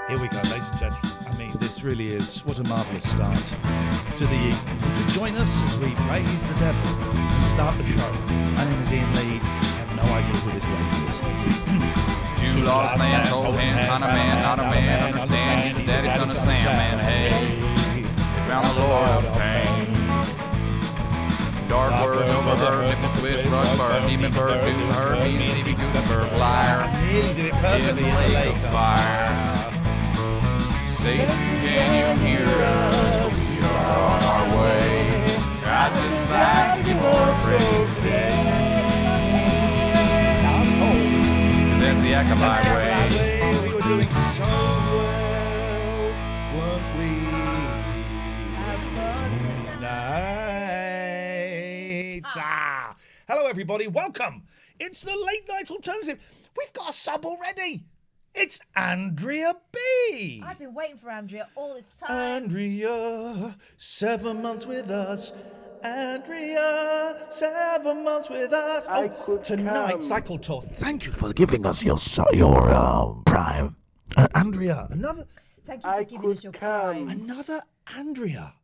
Here we go, ladies and gentlemen. I mean, this really is, what a marvellous start to the evening. Would you join us as we praise the devil and start the show? My name is Iain Lee. I have no idea who this lady is. Two lost man, old hands, not a man, not a man. Understand you, daddy's gonna Sandman. Hey, they found the Lord of pain. Dark words overheard, nipple twist, rug burn, demon bird, doom, herd, me and Stevie Gutenberg, liar. Nearly did it perfectly In the lake of fire. Satan, can you hear us? We are on our way. I just like your praise today. Says the Achabite way. We were doing so well, weren't we? Tonight. Hello, everybody. Welcome. It's the Late Night Alternative. We've got a sub already. It's Andrea B. I've been waiting for Andrea all this time. Andrea, 7 months with us. Andrea, 7 months with us. Tonight, Cycle Tour. Thank you for giving us your prime. Andrea, another. Thank you for giving us your prime. Another Andrea.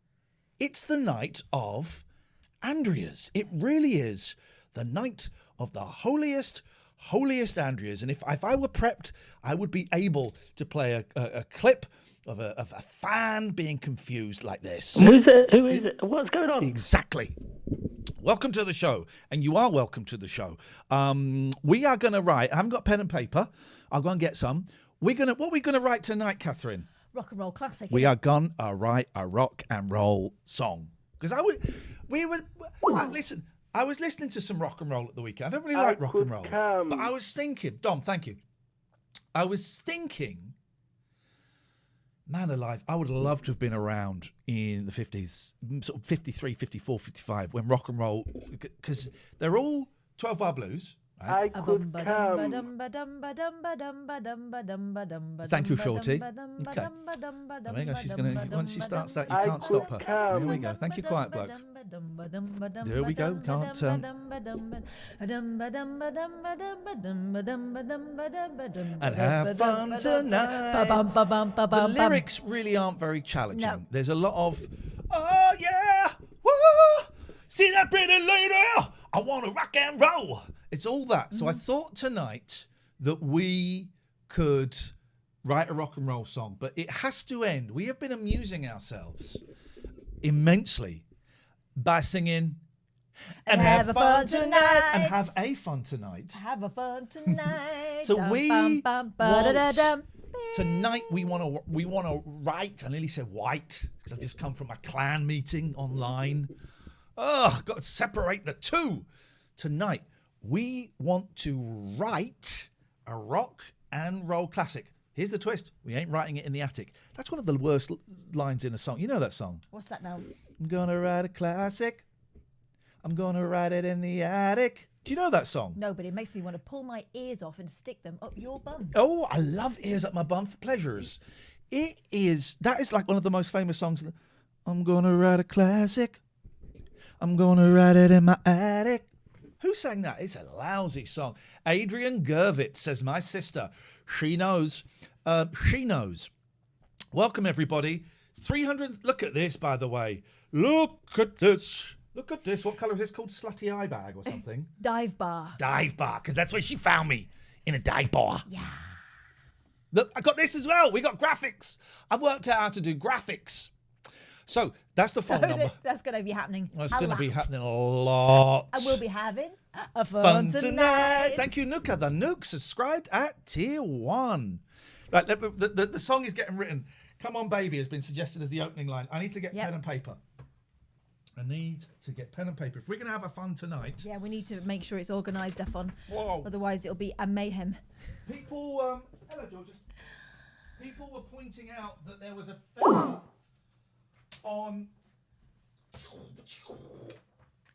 It's the night of Andreas. It really is the night of the holiest Andreas. And if I were prepped, I would be able to play a clip of a fan being confused like this. Who's it? Who is it? What's going on? Exactly. Welcome to the show, and you are welcome to the show. We are going to write. I haven't got pen and paper. I'll go and get some. What are we going to write tonight, Catherine? Rock and roll classic. We are going to write a rock and roll song because listen. I was listening to some rock and roll at the weekend. I don't really like rock and roll, but I was thinking, Dom, thank you. I was thinking, man alive, I would love to have been around in the 50s, sort of 53, 54, 55, when rock and roll, because they're all 12-bar blues. Right? I could come. Thank you, Shorty. Okay. There we go. She's gonna. Once she starts that, you can't stop her. There we go. Thank you, quiet bloke. There we go. Can't. And have fun tonight. The lyrics really aren't very challenging. No. There's a lot of, oh yeah, woo, see that pretty lady, I want to rock and roll. It's all that. So I thought tonight that we could write a rock and roll song, but it has to end. We have been amusing ourselves immensely by singing and have fun tonight. And have a fun tonight. Have a fun tonight. So tonight we want to write. I nearly said white because I've just come from a clan meeting online. Oh, got to separate the two. Tonight we want to write a rock and roll classic. Here's the twist. We ain't writing it in the attic. That's one of the worst lines in a song. You know that song? What's that now? I'm gonna write a classic. I'm gonna write it in the attic. Do you know that song? No, but it makes me want to pull my ears off and stick them up your bum. Oh, I love Ears Up My Bum for Pleasures. That is like one of the most famous songs. I'm gonna write a classic. I'm gonna write it in my attic. Who sang that? It's a lousy song. Adrian Gervitz says, my sister. She knows. She knows. Welcome, everybody. 300. Look at this, by the way. Look at this. Look at this. What colour is this called? Slutty eye bag or something? Dive bar. Dive bar, because that's where she found me, in a dive bar. Yeah. Look, I got this as well. We got graphics. I've worked out how to do graphics. So that's the phone number. That's going to be happening. Well, it's going to be happening a lot. And we'll be having a fun fun tonight. Thank you, Nuka. The Nook subscribed at tier 1. Right, the song is getting written. Come on, baby has been suggested as the opening line. I need to get pen and paper. I need to get pen and paper. If we're going to have a fun tonight. Yeah, we need to make sure it's organised, Defon. Whoa. Otherwise, it'll be a mayhem. People, hello, George. People were pointing out that there was a fella on.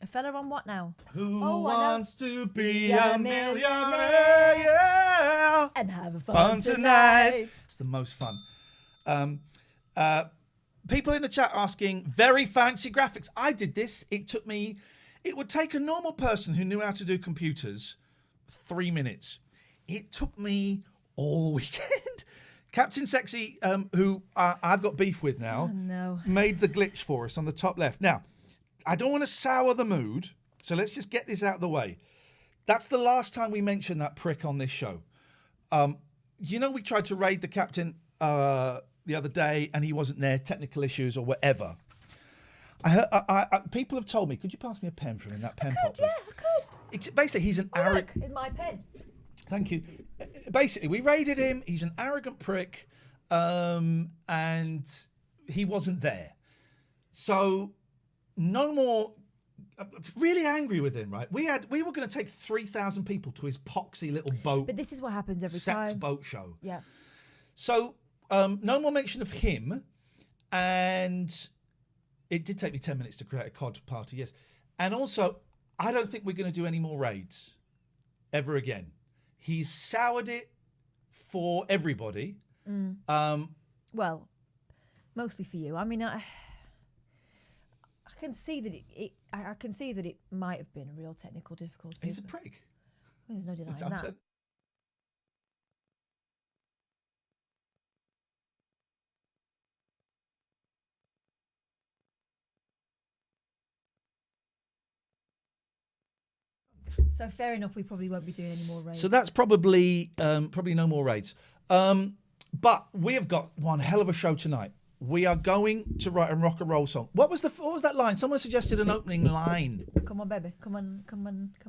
A fella on what now? Who wants to be a millionaire? Yeah. And have a fun tonight. It's the most fun. People in the chat asking, very fancy graphics. I did this. It would take a normal person who knew how to do computers 3 minutes. It took me all weekend Captain Sexsea, who I've got beef with now, no. made the glitch for us on the top left. Now, I don't want to sour the mood, so let's just get this out of the way. That's the last time we mentioned that prick on this show. We tried to raid the captain the other day, and he wasn't there, technical issues or whatever. People have told me, could you pass me a pen from him? That pen pop, please? Yeah, I could. Basically, he's an arrogant. Look, in my pen. Thank you. Basically, we raided him. He's an arrogant prick, and he wasn't there. So, no more. Really angry with him, right? We were going to take 3,000 people to his poxy little boat. But this is what happens every time. Sex boat show. Yeah. So, no more mention of him, and it did take me 10 minutes to create a COD party, yes. And also, I don't think we're going to do any more raids ever again. He's soured it for everybody. Well, mostly for you. I mean, I can see that I can see that it might have been a real technical difficulty. He's a prick. Well, there's no denying that. So fair enough, we probably won't be doing any more raids. So that's probably no more raids. But we have got one hell of a show tonight. We are going to write a rock and roll song. What was that line? Someone suggested an opening line. Come on, baby. Come on,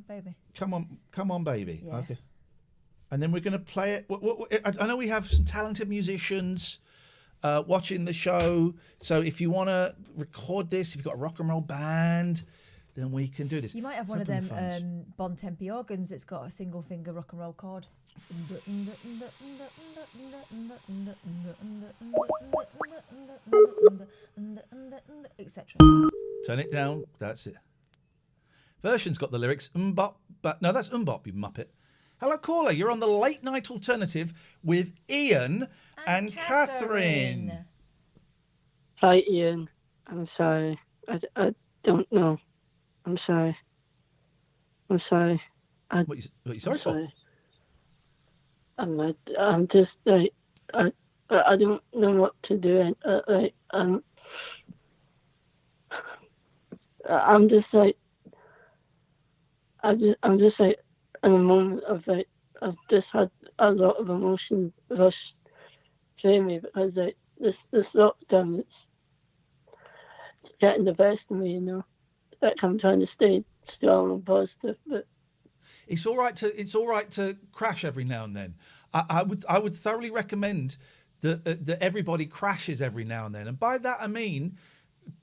baby. Come on, baby. Yeah. Okay. And then we're going to play it. I know we have some talented musicians watching the show. So if you want to record this, if you've got a rock and roll band, then we can do this. You might have one of them Bon Tempi organs that's got a single finger rock and roll chord. Etc. Turn it down. That's it. Version's got the lyrics. Mbop, but no, that's Mbop, you muppet. Hello, caller. You're on the late night alternative with Iain and Catherine. Hi, Iain. I'm sorry. I don't know. I'm sorry. What are you sorry for? I'm just like I don't know what to do. I'm just like in a moment of like I've just had a lot of emotion rush through me because like this lockdown it's getting the best of me, you know. Like I'm trying to stay strong and positive, but it's all right to crash every now and then. I would thoroughly recommend that everybody crashes every now and then, and by that I mean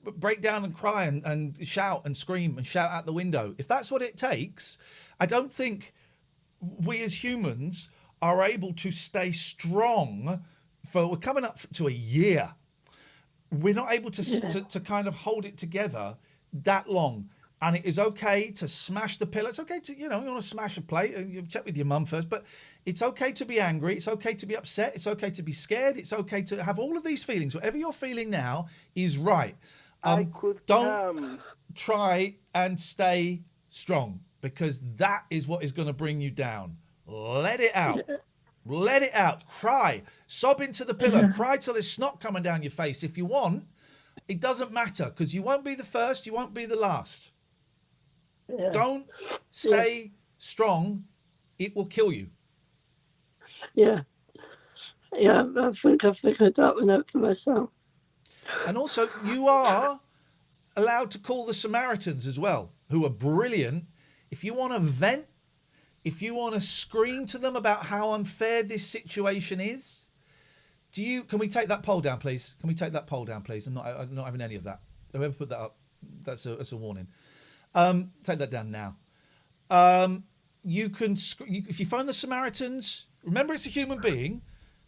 break down and cry and shout and scream and shout out the window. If that's what it takes, I don't think we as humans are able to stay strong we're coming up to a year. We're not able to kind of hold it together that long. And it is okay to smash the pillow. It's okay to, you want to smash a plate. You check with your mum first. But it's okay to be angry. It's okay to be upset. It's okay to be scared. It's okay to have all of these feelings. Whatever you're feeling now is right. Don't try and stay strong because that is what is going to bring you down. Let it out. Let it out. Cry. Sob into the pillow. Cry till there's snot coming down your face. If you want, it doesn't matter because you won't be the first. You won't be the last. Yeah. Don't stay strong. It will kill you. Yeah. Yeah, I think I figured that one out for myself. And also, you are allowed to call the Samaritans as well, who are brilliant. If you want to vent, if you want to scream to them about how unfair this situation is, can we take that poll down, please? Can we take that poll down, please? I'm not having any of that. Whoever put that up, that's a warning. Take that down now. You can, if you phone the Samaritans, remember it's a human being,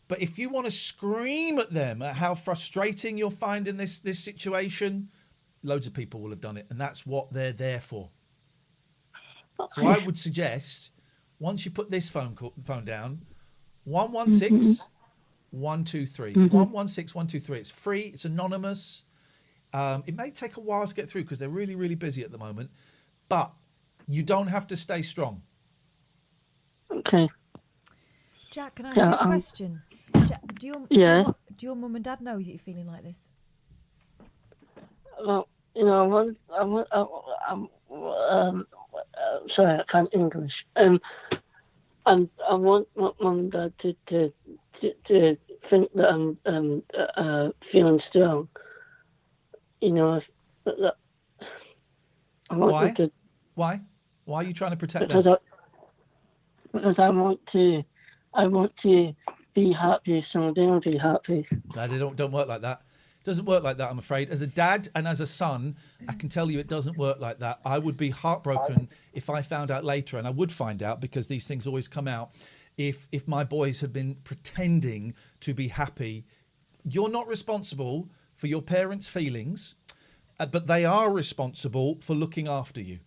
but if you want to scream at them at how frustrating you're finding this situation, loads of people will have done it, and that's what they're there for. So I would suggest, once you put this phone down, 116 123. 116 123. It's free. It's anonymous. It may take a while to get through because they're really, really busy at the moment, but you don't have to stay strong. Okay. Jack, can I ask you a question? Jack, Yeah. Do your mum and dad know that you're feeling like this? Well, you know, sorry, I can't English. And I want my mum and dad to think that I'm feeling strong. You know, I want Why? them to, Why? Why are you trying to protect because them? because I want to be happy, so they'll be happy. No, they don't work like that. It doesn't work like that, I'm afraid. As a dad and as a son, I can tell you it doesn't work like that. I would be heartbroken if I found out later, and I would find out because these things always come out, if my boys had been pretending to be happy. You're not responsible for your parents' feelings, but they are responsible for looking after you.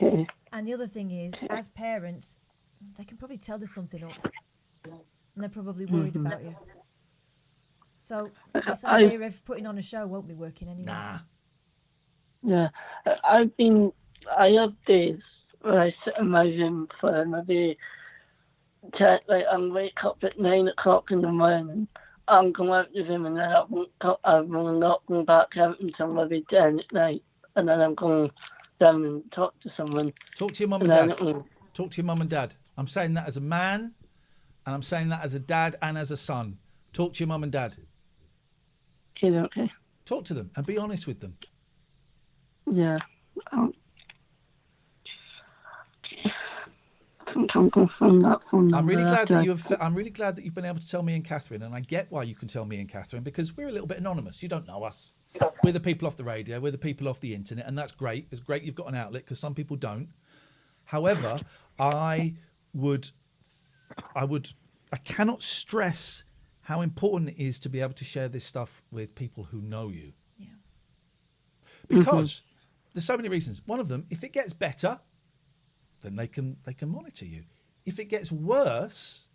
Okay. And the other thing is, as parents, they can probably tell there's something up. And they're probably worried about you. So this idea of putting on a show won't be working anyway. Nah. Yeah, I have days where I sit in my room for maybe 10, like I wake up at 9 o'clock in the morning. I'm going out the room and then I will not go back out until maybe 10 at night, and then I'm going down and talk to someone. Talk to your mum and dad. Talk to your mum and dad. I'm saying that as a man, and I'm saying that as a dad and as a son. Talk to your mum and dad. Okay. Talk to them and be honest with them. Yeah. I think I'm going to phone that phone number. I'm really glad that you've been able to tell me and Catherine, and I get why you can tell me and Catherine, because we're a little bit anonymous. You don't know us. We're the people off the radio. We're the people off the internet, and that's great. It's great you've got an outlet, because some people don't. However, I cannot stress how important it is to be able to share this stuff with people who know you. Yeah. Because there's so many reasons. One of them, if it gets better, then they can monitor you. If it gets worse,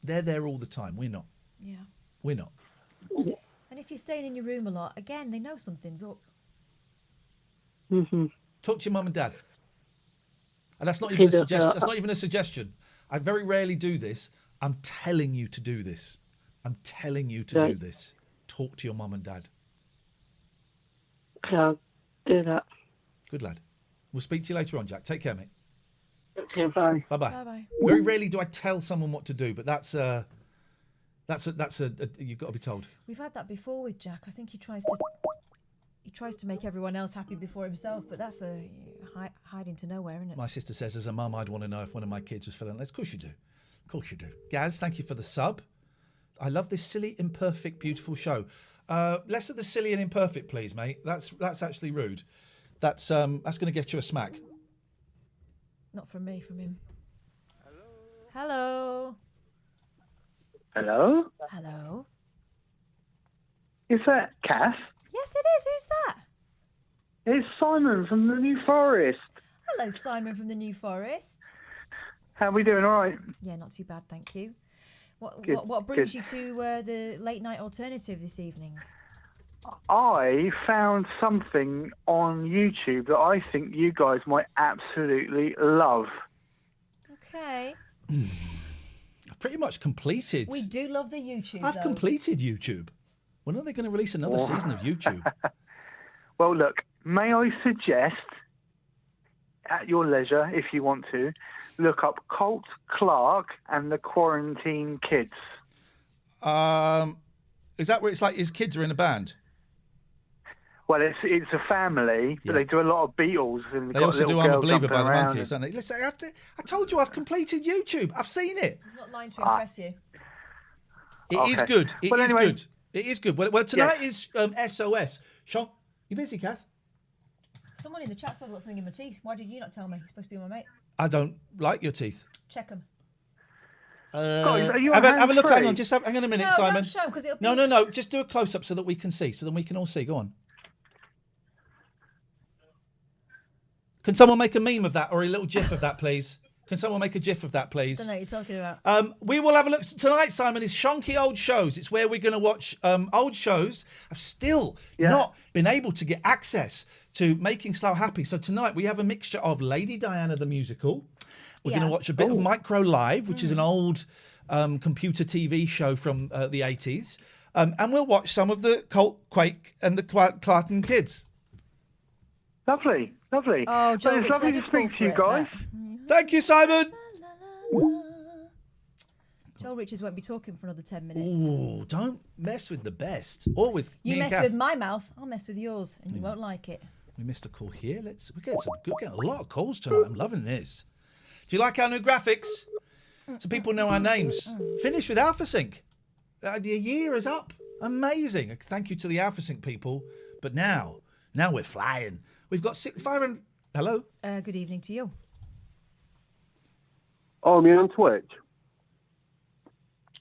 they're there all the time. We're not. Yeah. We're not. And if you're staying in your room a lot, again, they know something's up. Talk to your mum and dad. And that's not even a suggestion. That's not even a suggestion. I very rarely do this. I'm telling you to do this. I'm telling you to do this. Talk to your mum and dad. Okay, I'll do that. Good lad. We'll speak to you later on, Jack. Take care, mate. Okay, bye. Bye-bye. Bye-bye. Very rarely do I tell someone what to do, but that's you've got to be told. We've had that before with Jack. I think he tries to make everyone else happy before himself, but that's a hiding to nowhere, isn't it? My sister says, as a mum, I'd want to know if one of my kids was feeling. Of course you do. Of course you do. Gaz, thank you for the sub. I love this silly, imperfect, beautiful show. Less of the silly and imperfect, please, mate. That's actually rude. That's going to get you a smack. Not from me, from him. Hello. Hello? Hello. Is that Kath? Yes, it is. Who's that? It's Simon from the New Forest. Hello, Simon from the New Forest. How are we doing? All right? Yeah, not too bad, thank you. Good, What brings good. you to the late night alternative this evening? I found something on YouTube that I think you guys might absolutely love. Okay. I've pretty much completed. We do love the YouTube. I've though. completed YouTube. When are they going to release another season of YouTube? Well, look, may I suggest, at your leisure, if you want to, look up Colt Clark and the Quarantine Kids. Is that where it's like his kids are in a band? Well, it's a family, but Yeah. they do a lot of Beatles. And They also do I'm a Believer by the Monkees, don't they? Listen, I told you I've completed YouTube. I've seen it. He's not lying to impress you. It is Okay. good. It Well, is anyway. good. It is good. Well, tonight is SOS. Sean, you busy, Kath? Someone in the chat said I've got something in my teeth. Why did you not tell me? You're supposed to be my mate. I don't like your teeth. Check them. Guys, are you Have a look. Hang hands-free? on. Just hang on a minute, No, Simon. don't show because it'll be... No. Just do a close up so that we can see, so then we can all see. Go on. Can someone make a meme of that or a little GIF of that, please? Can someone make a GIF of that, please? I don't know what you're talking about. We will have a look tonight, Simon, is Shonky Old Shows. It's where we're going to watch old shows. I've still not been able to get access to Making Slough Happy. So tonight we have a mixture of Lady Diana the musical. We're going to watch a bit of Micro Live, which is an old computer TV show from the 80s. And we'll watch some of the Colt, Quake and the Clarton Kids. Lovely. Oh, Well, Joe, it's lovely to speak to you guys. Thank you, Simon. Joel Richards won't be talking for another 10 minutes. Ooh, don't mess with the best. Or with You me and mess Kath. with my mouth, I'll mess with yours, and you won't like it. We missed a call here. We're getting a lot of calls tonight. I'm loving this. Do you like our new graphics? So people know our names. Finished with AlphaSync. The year is up. Amazing. Thank you to the AlphaSync people. But now we're flying. We've got 500. Hello. Good evening to you. Oh, me on Twitch?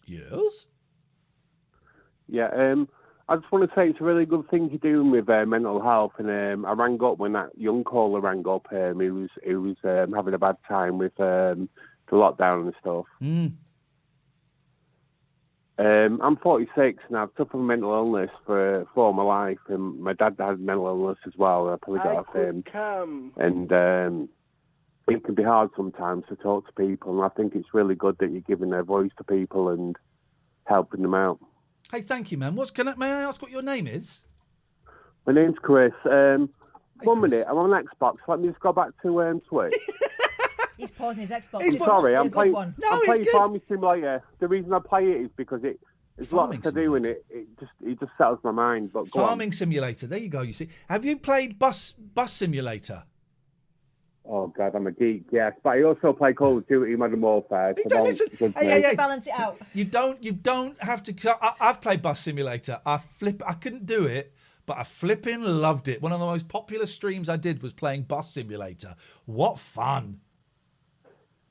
Yes. Yeah, I just want to say it's a really good thing you're doing with mental health. And I rang up when that young caller rang up. He was having a bad time with the lockdown and stuff. I'm 46 and I've suffered from mental illness for all my life. And my dad had mental illness as well. I probably got off him. And it can be hard sometimes to talk to people. And I think it's really good that you're giving their voice to people and helping them out. Hey, thank you, man. May I ask what your name is? My name's Chris. One Chris. minute, I'm on Xbox. Let me just go back to Twitch. He's pausing his Xbox. He's It's Sorry, a I'm good playing. one. No, I'm it's playing good. Farming Simulator. The reason I play it is because there's Farming lots to do in it. It just settles my mind. But go Farming Simulator. There you go. You see. Have you played Bus Simulator? on. Oh God, I'm a geek. Yes, but I also play Call of Duty Modern Warfare. Hey, so don't don't listen. judge Hey, me. hey, To hey. balance it out. You don't have to. 'Cause I've played Bus Simulator. I couldn't do it, but I flipping loved it. One of the most popular streams I did was playing Bus Simulator. What fun!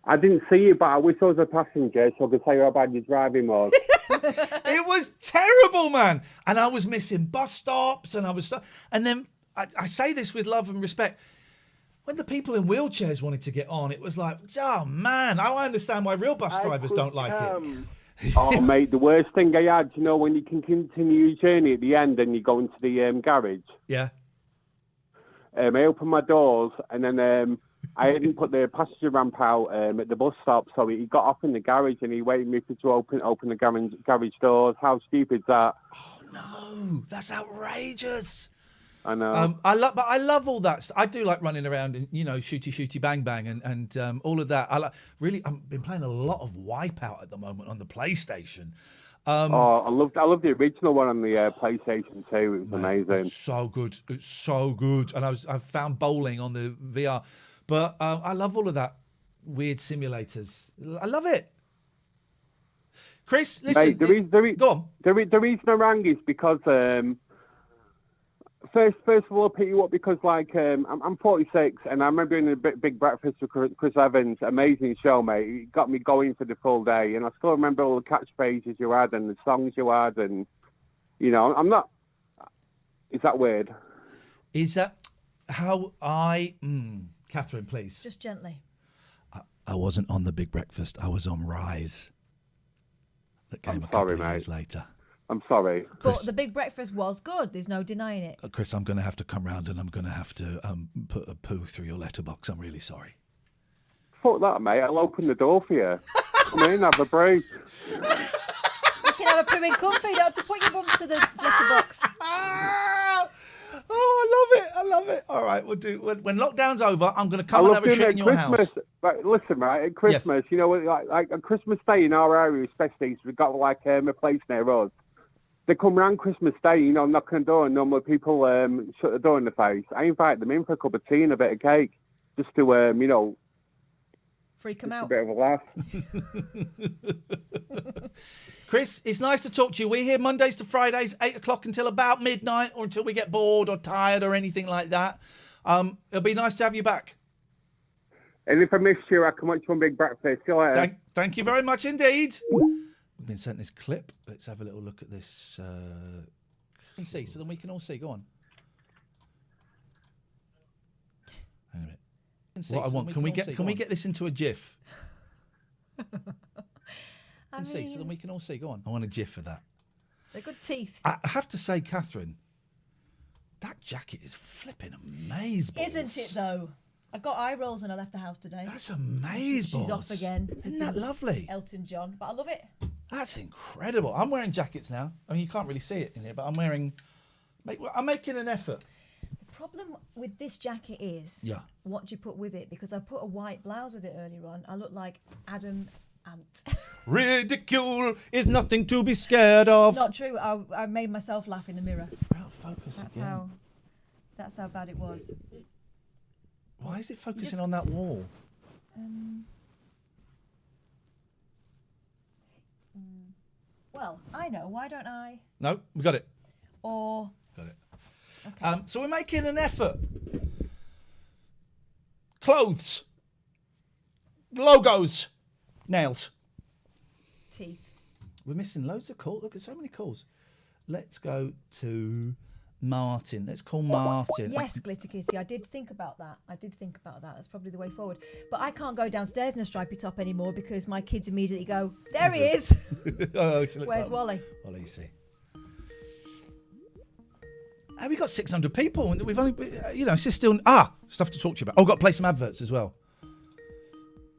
I didn't see you, but I wish I was a passenger so I could tell you how bad your driving was. It was terrible, man. And I was missing bus stops, and then I say this with love and respect. When the people in wheelchairs wanted to get on, it was like, oh man, I understand why real bus drivers don't like it. Oh, mate, the worst thing I had, when you can continue your journey at the end and you go into the garage. Yeah. I opened my doors and then I hadn't put the passenger ramp out at the bus stop, so he got off in the garage and he waited me to open the garage doors. How stupid's that? Oh no, that's outrageous. I know. I love all that. I do like running around and shooty bang bang and all of that. I've been playing a lot of Wipeout at the moment on the PlayStation. I love the original one on the PlayStation 2. It was amazing. It's so good. It's so good. And I've found bowling on the VR, but I love all of that weird simulators. I love it. Chris, listen. Mate, go on. The reason I rang is because. First of all, I'll pick you up because, I'm 46, and I remember doing a big breakfast with Chris Evans. Amazing show, mate. It got me going for the full day, and I still remember all the catchphrases you had and the songs you had, and I'm not. Is that weird? Is that how Catherine, please. Just gently. I wasn't on the big breakfast. I was on Rise. That came I'm a couple sorry, of years mate. later. I'm sorry. But the big breakfast was good. There's no denying it. Chris, I'm going to have to come round and I'm going to have to put a poo through your letterbox. I'm really sorry. Fuck that, mate. I'll open the door for you. Come in, have a break. You can have a poo in comfy. You don't have to put your bum to the letterbox. I love it. All right, we'll do. When lockdown's over, I'm going to come and have a shit in your house. Right, listen, right, at Christmas, like on Christmas Day in our area, especially, we've got a place near us. They come round Christmas Day, knock on the door, and normally people shut the door in the face. I invite them in for a cup of tea and a bit of cake, just to, Freak them out. a bit of a laugh. Chris, it's nice to talk to you. We're here Mondays to Fridays, 8 o'clock until about midnight, or until we get bored or tired or anything like that. It'll be nice to have you back. And if I miss you, I can watch one big breakfast. See you later. Thank you very much indeed. We've been sent this clip. Let's have a little look at this. And see, so then we can all see. Go on. Hang on a minute. What I want. Can we get this into a GIF? So then we can all see. Go on. I want a GIF of that. They're good teeth. I have to say, Catherine, that jacket is flipping amazeballs. Isn't it, though? I got eye rolls when I left the house today. That's amazing. She's off again. Isn't that lovely? Elton John, but I love it. That's incredible. I'm wearing jackets now. I mean, you can't really see it in here, but I'm making an effort. The problem with this jacket is what do you put with it? Because I put a white blouse with it earlier on. I look like Adam Ant. Ridicule is nothing to be scared of. Not true. I made myself laugh in the mirror. Out of focus That's again. That's how bad it was. Why is it focusing on that wall? Well, I know. Why don't I? No, we got it. Or Got it. okay. So we're making an effort. Clothes. Logos. Nails. Teeth. We're missing loads of calls. Look at so many calls. Let's go to Martin. Let's call Martin. Yes, Glitter Kitty. I did think about that. That's probably the way forward. But I can't go downstairs in a stripy top anymore because my kids immediately go, there he is. Oh, she looks Where's like Wally? Wally, you see. And we got 600 people, and we've only, it's just still stuff to talk to you about. Oh, got to play some adverts as well.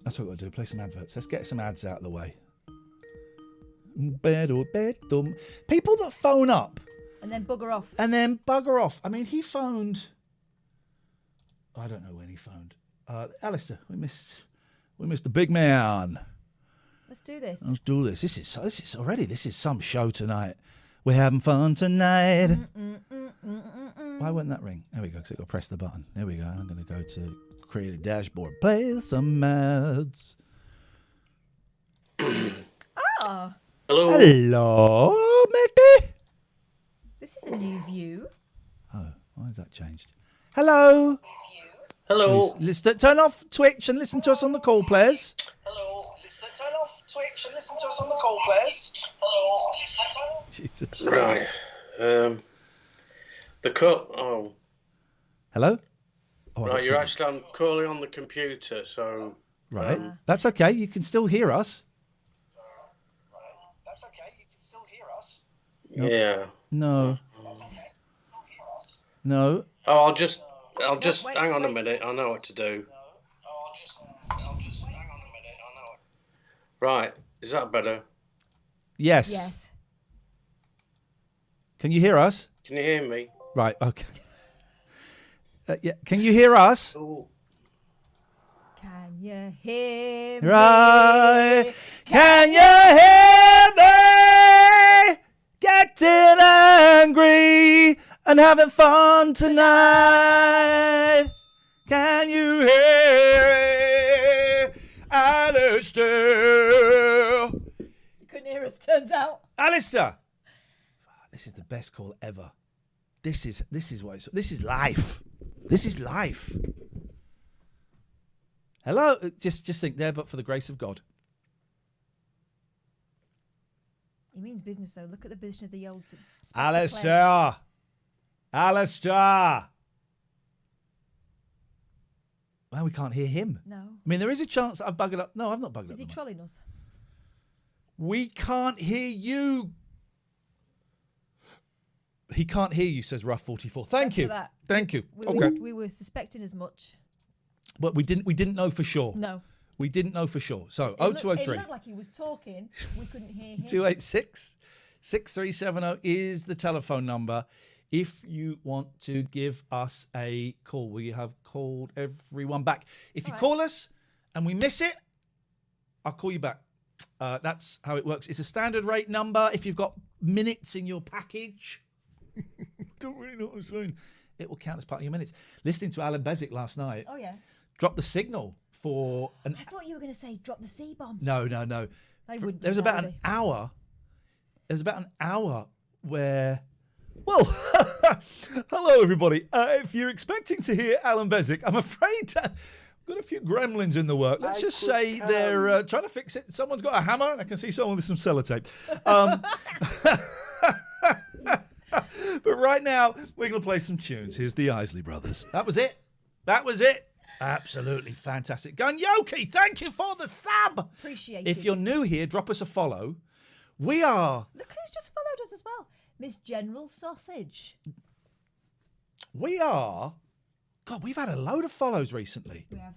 That's what we've got to do. Play some adverts. Let's get some ads out of the way. People that phone up And then bugger off. I mean, he phoned. I don't know when he phoned. Alistair, we missed the big man. Let's do this. Let's do this. This is some show tonight. We're having fun tonight. Why wouldn't that ring? There we go, because I've got to press the button. There we go. I'm going to go to create a dashboard. Play some ads. Ah, Hello, Mickey. this is a new view. Oh, why has that changed? Hello. Hello. Listen, turn off Twitch and listen to us on the call, please. Hello. Turn off Twitch and listen to us on the call, please. Hello. Jesus. Right. The cut. Oh. Hello. Oh, Right. You're actually I'm calling on the computer, so. Right. That's okay. You can still hear us. That's okay. You can still hear us. Nope. Yeah. No. No. Oh, I'll just wait, hang on a wait. minute. I know what to do. Right. Is that better? Yes. Yes. Can you hear us? Can you hear me? Right. Okay. Yeah. Can you hear us? Oh. Can you hear me? Right. Can you hear me? Getting angry and having fun tonight. Can you hear Alistair? You couldn't hear us, turns out. Alistair. This is the best call ever. This is life. This is life. Hello. Just think there, but for the grace of God. He means business, though. Look at the position of the old. Alistair. Alistair. Well, we can't hear him. No. I mean, there is a chance that I've buggered up. No, I've not buggered up. Is he the mic. trolling us? We can't hear you. He can't hear you, says Rough 44. Thank you. For that. Thank you. We were suspecting as much. But we didn't know for sure. No. We didn't know for sure. So It 0203 looked like he was talking. We couldn't hear him. 286 6370 is the telephone number. If you want to give us a call, we have called everyone back. If you call us and we miss it, I'll call you back. That's how it works. It's a standard rate number. If you've got minutes in your package, don't really know what I'm saying. It will count as part of your minutes. Listening to Alan Bezic last night. Oh, yeah. Dropped the signal for an. I thought you were going to say drop the C-bomb. No. They wouldn't There was do that, about would an they? hour. There was about an hour where. Well, hello everybody. If you're expecting to hear Alan Bezic, I'm afraid we've got a few gremlins in the work. Let's just say they're trying to fix it. Someone's got a hammer, and I can see someone with some sellotape. But right now, we're going to play some tunes. Here's the Isley Brothers. That was it. Absolutely fantastic. Gunyoki, thank you for the sub. Appreciate it. If you're new here, drop us a follow. We are. Look who's just followed us as well. Miss General Sausage. We are God, we've had a load of follows recently. We have.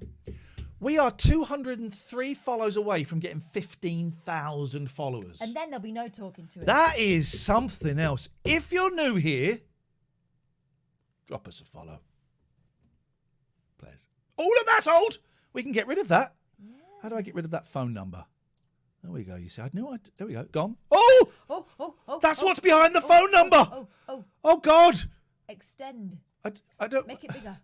We are 203 follows away from getting 15,000 followers. And then there'll be no talking to us. That is something else. If you're new here, drop us a follow. Please. Oh, look, that's old. We can get rid of that. Yeah. How do I get rid of that phone number? There we go. You see, there we go. Gone. Oh! Oh. That's what's behind the phone number. Oh, God. Extend. I don't... Make it bigger.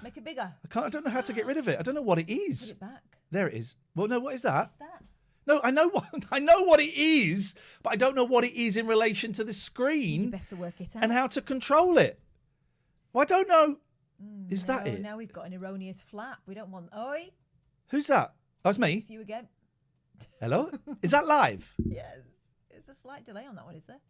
Make it bigger. I don't know how to get rid of it. I don't know what it is. Put it back. There it is. Well, no, what is that? What's that? No, I know what it is, but I don't know what it is in relation to the screen. You better work it out. And how to control it. Well, I don't know. Is that it? Now we've got an erroneous flap. We don't want... Oi. Who's that? Oh, it's me. See you again. Hello? Is that live? Yes. There's a slight delay on that one, is there?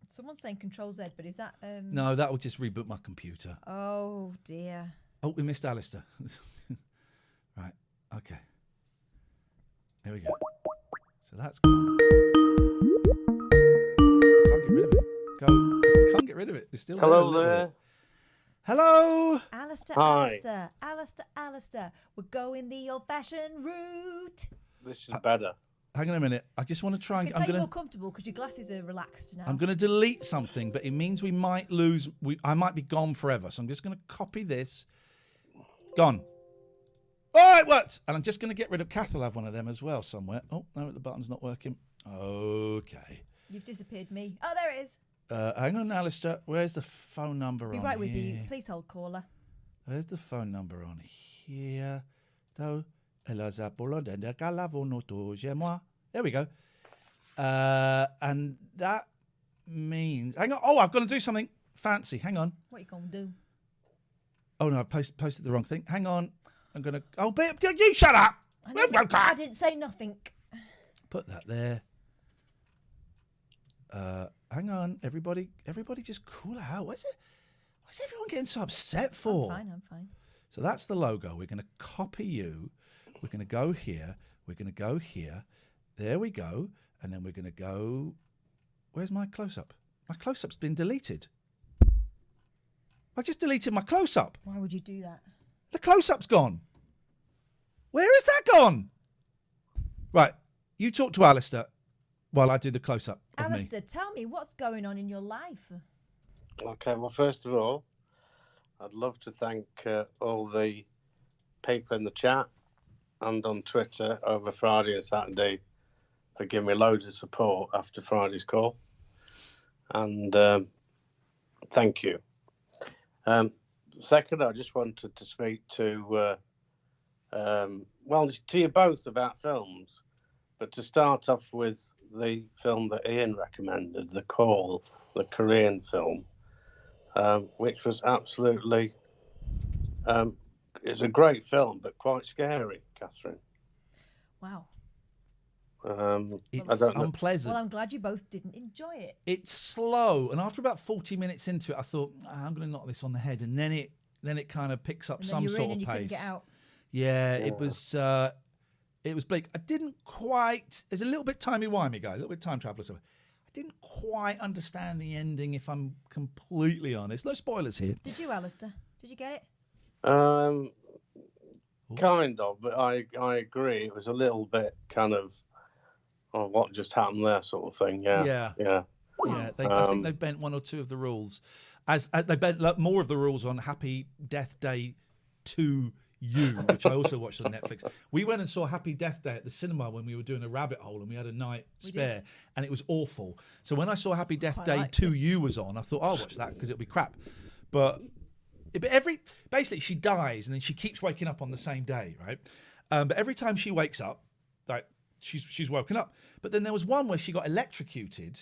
Someone's saying Control Z, but is that... No, that will just reboot my computer. Oh, dear. Oh, we missed Alistair. Right. Okay. There we go. So that's gone. Can't get rid of it. Can't get rid of it. It's still Hello there. there. Hello. Alistair, Hi. Alistair. We're going the old-fashioned route. This is better. Hang on a minute. I just want to try I and... can tell you're more comfortable because your glasses are relaxed now. I'm going to delete something, but it means we might lose... I might be gone forever. So I'm just going to copy this. Gone. Oh, it worked. And I'm just going to get rid of... Kath will have one of them as well somewhere. Oh, no, the button's not working. Okay. You've disappeared me. Oh, there it is. Hang on, Alistair. Where's the phone number Be on right with here? you. Please hold caller. Where's the phone number on here? There we go. And that means... Hang on. Oh, I've got to do something fancy. Hang on. What are you going to do? Oh, no, I posted the wrong thing. Hang on. I'm going to... Oh, you shut up! I didn't say nothing. Put that there. Hang on. Everybody just cool out. What's everyone getting so upset for? I'm fine. So that's the logo. We're going to copy you. We're going to go here. We're going to go here. There we go. And then we're going to go... Where's my close-up? My close-up's been deleted. I just deleted my close-up. Why would you do that? The close-up's gone. Where is that gone? Right. You talk to Alistair while I do the close-up of me. Alistair, tell me what's going on in your life. Okay, well, first of all, I'd love to thank all the people in the chat and on Twitter over Friday and Saturday for giving me loads of support after Friday's call. And thank you. Second, I just wanted to speak to, to you both about films, but to start off with the film that Iain recommended, The Call, the Korean film, which was absolutely, it's a great film, but quite scary, Catherine. Wow. It's I don't know. unpleasant. Well, I'm glad you both didn't enjoy it. It's slow, and after about 40 minutes into it, I thought I'm going to knock this on the head, and then it kind of picks up And then some you're sort in and of you couldn't pace. get out. Yeah, it was bleak. I didn't quite. There's a little bit timey-wimey, guy, a little bit time traveler. So I didn't quite understand the ending, if I'm completely honest. No spoilers here. Did you, Alistair? Did you get it? Kind of, but I agree. It was a little bit kind of, what just happened there, sort of thing. Yeah. Yeah. I think they bent one or two of the rules, as they bent more of the rules on Happy Death Day 2 You, which I also watched on Netflix. We went and saw Happy Death Day at the cinema when we were doing a rabbit hole, and we had a night spare, and it was awful. So when I saw Happy Death Day 2 You was on, I thought I'll watch that because it'll be crap. But basically she dies and then she keeps waking up on the same day, right? But every time she wakes up, like she's woken up. But then there was one where she got electrocuted,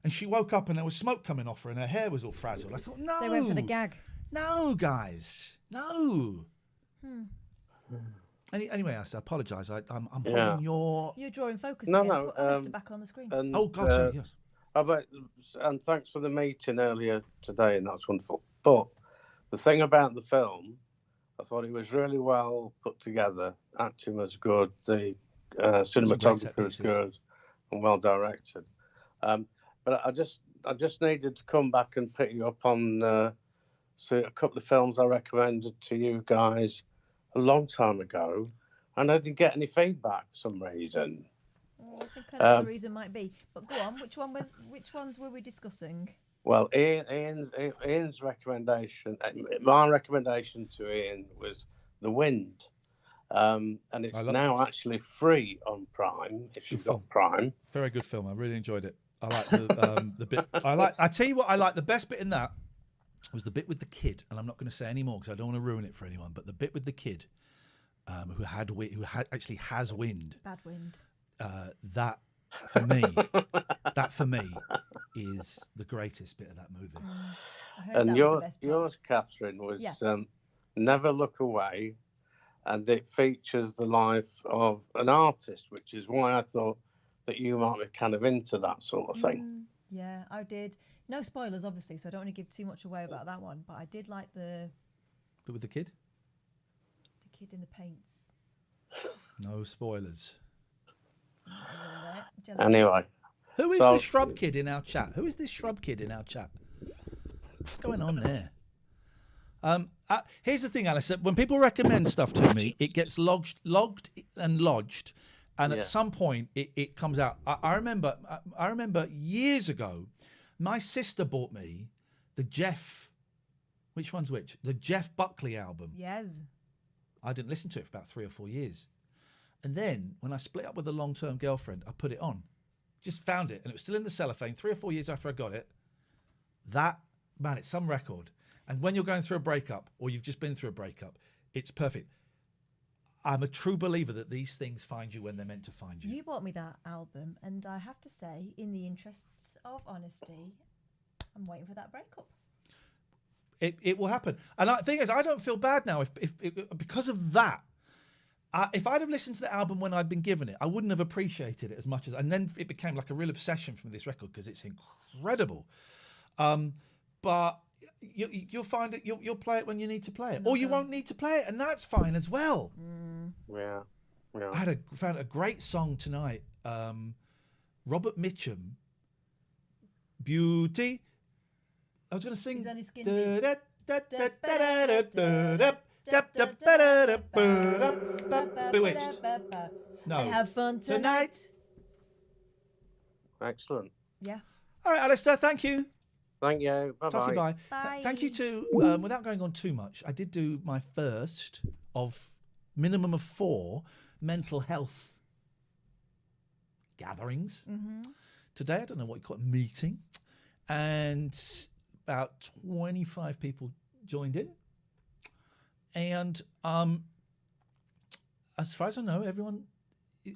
and she woke up and there was smoke coming off her, and her hair was all frazzled. I thought, no, They went for the gag. No, guys, no. Anyway, I apologise. I'm holding your... You're drawing focus No, again. no, Put Alistair back on the screen. And, Oh, God, sorry, yes. And thanks for the meeting earlier today, and that's wonderful. But the thing about the film, I thought it was really well put together. Acting was good. The cinematography was good and well directed. But I just needed to come back and pick you up on So a couple of films I recommended to you guys a long time ago, and I didn't get any feedback for some reason. I think I know the reason might be. But go on, which ones were we discussing? Well, Ian's recommendation, my recommendation to Ian was The Wind. And it's now actually free on Prime if you've got Prime. Very good film. I really enjoyed it. I like the bit. I tell you what, I like the best bit in that was the bit with the kid, and I'm not going to say any more because I don't want to ruin it for anyone. But the bit with the kid who actually has wind. Bad wind. That for me is the greatest bit of that movie. I heard and yours, Catherine, was Never Look Away, and it features the life of an artist, which is why I thought that you might be kind of into that sort of thing. Yeah, I did. No spoilers, obviously, so I don't want to give too much away about that one. But I did like the bit with the kid. The kid in the paints. No spoilers. Anyway, who is this shrub kid in our chat? What's going on there? Here's the thing, Alice. When people recommend stuff to me, it gets logged and lodged, and at some point it comes out. I remember years ago, my sister bought me the Jeff. Which one's which? The Jeff Buckley album. Yes. I didn't listen to it for about 3 or 4 years. And then when I split up with a long-term girlfriend, I put it on. Just found it, and it was still in the cellophane 3 or 4 years after I got it. It's some record. And when you're going through a breakup, or you've just been through a breakup, it's perfect. I'm a true believer that these things find you when they're meant to find you. You bought me that album, and I have to say, in the interests of honesty, I'm waiting for that breakup. It will happen. And the thing is, I don't feel bad now if because of that. If I'd have listened to the album when I'd been given it, I wouldn't have appreciated it as much as. And then it became like a real obsession for me, this record, because it's incredible. But you'll find it. You'll play it when you need to play it, or you won't need to play it, and that's fine as well. Yeah. I found a great song tonight. Robert Mitchum, Beauty. I was going to sing. He's only skin Bewitched. No. Have fun tonight. Excellent. Yeah. All right, Alistair, thank you. Thank you. Bye-bye. Bye. Thank you to, without going on too much, I did do my first of minimum of 4 mental health gatherings. Today. I don't know what you call it, meeting. And about 25 people joined in. And as far as I know,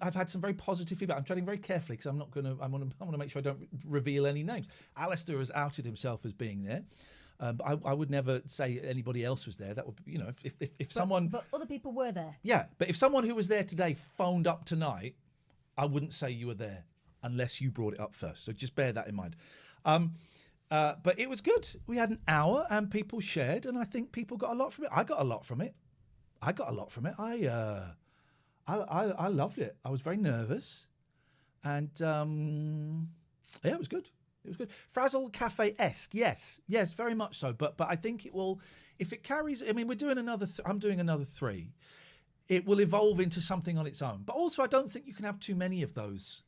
I've had some very positive feedback. I'm treading very carefully because I want to make sure I don't reveal any names. Alistair has outed himself as being there. But I would never say anybody else was there. That would, if someone. But other people were there. Yeah, but if someone who was there today phoned up tonight, I wouldn't say you were there unless you brought it up first. So just bear that in mind. But it was good. We had an hour and people shared, and I think people got a lot from it. I got a lot from it. I loved it. I was very nervous, and it was good. It was good. Frazzle Cafe-esque, yes, very much so. But I think it will, if it carries. I mean, we're doing another. I'm doing another 3. It will evolve into something on its own. But also, I don't think you can have too many of those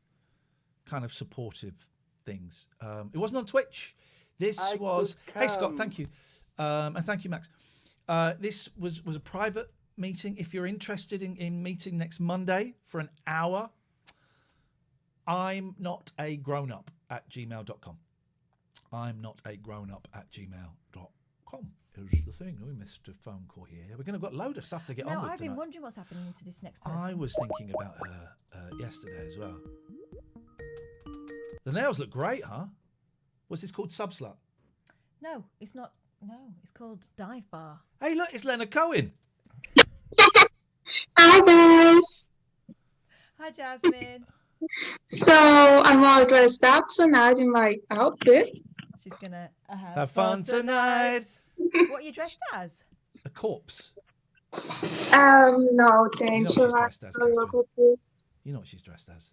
kind of supportive things. It wasn't on Twitch. This was. Hey Scott, thank you, and thank you Max. This was a private meeting. If you're interested in meeting next Monday for an hour, I'm not a grown-up at gmail.com. I'm not a grown-up at gmail.com is the thing. We missed a phone call here. We're going to got a load of stuff to get on with I've been tonight. wondering what's happening to this next person. I was thinking about her yesterday as well. The nails look great, huh? What's this called? Subslut? No, it's not. No, it's called Dive Bar. Hey, look, it's Leonard Cohen. Hi, guys. Hi, Jasmin. So I'm all dressed up tonight in my outfit. She's gonna have fun tonight. What are you dressed as? A corpse. No, thank you. You know what she's dressed as.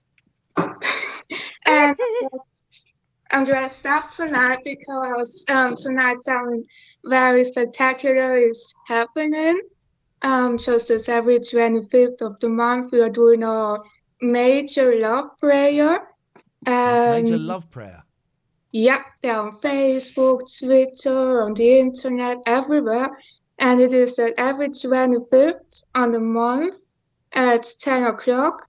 And I'm dressed up tonight because tonight something very spectacular is happening. Just as every 25th of the month, we are doing a major love prayer. Major And love prayer. yeah, they're on Facebook, Twitter, on the internet, everywhere. And it is that every 25th on the month at 10 o'clock,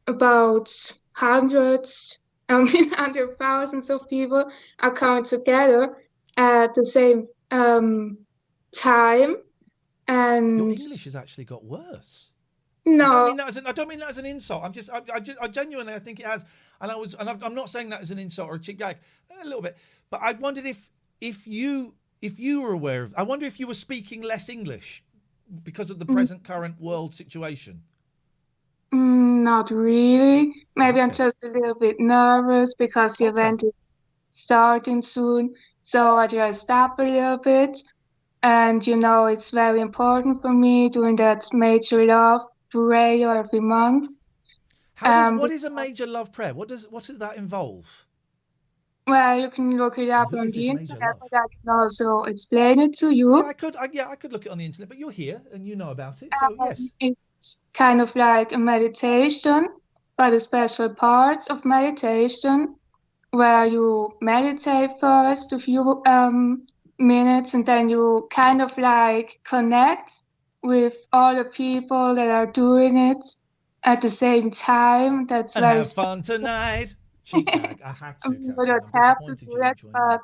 about hundreds, hundred thousands of people are coming together at the same time. And Your English has actually got worse. no, I don't mean that as an insult. I genuinely, I think it has. And I'm not saying that as an insult or a cheap gag, a little bit. But I wondered if you were aware of. I wonder if you were speaking less English because of the present current world situation. Not really. Maybe I'm Okay. just a little bit nervous because the event is starting soon. So I dressed up a little bit. And it's very important for me doing that major love prayer every month. What is a major love prayer? What does that involve? Well, you can look it up Who on is the this major internet, love? but I can also explain it to you. Yeah, I could look it on the internet, but you're here and you know about it, so yes. It's kind of like a meditation, but a special part of meditation where you meditate first a few minutes and then you kind of like connect with all the people that are doing it at the same time. That's And very have fun tonight. Cheap gag. I had to, You Catherine. don't I'm have to disappointed do you that, didn't join but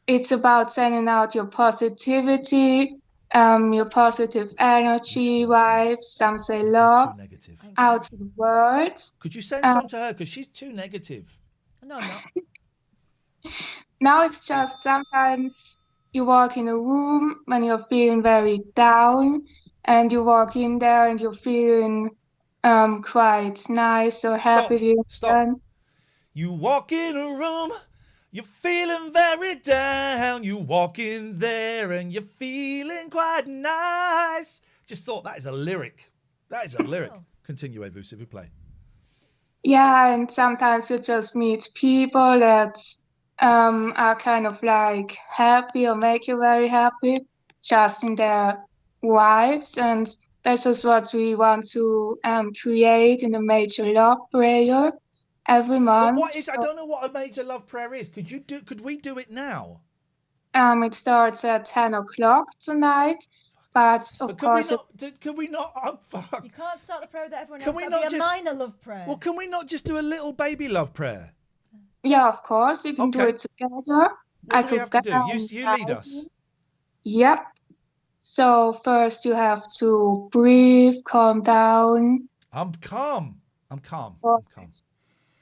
it's about sending out your positivity, your positive energy, vibes, some say love, Too negative. out to the world. Could you send some to her? Because she's too negative. No, I'm not. Now it's just sometimes you walk in a room when you're feeling very down, and you walk in there and you're feeling quite nice or happy. Stop. You walk in a room, you're feeling very down. You walk in there and you're feeling quite nice. Just thought that is a lyric. That is a lyric. Continuez-vous, s'il vous plaît. Yeah, and sometimes you just meet people that are kind of like happy or make you very happy, just in their vibes. And that's just what we want to create in the major love prayer every month. But I don't know what a major love prayer is. Could we do it now? It starts at 10 o'clock tonight. But of course, could we not? Oh, fuck. You can't start the prayer with everyone Can else. we That'd not be a just- minor love prayer. Well, can we not just do a little baby love prayer? yeah, of course, you can do it together. What do we have to do? You lead us. Yep. So first you have to breathe, calm down. I'm calm.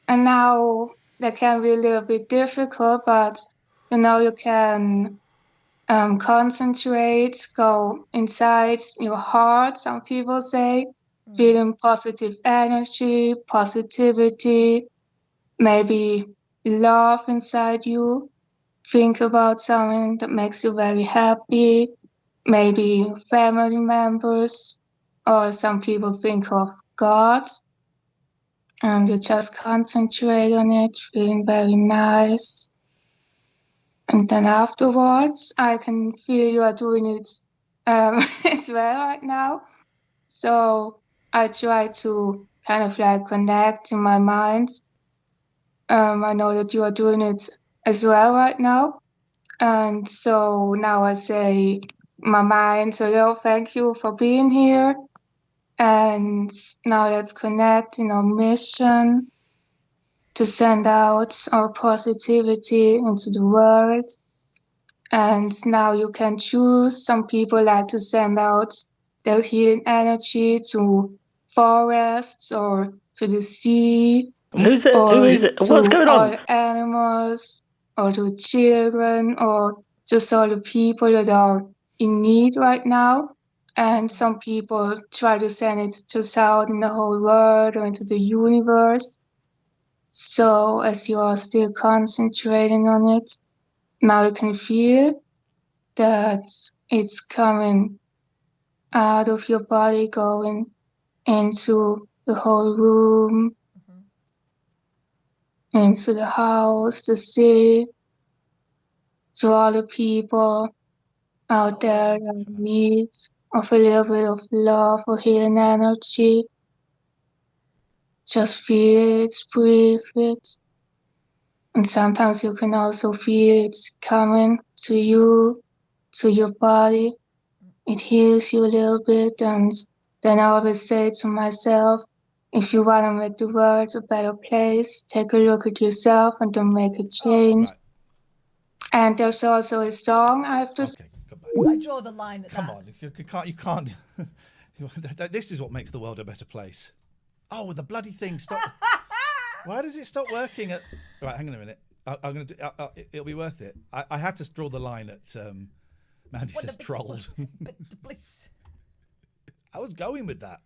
And now that can be a little bit difficult, but you can concentrate, go inside your heart, some people say, feeling positive energy, positivity, maybe love inside you. Think about something that makes you very happy, maybe family members, or some people think of God. And you just concentrate on it, feeling very nice. And then afterwards, I can feel you are doing it as well right now. So I try to kind of like connect in my mind. I know that you are doing it as well right now. And so now I say, my mind, so thank you for being here. And now let's connect in our mission to send out our positivity into the world. And now you can choose. Some people like to send out their healing energy to forests or to the sea. Who is it? What's going on? All animals or to children or just all the people that are in need right now. And some people try to send it just out in the whole world or into the universe. So as you are still concentrating on it, now you can feel that it's coming out of your body, going into the whole room. into the house, the city, to all the people out there that need of a little bit of love or healing energy. Just feel it, breathe it. And sometimes you can also feel it coming to you, to your body. It heals you a little bit, and then I always say to myself, if you want to make the world a better place, take a look at yourself and then make a change. Right. And there's also a song I have to Okay, come back. I draw the line at Come that. on, you can't. This is what makes the world a better place. Oh, the bloody thing stop. Why does it stop working at? Right, hang on a minute. I'm gonna do. It'll be worth it. I had to draw the line at. Mandy says trolled. Bliss. I was going with that.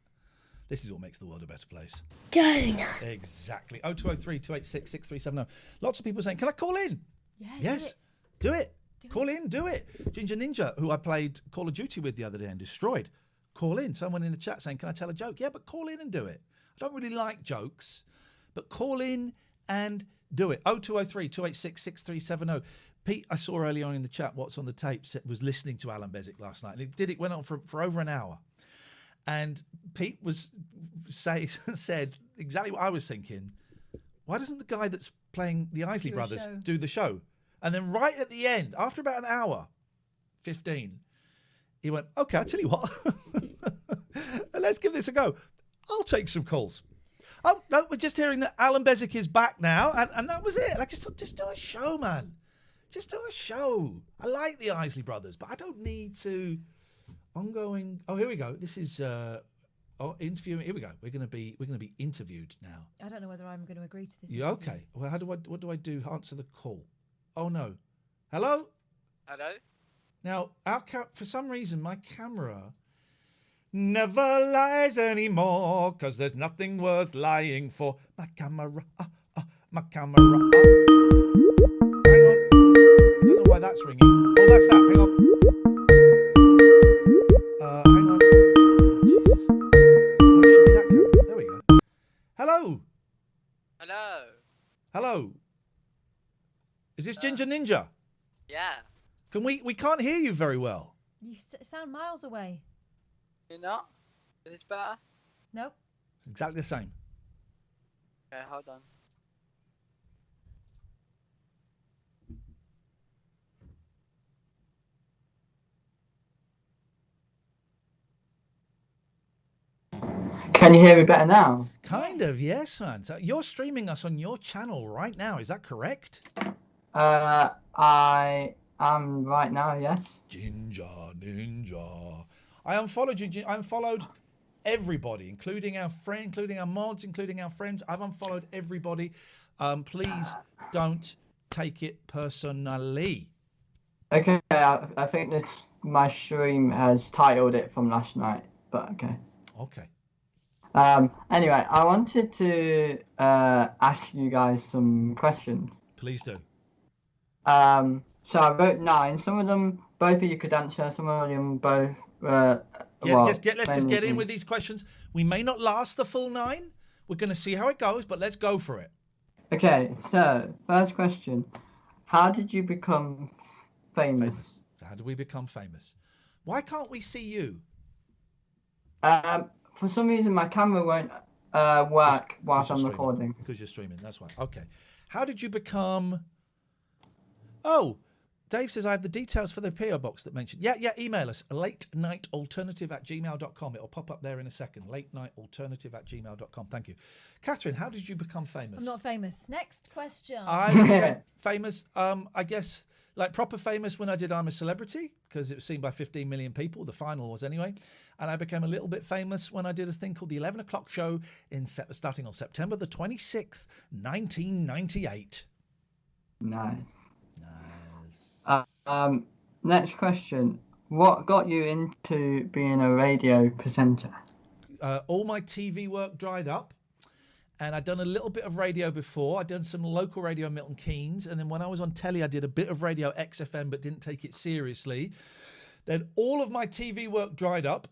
This is what makes the world a better place. Don't. Exactly. 0203 286 6370. Lots of people saying, "Can I call in?" Yeah. Yes. Do it. Call in. Do it. Ginger Ninja, who I played Call of Duty with the other day and destroyed. Call in. Someone in the chat saying, "Can I tell a joke?" Yeah, but call in and do it. I don't really like jokes, but call in and do it. 0203 286 6370. Pete, I saw earlier on in the chat, what's on the tapes, was listening to Alan Bezic last night. And it went on for over an hour. And Pete said exactly what I was thinking. Why doesn't the guy that's playing the Isley Brothers do the show? And then right at the end, after about an hour, 15, he went, okay, I'll tell you what. Let's give this a go. I'll take some calls. Oh, no, we're just hearing that Alan Bezic is back now. And that was it. Like, just do a show, man. Just do a show. I like the Isley Brothers, but I don't need to... Ongoing. Oh, here we go. This is interviewing. Here we go. We're gonna be interviewed now. I don't know whether I'm going to agree to this. Yeah. Okay. Well, what do I do? Answer the call. Oh no. Hello. Hello. Now, for some reason, my camera never lies anymore because there's nothing worth lying for. My camera. My camera. Hang on. I don't know why that's ringing. Oh, that's that. Hang on. Hang on. Oh, Jesus. Oh, it should be that camera. There we go. Hello. Hello. Hello. Is this Ginger Ninja? Yeah. We can't hear you very well. You sound miles away. You're not? Is it better? Nope. It's exactly the same. Okay, hold on. Can you hear me better now? Kind of, yes, man. So you're streaming us on your channel right now. Is that correct? I am right now, yes. Ginger Ninja. I unfollowed you. I unfollowed everybody, including our friend, including our mods, including our friends. I've unfollowed everybody. Please don't take it personally. Okay, I think my stream has titled it from last night, but okay. Okay. Anyway, I wanted to ask you guys some questions. Please do. So I wrote 9. Some of them, both of you could answer. Some of them both. Let's just get in with these questions. We may not last the full 9. We're going to see how it goes, but let's go for it. Okay. So first question: how did you become famous? How did we become famous? Why can't we see you? For some reason, my camera won't work whilst I'm recording. Because you're streaming, that's why. Okay. How did you become... Oh, Dave says I have the details for the PO box that mentioned. Yeah, email us, latenightalternative@gmail.com. It'll pop up there in a second. latenightalternative@gmail.com. Thank you. Catherine, how did you become famous? I'm not famous. Next question. I became famous, I guess, like proper famous when I did I'm a Celebrity, because it was seen by 15 million people. The final was anyway. And I became a little bit famous when I did a thing called the 11 o'clock show starting on September the 26th, 1998. Nice. Next question. What got you into being a radio presenter? All my TV work dried up. And I'd done a little bit of radio before. I'd done some local radio in Milton Keynes. And then when I was on telly, I did a bit of radio XFM, but didn't take it seriously. Then all of my TV work dried up.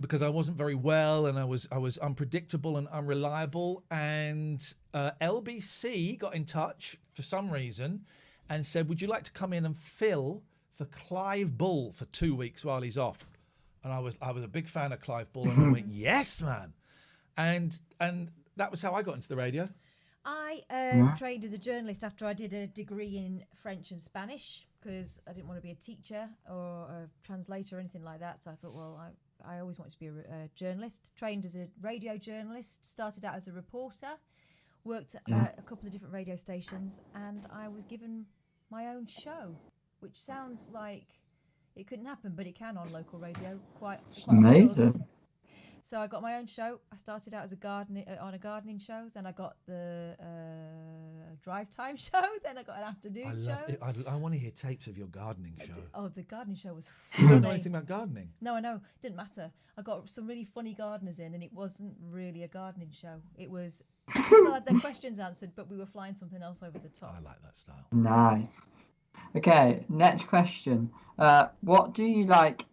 because I wasn't very well and I was unpredictable and unreliable. And LBC got in touch for some reason and said, "Would you like to come in and fill for Clive Bull for 2 weeks while he's off?" And I was a big fan of Clive Bull, and I went, "Yes, man." And that was how I got into the radio. I trained as a journalist after I did a degree in French and Spanish because I didn't want to be a teacher or a translator or anything like that. So I thought, well, I always wanted to be a journalist. Trained as a radio journalist, started out as a reporter, worked at a couple of different radio stations, and I was given my own show, which sounds like it couldn't happen, but it can on local radio. Quite amazing. So I got my own show. I started out as on a gardening show. Then I got the drive time show. Then I got an afternoon show. I want to hear tapes of your gardening show. Oh, the gardening show was You funny. don't know anything about gardening? No, I know. Didn't matter. I got some really funny gardeners in, and it wasn't really a gardening show. It was people had their questions answered, but we were flying something else over the top. I like that style. Nice. Okay, next question. What do you like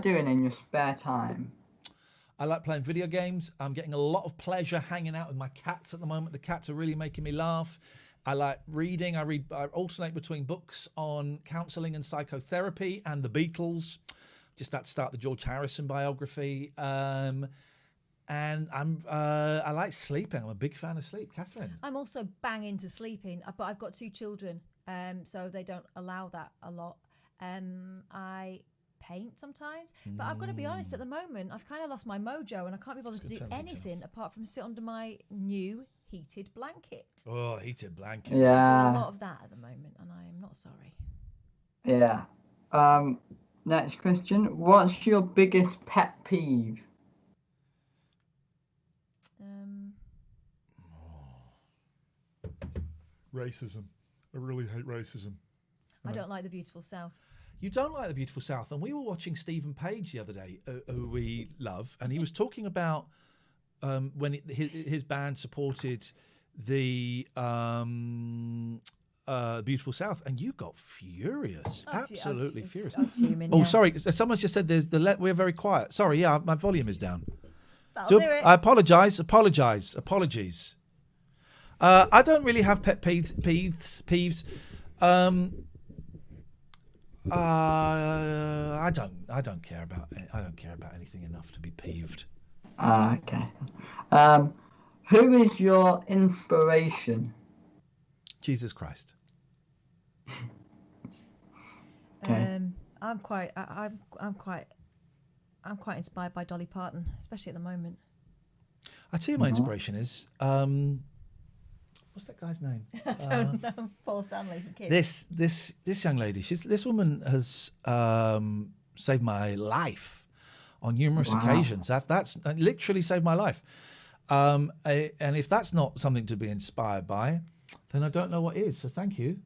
doing in your spare time? I like playing video games. I'm getting a lot of pleasure hanging out with my cats at the moment. The cats are really making me laugh. I like reading. I alternate between books on counselling and psychotherapy and the Beatles. Just about to start the George Harrison biography. And I like sleeping. I'm a big fan of sleep. Catherine? I'm also bang into sleeping, but I've got 2 children, so they don't allow that a lot. I paint sometimes, but I've got to be honest, at the moment I've kind of lost my mojo and I can't be bothered to do anything apart from sit under my new heated blanket. Oh, heated blanket. Yeah. I'm doing a lot of that at the moment and I am not sorry. Yeah. Next question. What's your biggest pet peeve? Racism. I really hate racism. I don't like the beautiful South. You don't like the beautiful South, and we were watching Stephen Page the other day, who we love, and he was talking about when his band supported the beautiful South, and you got furious, absolutely furious. Fuming, sorry, someone's just said we're very quiet. Sorry, my volume is down. That'll do it. I apologise. Apologies. I don't really have pet peeves. I don't care about anything enough to be peeved. Okay. Who is your inspiration? Jesus Christ. Okay. I'm quite inspired by Dolly Parton, especially at the moment. I tell you, my inspiration is what's that guy's name? I don't know. Paul Stanley from Kids. This young lady. This woman has saved my life on numerous occasions. That's literally saved my life. And if that's not something to be inspired by, then I don't know what is. So thank you.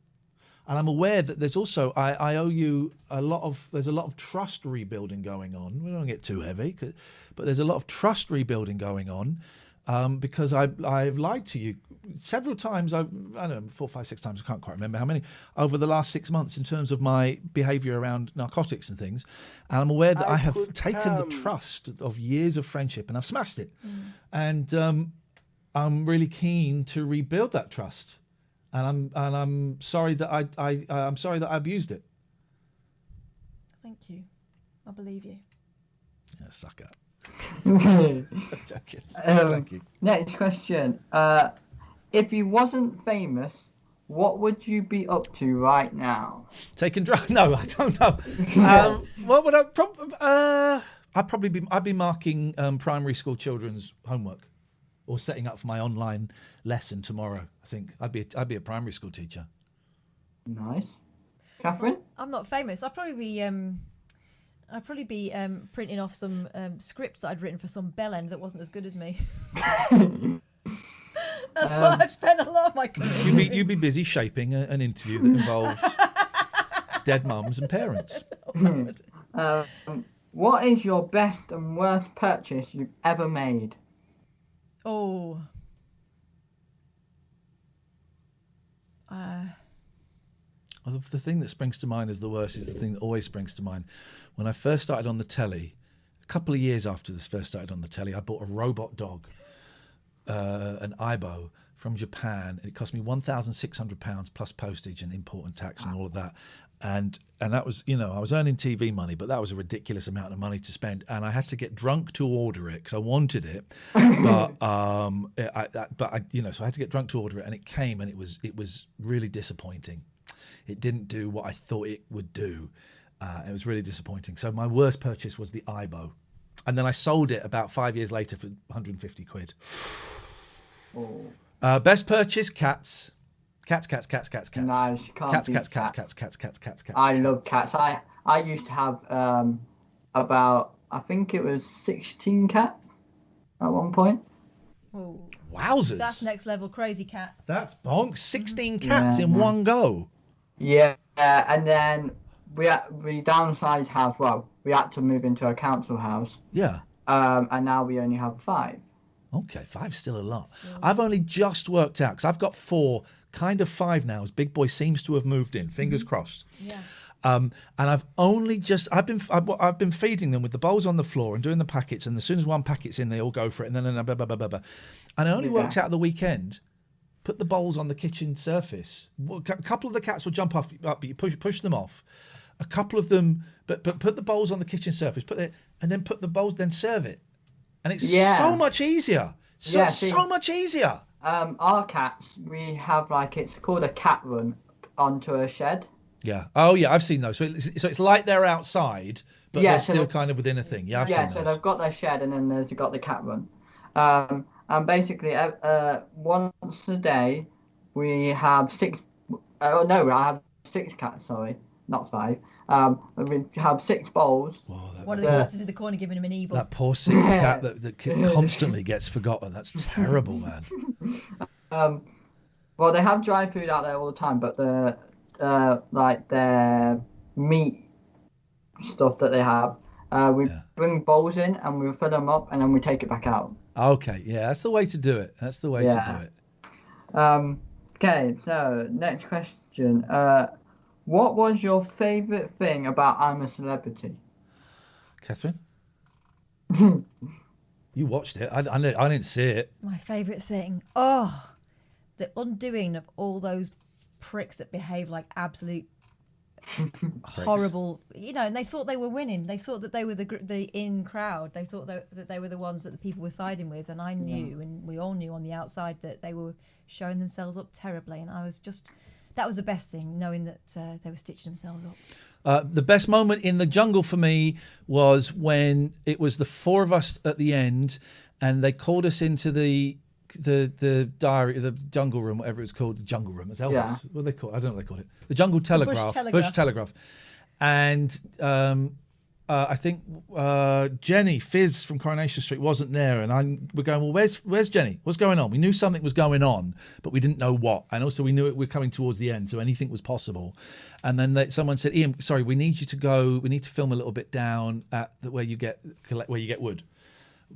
And I'm aware that there's also I owe you there's a lot of trust rebuilding going on. We don't get too heavy, but there's a lot of trust rebuilding going on. Because I've lied to you several times. I don't know, 4, 5, 6 times. I can't quite remember how many over the last 6 months in terms of my behaviour around narcotics and things. And I'm aware that I have taken the trust of years of friendship and I've smashed it. And I'm really keen to rebuild that trust. And I'm sorry that I'm sorry that I abused it. Thank you. I believe you. Yeah, suck up. Thank you. Next question. If you wasn't famous, what would you be up to right now? Taking drugs? No, I don't know. What would I'd be marking primary school children's homework, or setting up for my online lesson tomorrow. I think I'd be a primary school teacher. Nice. Catherine? I'm not famous. I'd probably be printing off some scripts that I'd written for some bellend that wasn't as good as me. That's what I've spent a lot of my career. You'd be busy shaping an interview that involved dead mums and parents. What is your best and worst purchase you've ever made? Oh. Well, the thing that springs to mind as the worst is the thing that always springs to mind. When I first started on the telly, a couple of years after this first started on the telly, I bought a robot dog, an Aibo from Japan. It cost me £1,600 plus postage and import and tax and all of that. And that was, you know, I was earning TV money, but that was a ridiculous amount of money to spend. And I had to get drunk to order it because I wanted it, but so I had to get drunk to order it, and it came, and it was really disappointing. It didn't do what I thought it would do. It was really disappointing. So my worst purchase was the Aibo, and then I sold it about 5 years later for 150 quid. Oh. Best purchase: cats. Cats. No, she can't beat Cats. I love cats. I used to have about, I think it was 16 cats at one point. Oh, wowzers! that's next level crazy cat. That's bonk. 16 cats in one go. Yeah, and then we downsized house. Well, we had to move into a council house. Yeah. And now we only have 5. Okay, 5's still a lot. I've only just worked out because I've got 4, kind of 5 now. As Big Boy seems to have moved in. Fingers crossed. Yeah. And I've only just I've been feeding them with the bowls on the floor and doing the packets. And as soon as one packet's in, they all go for it. And then blah, blah, blah, blah, blah. And I only worked out the weekend. Put the bowls on the kitchen surface. A couple of the cats will jump up, but you push them off. A couple of them, but put the bowls on the kitchen surface. And then put the bowls. Then serve it. And it's so much easier. So much easier. Our cats, we have it's called a cat run onto a shed. Yeah. Oh, yeah. I've seen those. So it's like they're outside, but they're still kind of within a thing. Yeah, I've seen those. So they've got their shed, and then they've got the cat run. And basically, once a day, we have 6. I have 6 cats. Sorry, not 5. We have 6 bowls. One of the cats is in the corner giving him an evil. That poor 6th cat that constantly gets forgotten. That's terrible, man. Well, they have dry food out there all the time, but their meat stuff that they have, we bring bowls in and we fill them up, and then we take it back out. Okay, yeah, that's the way to do it. To do it. Okay, so next question. What was your favourite thing about I'm a Celebrity? Catherine? You watched it. I didn't see it. My favourite thing. Oh, the undoing of all those pricks that behave like absolute horrible, and they thought they were winning. They thought that they were the in crowd. They thought that they were the ones that the people were siding with, and I knew, and we all knew on the outside that they were showing themselves up terribly, and I was just... That was the best thing, knowing that they were stitching themselves up. The best moment in the jungle for me was when it was the 4 of us at the end, and they called us into the diary, the jungle room, whatever it's called, the jungle room. It's Elvis. Yeah. What do they call it? I don't know what they call it. The jungle telegraph. Bush telegraph. And I think Jenny Fizz from Coronation Street wasn't there, and we're going, well, where's Jenny? What's going on? We knew something was going on, but we didn't know what, and also we knew we're coming towards the end, so anything was possible. And then someone said, Iain, sorry, we need you to go. We need to film a little bit down at where you get wood.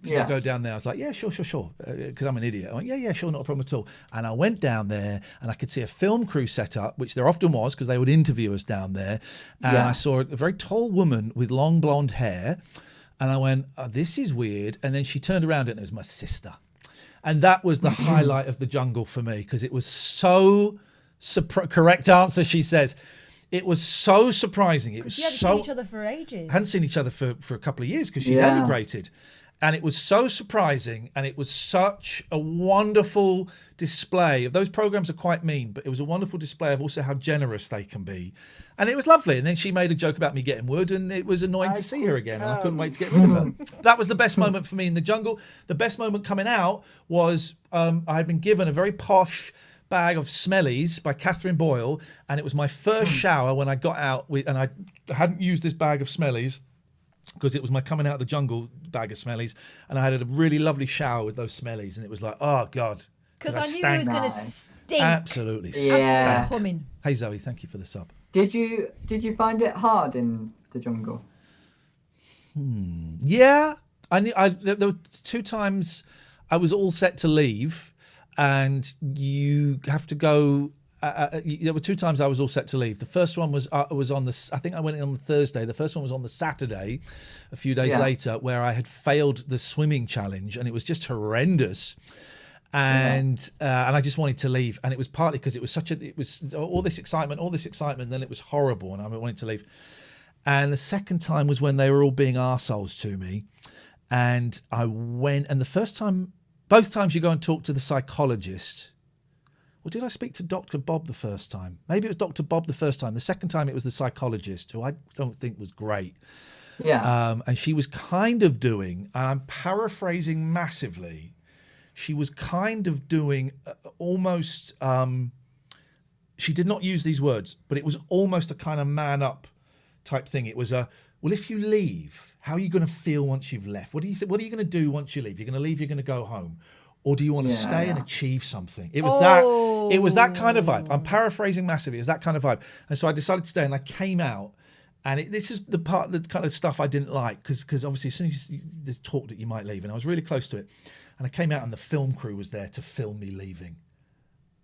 Can you go down there? I was like, yeah, sure. Because I'm an idiot. I went, yeah, sure, not a problem at all. And I went down there, and I could see a film crew set up, which there often was, because they would interview us down there. And I saw a very tall woman with long blonde hair. And I went, oh, this is weird. And then she turned around, and it was my sister. And that was the highlight of the jungle for me, because it was so... correct answer, she says. It was so surprising. It was you hadn't seen each other for ages. Hadn't seen each other for a couple of years, because she'd emigrated. And it was so surprising, and it was such a wonderful display. Those programs are quite mean, but it was a wonderful display of also how generous they can be. And it was lovely. And then she made a joke about me getting wood, and it was annoying to see her again, and I couldn't wait to get rid of her. That was the best moment for me in the jungle. The best moment coming out was I had been given a very posh bag of smellies by Catherine Boyle, and it was my first shower when I got out, and I hadn't used this bag of smellies, because it was my coming out of the jungle bag of smellies, and I had a really lovely shower with those smellies, and it was like, oh God. Because I knew it was going to stink. Absolutely. Absolutely humming. Hey Zoe, thank you for the sub. Did you find it hard in the jungle? Yeah. There were 2 times I was all set to leave, and you have to go there were 2 times I was all set to leave. The first one was on the. I think I went in on the Thursday. The first one was on the Saturday, a few days later, where I had failed the swimming challenge, and it was just horrendous. And I just wanted to leave, and it was partly because it was all this excitement, then it was horrible, and I wanted to leave. And the second time was when they were all being arseholes to me, and I went. And the first time, both times you go and talk to the psychologist. Or did I speak to Dr. Bob the first time? Maybe it was Dr. Bob the first time. The second time it was the psychologist, who I don't think was great. Yeah. And she was kind of doing, and I'm paraphrasing massively, she was kind of doing almost, she did not use these words, but it was almost a kind of man up type thing. It was well, if you leave, how are you going to feel once you've left? What do you think? What are you going to do once you leave? You're going to leave, you're going to go home. Or do you want to stay and achieve something? It was that kind of vibe. I'm paraphrasing massively. It was that kind of vibe. And so I decided to stay, and I came out. And this is the kind of stuff I didn't like, because obviously as soon as there's talk that you might leave, and I was really close to it. And I came out, and the film crew was there to film me leaving.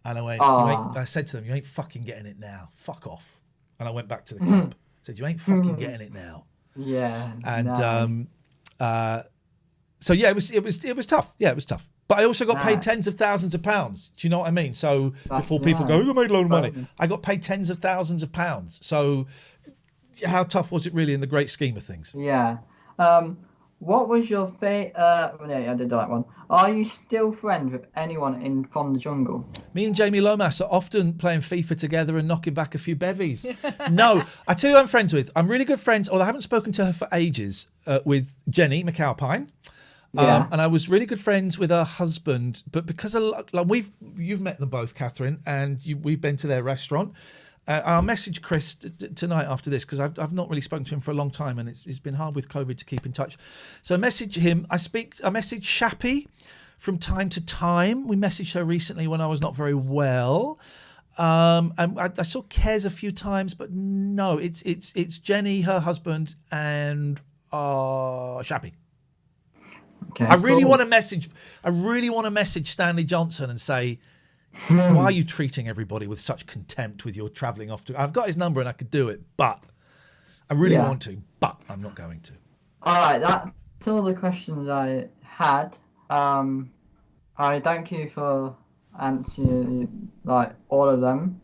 And I went, I said to them, you ain't fucking getting it now. Fuck off. And I went back to the camp. Said, you ain't fucking getting it now. Yeah. And so yeah, it was tough. Yeah, it was tough. But I also got paid tens of thousands of pounds. Do you know what I mean? So before people go, I made a load of money. I got paid tens of thousands of pounds. So how tough was it really in the great scheme of things? Yeah. What was your fate? I did that one. Are you still friends with anyone from the jungle? Me and Jamie Lomas are often playing FIFA together and knocking back a few bevies. No, I tell you who I'm friends with. I'm really good friends, although I haven't spoken to her for ages, with Jenny McAlpine. And I was really good friends with her husband, but because you've met them both, Catherine, and we've been to their restaurant. I'll message Chris tonight after this, because I've not really spoken to him for a long time, and it's been hard with COVID to keep in touch. So I message him. I message Shappy from time to time. We messaged her recently when I was not very well. And I saw Kez a few times, but no, it's Jenny, her husband, and Shappy. Okay, I really want to message Stanley Johnson and say, why are you treating everybody with such contempt with your travelling off to... I've got his number and I could do it, but I really want to, but I'm not going to. All right, that's all the questions I had. I thank you for answering all of them.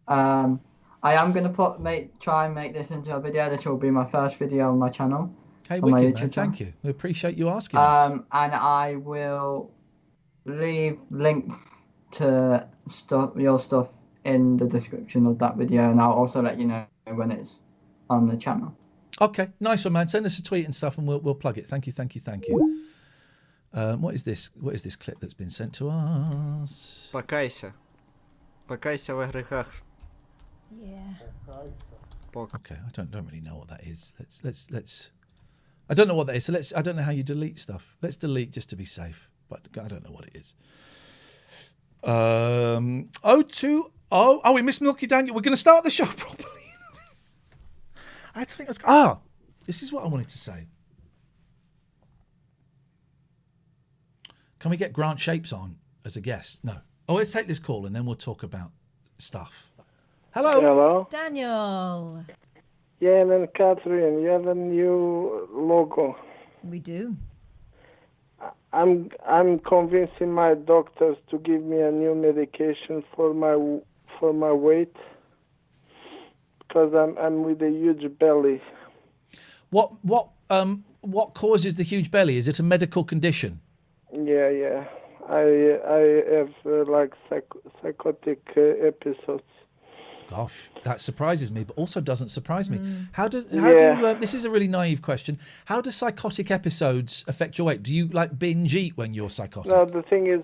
I am going to try and make this into a video. This will be my first video on my channel. Hey, wicked, man. Thank you. We appreciate you asking us. And I will leave links to your stuff in the description of that video, and I'll also let you know when it's on the channel. Okay, nice one, man. Send us a tweet and stuff, and we'll plug it. Thank you. What is this clip that's been sent to us? Покайся в грехах. Yeah. Okay, I don't really know what that is. Let's. I don't know what that is. So I don't know how you delete stuff. Let's delete just to be safe, but I don't know what it is. 020. Oh, we missed Milky Daniel. We're going to start the show properly. I had to think. This is what I wanted to say. Can we get Grant Shapes on as a guest? No. Oh, let's take this call and then we'll talk about stuff. Hello. Hello. Daniel. Yeah, and then Catherine, you have a new logo. We do. I'm convincing my doctors to give me a new medication for my weight, because I'm with a huge belly. What causes the huge belly? Is it a medical condition? Yeah. I have psychotic episodes. Gosh, that surprises me, but also doesn't surprise me. How do this is a really naive question. How do psychotic episodes affect your weight? Do you binge eat when you're psychotic? No, the thing is,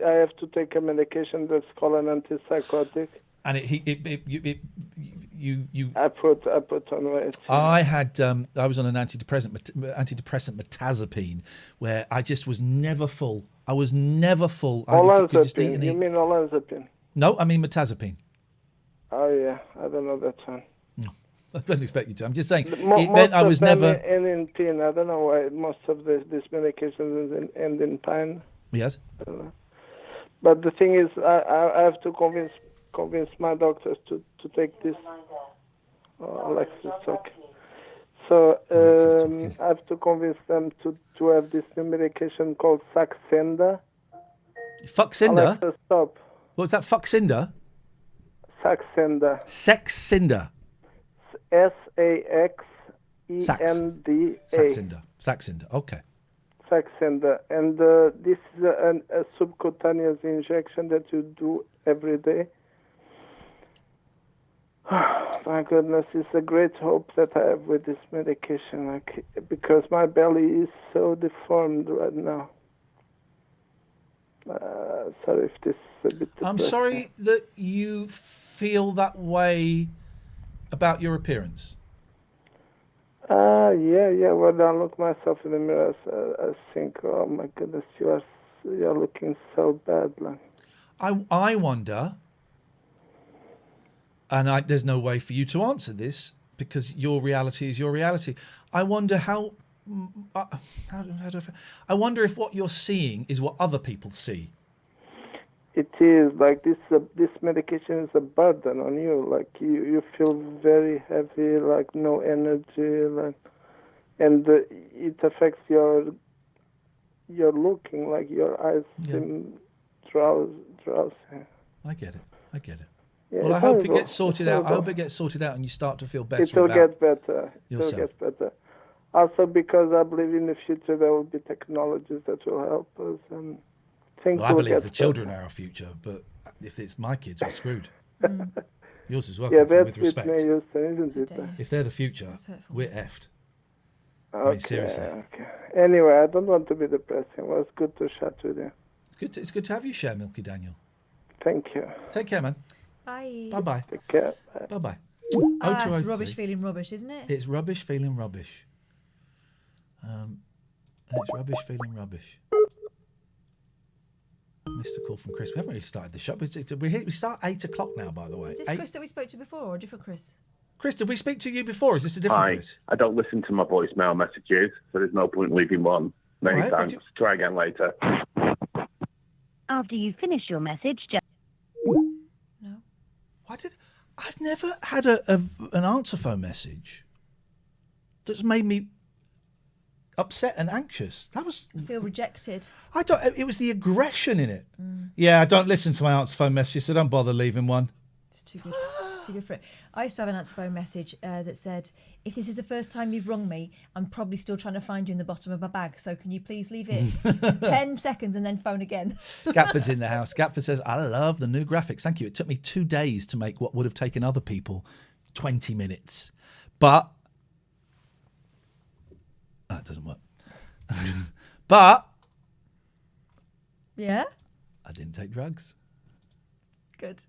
I have to take a medication that's called an antipsychotic. And I put on weight. I was on an antidepressant metazapine, where I just was never full. I was never full. Olanzapine. You mean olanzapine? No, I mean metazapine. Oh yeah, I don't know that one. No, I don't expect you to. I'm just saying it meant I was never. End in pin. I don't know why most of these medications end in pine. Yes. I don't know. But the thing is, I have to convince my doctors to take this. Alexis, okay. So I have to convince them to have this new medication called Saxenda. Fuxinda? Alexa, stop. What's that? Fuxinda? Saxenda. Sexsea. Saxenda. Saxinda. Okay. Saxenda. And this is a subcutaneous injection that you do every day. My goodness, it's a great hope that I have with this medication, because my belly is so deformed right now. Sorry if this is a bit I'm depressing. sorry that you feel that way about your appearance. Yeah. When I look myself in the mirror, I think, oh my goodness, you're looking so bad. I wonder, and there's no way for you to answer this because your reality is your reality. I wonder how I wonder if what you're seeing is what other people see. It is like this medication is a burden on you. Like you feel very heavy, like no energy, and it affects your looking. Like your eyes seem drowsy. I get it. Yeah, well, I it's hope it horrible. gets sorted It's out. I horrible. hope it gets sorted out and you start to feel better. It will about get better. yourself. It will get better. Also, because I believe in the future there will be technologies that will help us, and things Well, I will believe get the children better. are our future, but if it's my kids, we're screwed. Yours as well, Yeah, Catherine, that's with respect. me, Houston, isn't it? If they're the future, we're effed. I Okay, mean, seriously. okay. Anyway, I don't want to be depressing. It was good to chat with you. It's good to have you share, Milky Daniel. Thank you. Take care, man. Bye. Bye-bye. Take care. Bye-bye. It's rubbish feeling rubbish, isn't it? It's rubbish feeling rubbish. It's rubbish feeling rubbish. I missed a call from Chris. We haven't really started the show. We start 8 o'clock now, by the way. Is this Chris that we spoke to before or a different Chris? Chris, did we speak to you before? Is this a different Hi. Chris? I don't listen to my voicemail messages, so there's no point leaving one. Many All right, thanks. Try again later. After you finish your message, just... I've never had an answer phone message that's made me upset and anxious. That was. I feel rejected. It was the aggression in it. Yeah, I don't listen to my answer phone messages, so don't bother leaving one. It's too good. It's too good for it. I used to have an answer phone message that said, "If this is the first time you've rung me, I'm probably still trying to find you in the bottom of my bag. So can you please leave it 10 seconds and then phone again?" Gatford's in the house. Gatford says, "I love the new graphics. Thank you. It took me 2 days to make what would have taken other people 20 minutes, but that doesn't work." But Yeah. I didn't take drugs. Good.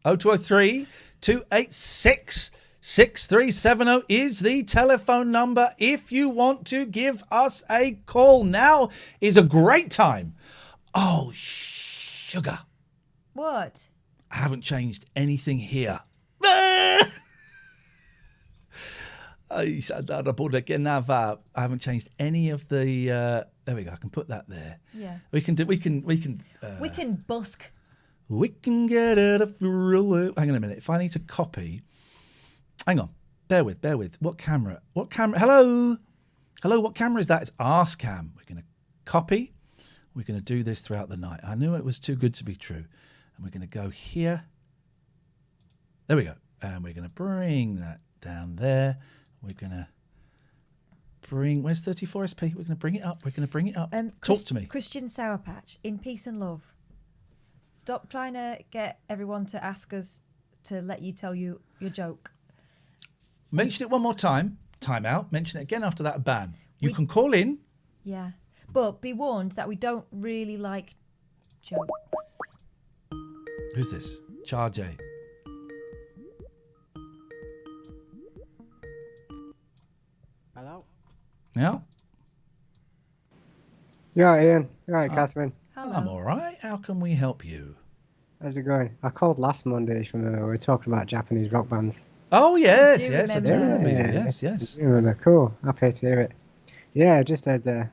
0203 286 6370 is the telephone number if you want to give us a call. Now is a great time. Oh, sugar. What? I haven't changed anything here. I haven't changed any of the. There we go. I can put that there. Yeah. We can. We can busk. We can get it if you really. Hang on a minute. If I need to copy, hang on. Bear with. What camera? Hello. What camera is that? It's Arse Cam. We're going to copy. We're going to do this throughout the night. I knew it was too good to be true, and we're going to go here. There we go. And we're going to bring that down there. We're going to bring. Where's 34SP? We're going to bring it up. Talk to me. Christian Sourpatch, in peace and love. Stop trying to get everyone to ask us to let you tell you your joke. Mention it one more time. Time out. Mention it again after that ban. You can call in. Yeah. But be warned that we don't really like jokes. Who's this? Charge A. Hello. Yeah. You all right, Ian? You all right, Catherine? I'm all right. How can we help you? How's it going? I called last Monday from we were talking about Japanese rock bands. Oh, yes. I do remember you. Yes. You remember? Cool. Happy to hear it. Yeah, just had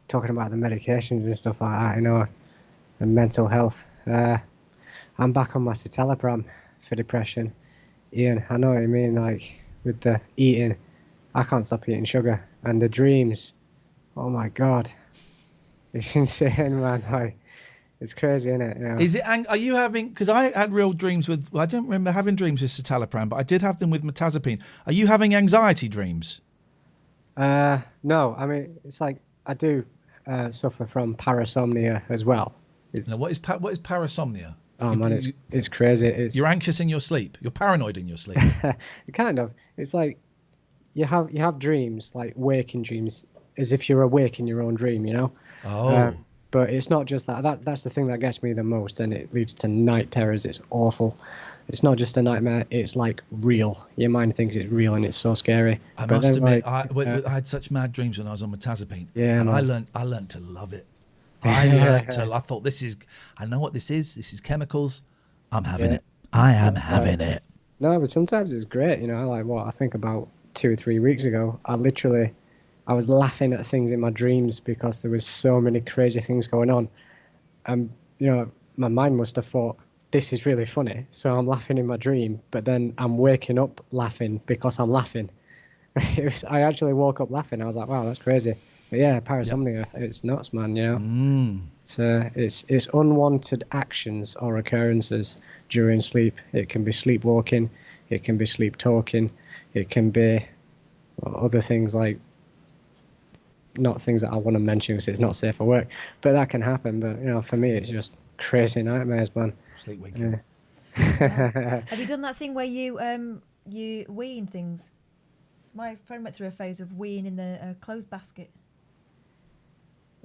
talking about the medications and stuff like that, and mental health. I I'm back on my citalopram for depression. Iain, I know what you mean, like with the eating. I can't stop eating sugar. And the dreams, oh my God. It's insane, man. Like, it's crazy, isn't it? You know? Is it? Are you having? Because I had real dreams with. Well, I don't remember having dreams with citalopram, but I did have them with mirtazapine. Are you having anxiety dreams? No. I mean, it's like I do suffer from parasomnia as well. Now, what is parasomnia? Oh man, it's crazy. You're anxious in your sleep. You're paranoid in your sleep. Kind of. It's like you have dreams, like waking dreams, as if you're awake in your own dream. You know. Oh. But it's not just that. That's the thing that gets me the most, and it leads to night terrors. It's awful. It's not just a nightmare. It's like real. Your mind thinks it's real, and it's so scary. I must admit, I had such mad dreams when I was on mirtazapine. Yeah, and man. I learned to love it. I thought I know what this is. This is chemicals. I'm having it. I am having it. No, but sometimes it's great. You know, like what I think about 2 or 3 weeks ago. I was laughing at things in my dreams because there was so many crazy things going on. You know, my mind must have thought, this is really funny. So I'm laughing in my dream, but then I'm waking up laughing because I'm laughing. I actually woke up laughing. I was like, wow, that's crazy. But yeah, parasomnia, It's nuts, man, you know. So it's unwanted actions or occurrences during sleep. It can be sleepwalking. It can be sleep talking. It can be other things like, not things that I want to mention because it's not safe for work, but that can happen. But you know, for me, it's just crazy nightmares, man. Sleepwalking. Have you done that thing where you wee in things? My friend went through a phase of weeing in the clothes basket.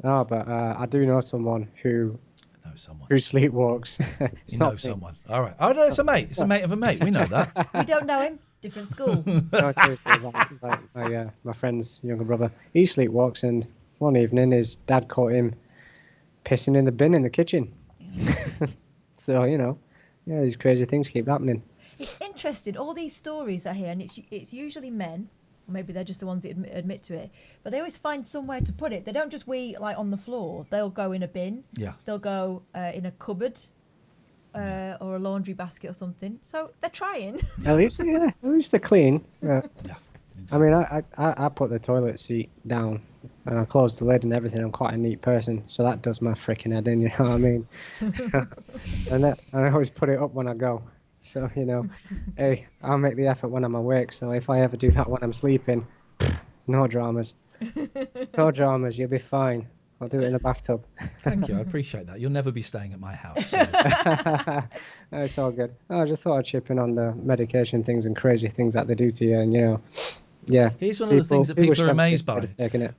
Oh, but I do know someone who sleepwalks. You know someone. All right. Oh no, it's a mate. It's a mate of a mate. We know that. We don't know him. Different school. No, seriously, it's like my friend's younger brother. He sleepwalks, and one evening his dad caught him pissing in the bin in the kitchen. Yeah. So you know, yeah, these crazy things keep happening. It's interesting. All these stories I hear, and it's usually men. Or maybe they're just the ones that admit to it. But they always find somewhere to put it. They don't just wee like on the floor. They'll go in a bin. Yeah. They'll go in a cupboard. Or a laundry basket or something. So they're trying. At least they're clean. Yeah. I mean, I put the toilet seat down and I closed the lid and everything. I'm quite a neat person, so that does my freaking head in. You know what I mean? and I always put it up when I go. So you know, hey, I'll make the effort when I'm awake. So if I ever do that when I'm sleeping, no dramas. No dramas. You'll be fine. I'll do it in the bathtub. Thank you. I appreciate that. You'll never be staying at my house. So. It's all good. I just thought I'd chip in on the medication things and crazy things that they do to you, and you know, yeah. Here's one of the things that people are amazed by.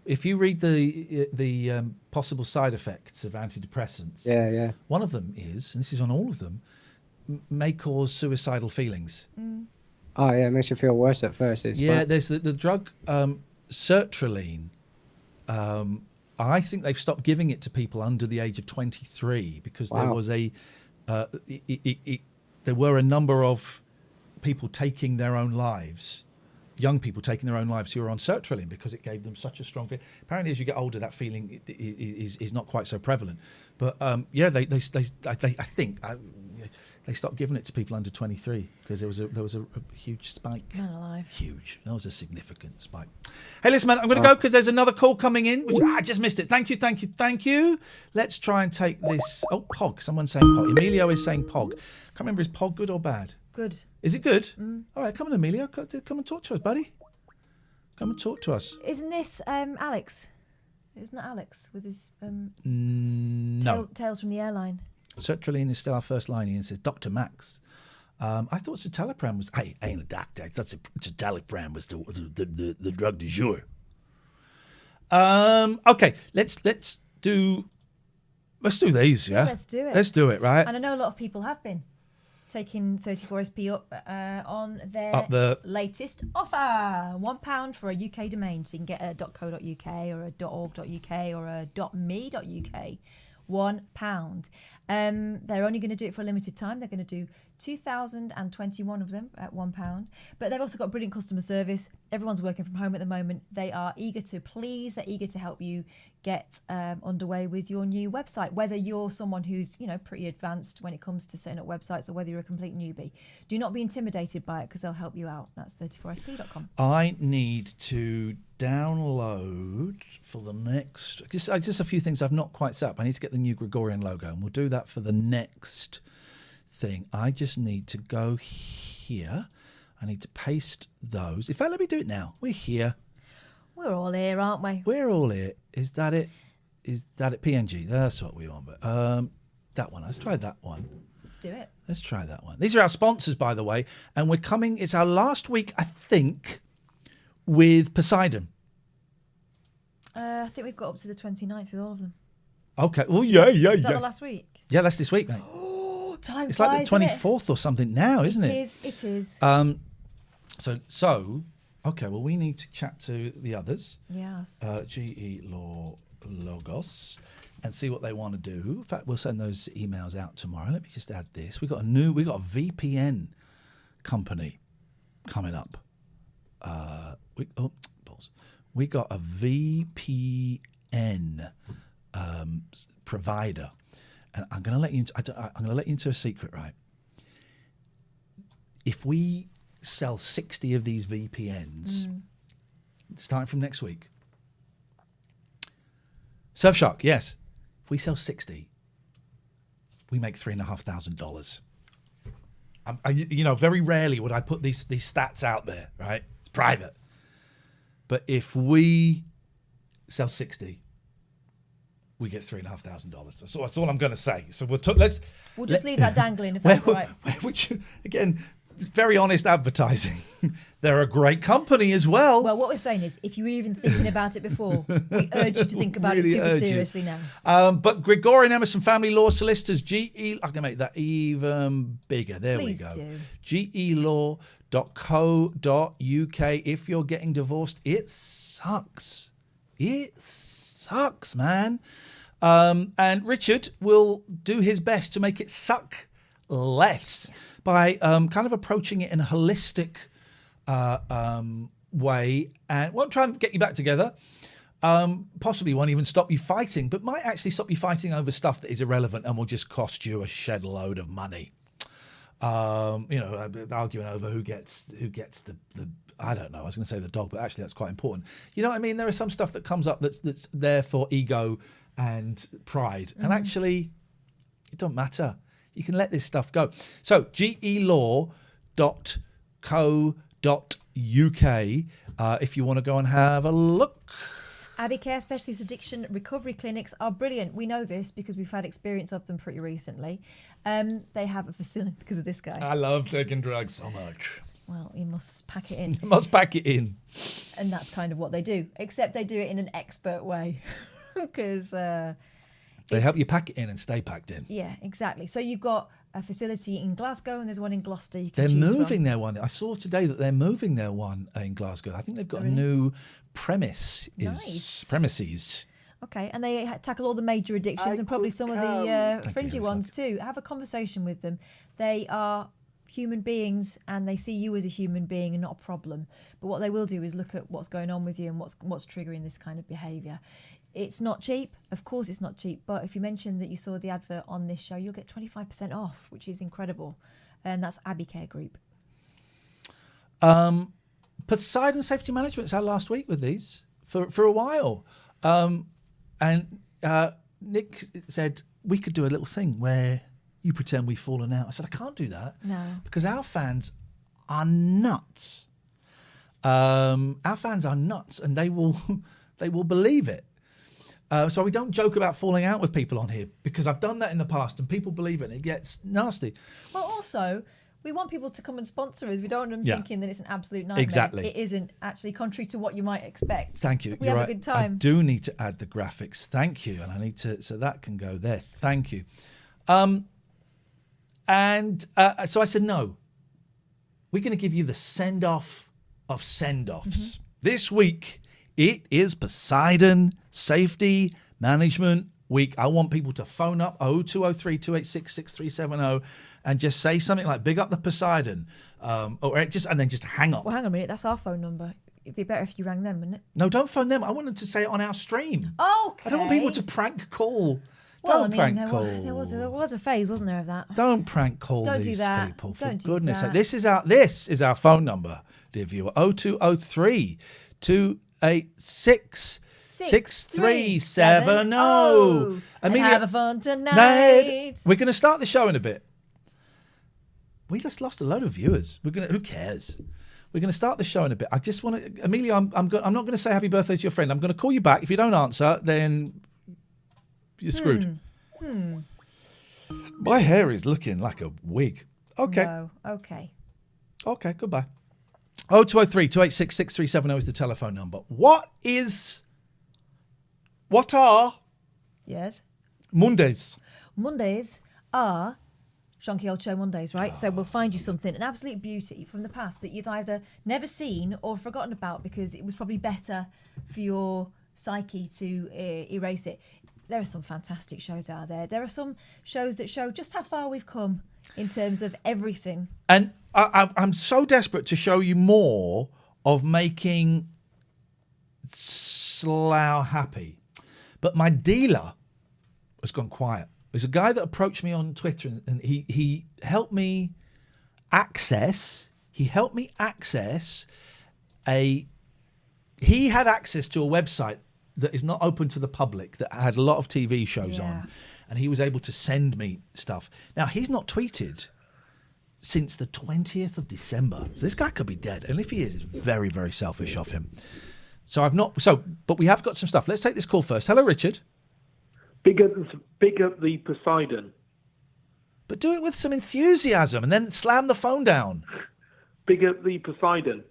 If you read the possible side effects of antidepressants, yeah, one of them is, and this is on all of them, may cause suicidal feelings. Oh yeah, it makes you feel worse at first. There's the drug sertraline. I think they've stopped giving it to people under the age of 23 because there was there were a number of people taking their own lives, young people taking their own lives who were on sertraline because it gave them such a strong feeling. Apparently, as you get older, that feeling is not quite so prevalent. But I think they stopped giving it to people under 23 because there was a huge spike. Man alive. Huge. That was a significant spike. Hey, listen, man, I'm going to go because there's another call coming in, which I just missed it. Thank you. Let's try and take this. Oh, Pog. Someone's saying Pog. Emilio is saying Pog. Can't remember, is Pog good or bad? Good. Is it good? All right, come on, Emilio. Come and talk to us, buddy. Come and talk to us. Isn't this Alex? Isn't that Alex with his no. Tales from the Airline? Sertraline is still our first line. Ian says, Dr. Max. I thought citalopram was... I ain't a doctor. I thought citalopram was the drug du jour. Okay, let's do these, yeah? Let's do it. Let's do it, right? And I know a lot of people have been taking 34SP up on their latest offer. £1 for a UK domain. So you can get a .co.uk or a .org.uk or a .me.uk. £1. They're only going to do it for a limited time. They're going to do 2,021 of them at £1. But they've also got brilliant customer service. Everyone's working from home at the moment. They are eager to please. They're eager to help you get underway with your new website. Whether you're someone who's, pretty advanced when it comes to setting up websites, or whether you're a complete newbie, do not be intimidated by it, because they'll help you out. That's 34sp.com. I need to download for the next... Just a few things I've not quite set up. I need to get the new Gregorian logo, and we'll do that for the next thing. I just need to go here. I need to paste those. In fact, let me do it now. We're here. We're all here, aren't we? We're all here. Is that it? Is that it? PNG. That's what we want. But that one. Let's try that one. Let's do it. Let's try that one. These are our sponsors, by the way. And we're coming... It's our last week, I think, with Poseidon. I think we've got up to the 29th with all of them. Okay. Oh, yeah. Is that the last week? Yeah, that's this week, mate. Oh, time It's flies, like the 24th or something now, isn't it? It is. So, okay, well, we need to chat to the others. Yes. GE Law Logos, and see what they want to do. In fact, we'll send those emails out tomorrow. Let me just add this. We got a VPN company coming up. We got a VPN provider, and I'm going to let you. I'm going to let you into a secret, right? If we sell 60 of these VPNs, starting from next week, Surfshark, yes. If we sell 60, we make $3,500. Very rarely would I put these stats out there, right? It's private. But if we sell 60, we get $3,500. That's all I'm going to say. So we'll just leave that dangling, if that's all right. Which, again, very honest advertising. They're a great company as well. Well, what we're saying is, if you were even thinking about it before, we urge you to think about it super seriously now. But Gregorian Emerson Family Law Solicitors, GE, I can make that even bigger. There Please we go. Do. GElaw.co.uk. If you're getting divorced, it sucks. It sucks, man. And Richard will do his best to make it suck less by kind of approaching it in a holistic way, and won't try and get you back together. Possibly won't even stop you fighting, but might actually stop you fighting over stuff that is irrelevant and will just cost you a shed load of money. Arguing over who gets the I don't know. I was going to say the dog, but actually that's quite important. You know what I mean? There is some stuff that comes up that's there for ego and pride, and actually it don't matter. You can let this stuff go. So gelaw.co.uk if you want to go and have a look. Abbey Care Specialist Addiction Recovery Clinics are brilliant. We know this because we've had experience of them pretty recently. They have a facility because of this guy. I love taking drugs so much. Well, you must pack it in. You must pack it in. And that's kind of what they do, except they do it in an expert way. Because... they help you pack it in and stay packed in. Yeah, exactly. So you've got a facility in Glasgow and there's one in Gloucester. They're moving their one. I saw today that they're moving their one in Glasgow. I think they've got a new premises. Okay, and they tackle all the major addictions and probably some of the fringy ones too. Have a conversation with them. They are human beings and they see you as a human being and not a problem. But what they will do is look at what's going on with you and what's triggering this kind of behaviour. It's not cheap. Of course it's not cheap. But if you mention that you saw the advert on this show, you'll get 25% off, which is incredible. And that's Abbey Care Group. Poseidon Safety Management is our last week with these for a while. And Nick said, we could do a little thing where you pretend we've fallen out. I said, I can't do that. No. Because our fans are nuts. Our fans are nuts and they will believe it. So we don't joke about falling out with people on here because I've done that in the past and people believe it and it gets nasty. Well, also, we want people to come and sponsor us. We don't want them thinking that it's an absolute nightmare. Exactly. It isn't, actually, contrary to what you might expect. Thank you. We have a good time. I do need to add the graphics. Thank you. And I need to, so that can go there. Thank you. So I said, no, we're going to give you the send-off of send-offs. This week, it is Poseidon Safety Management week, I want people to phone up 0203 286 6370 and just say something like "Big up the Poseidon," and then just hang up. Well, hang on a minute. That's our phone number. It'd be better if you rang them, wouldn't it? No, don't phone them. I want them to say it on our stream. Okay. I don't want people to prank call. Well, Don't prank call. There was a phase, wasn't there, of that? Don't prank call Don't do these that. people, for Don't do goodness sake. that. This is our phone number, dear viewer. 0203 286 6370. And have a fun tonight. We're going to start the show in a bit. We just lost a load of viewers. Who cares? We're going to start the show in a bit. I just want to, Amelia. I'm not going to say happy birthday to your friend. I'm going to call you back. If you don't answer, then you're screwed. My hair is looking like a wig. Okay. No. Okay. Okay. Goodbye. 0203 286 6370 is the telephone number. What are Yes. Mondays? Mondays are Shonky Old Show Mondays, right? So we'll find you something, an absolute beauty from the past that you've either never seen or forgotten about because it was probably better for your psyche to erase it. There are some fantastic shows out there. There are some shows that show just how far we've come in terms of everything. And I'm so desperate to show you more of making Slough happy. But my dealer has gone quiet. There's a guy that approached me on Twitter and he helped me access. He had access to a website that is not open to the public that had a lot of TV shows on, and he was able to send me stuff. Now, he's not tweeted since the 20th of December. So this guy could be dead. And if he is, it's very, very selfish of him. But we have got some stuff. Let's take this call first. Hello, Richard. Big up the Poseidon. But do it with some enthusiasm and then slam the phone down. Big up the Poseidon.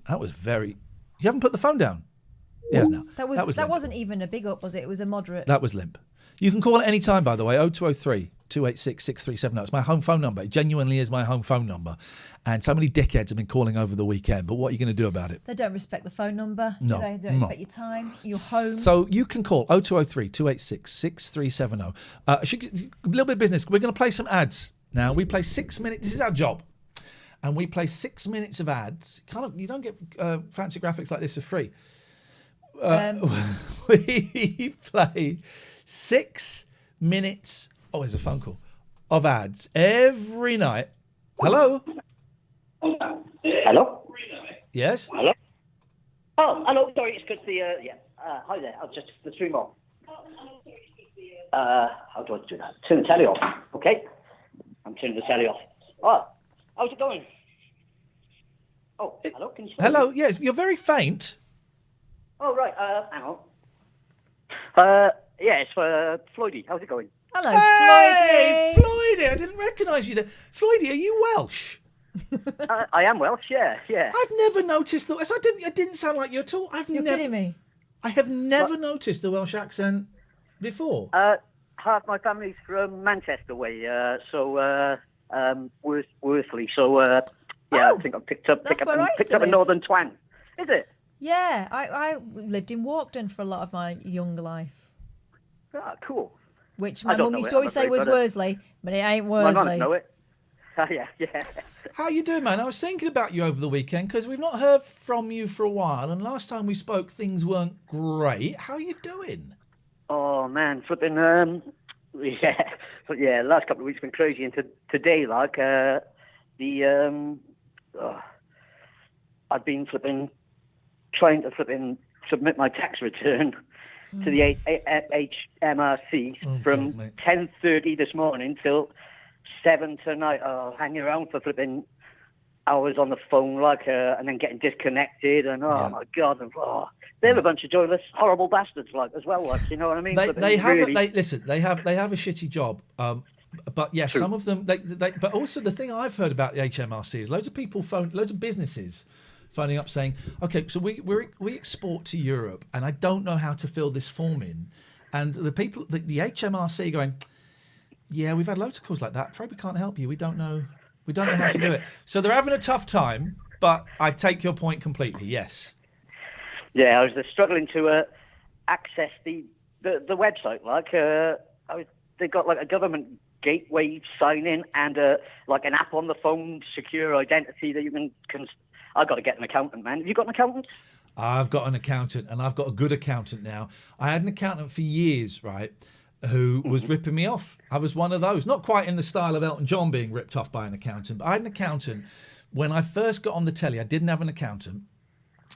That was very... You haven't put the phone down? Yes, no. That wasn't even a big up, was it? It was a moderate. That was limp. You can call at any time, by the way, 0203 286 6370. It's my home phone number. It genuinely is my home phone number. And so many dickheads have been calling over the weekend. But what are you going to do about it? They don't respect the phone number. No. They don't respect your time, your home. So you can call 0203 286 6370. A little bit of business. We're going to play some ads now. We play 6 minutes. This is our job. And we play 6 minutes of ads. You don't get fancy graphics like this for free. We play 6 minutes. Oh, there's a phone call of ads every night. Hello. Hello. Yes. Hello. Oh, hello. Sorry, it's because hi there. I'll just the stream off. How do I do that? Turn the telly off. Okay. I'm turning the telly off. Oh, how's it going? Oh, hello. Can you? Hello. Yes, you're very faint. Oh right. Hang on. Yeah, it's Floydie. How's it going? Hello, Hey, Floydie. I didn't recognise you there. Floydie, are you Welsh? I am Welsh. Yeah. I've never noticed that. It didn't sound like you at all. You're kidding me. I have never noticed the Welsh accent before. Half my family's from Manchester way, Worsley. So I think I picked up a northern twang. Is it? Yeah, I lived in Walkden for a lot of my young life. Ah, cool. Which my mum used to always say was Worsley, but it ain't Worsley. My mum know it. Yeah. How you doing, man? I was thinking about you over the weekend because we've not heard from you for a while, and last time we spoke, things weren't great. How are you doing? Oh man, flipping. The last couple of weeks been crazy, and today, like I've been trying to submit my tax return to the HMRC from 10:30 this morning till 7 tonight. I'll hang around for flipping hours on the phone, and then getting disconnected, and my God, they're a bunch of joyless, horrible bastards, as well, you know what I mean? They have a shitty job, but yes, some of them. But also the thing I've heard about the HMRC is loads of businesses phoning up saying, okay, so we export to Europe, and I don't know how to fill this form in, and the people, the HMRC going, yeah, we've had loads of calls like that. Afraid we can't help you. We don't know how to do it. So they're having a tough time, but I take your point completely. Yes. Yeah, I was struggling to access the the website, they got like a government gateway sign in and like an app on the phone, secure identity that you can. I've got to get an accountant, man. Have you got an accountant? I've got an accountant, and I've got a good accountant now. I had an accountant for years, right, who was ripping me off. I was one of those, not quite in the style of Elton John being ripped off by an accountant, but I had an accountant. When I first got on the telly, I didn't have an accountant,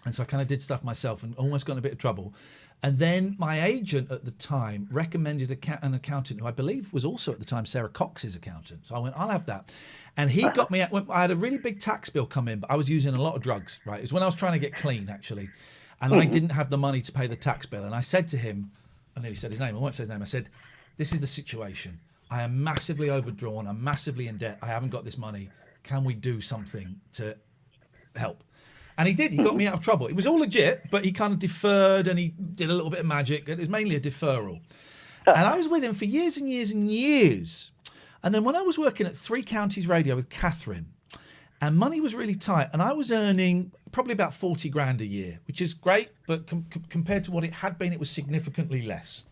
and so I kind of did stuff myself and almost got in a bit of trouble. And then my agent at the time recommended an accountant who I believe was also at the time Sarah Cox's accountant. So I went, I'll have that. And he got me, I had a really big tax bill come in, but I was using a lot of drugs, right? It was when I was trying to get clean, actually. And I didn't have the money to pay the tax bill. And I said to him, I nearly said his name, I won't say his name. I said, this is the situation. I am massively overdrawn. I'm massively in debt. I haven't got this money. Can we do something to help? And he did. He got me out of trouble. It was all legit, but he kind of deferred and he did a little bit of magic. It was mainly a deferral. And I was with him for years and years and years. And then when I was working at 3 Counties Radio with Catherine, and money was really tight, and I was earning probably about 40 grand a year, which is great, but compared to what it had been, it was significantly less.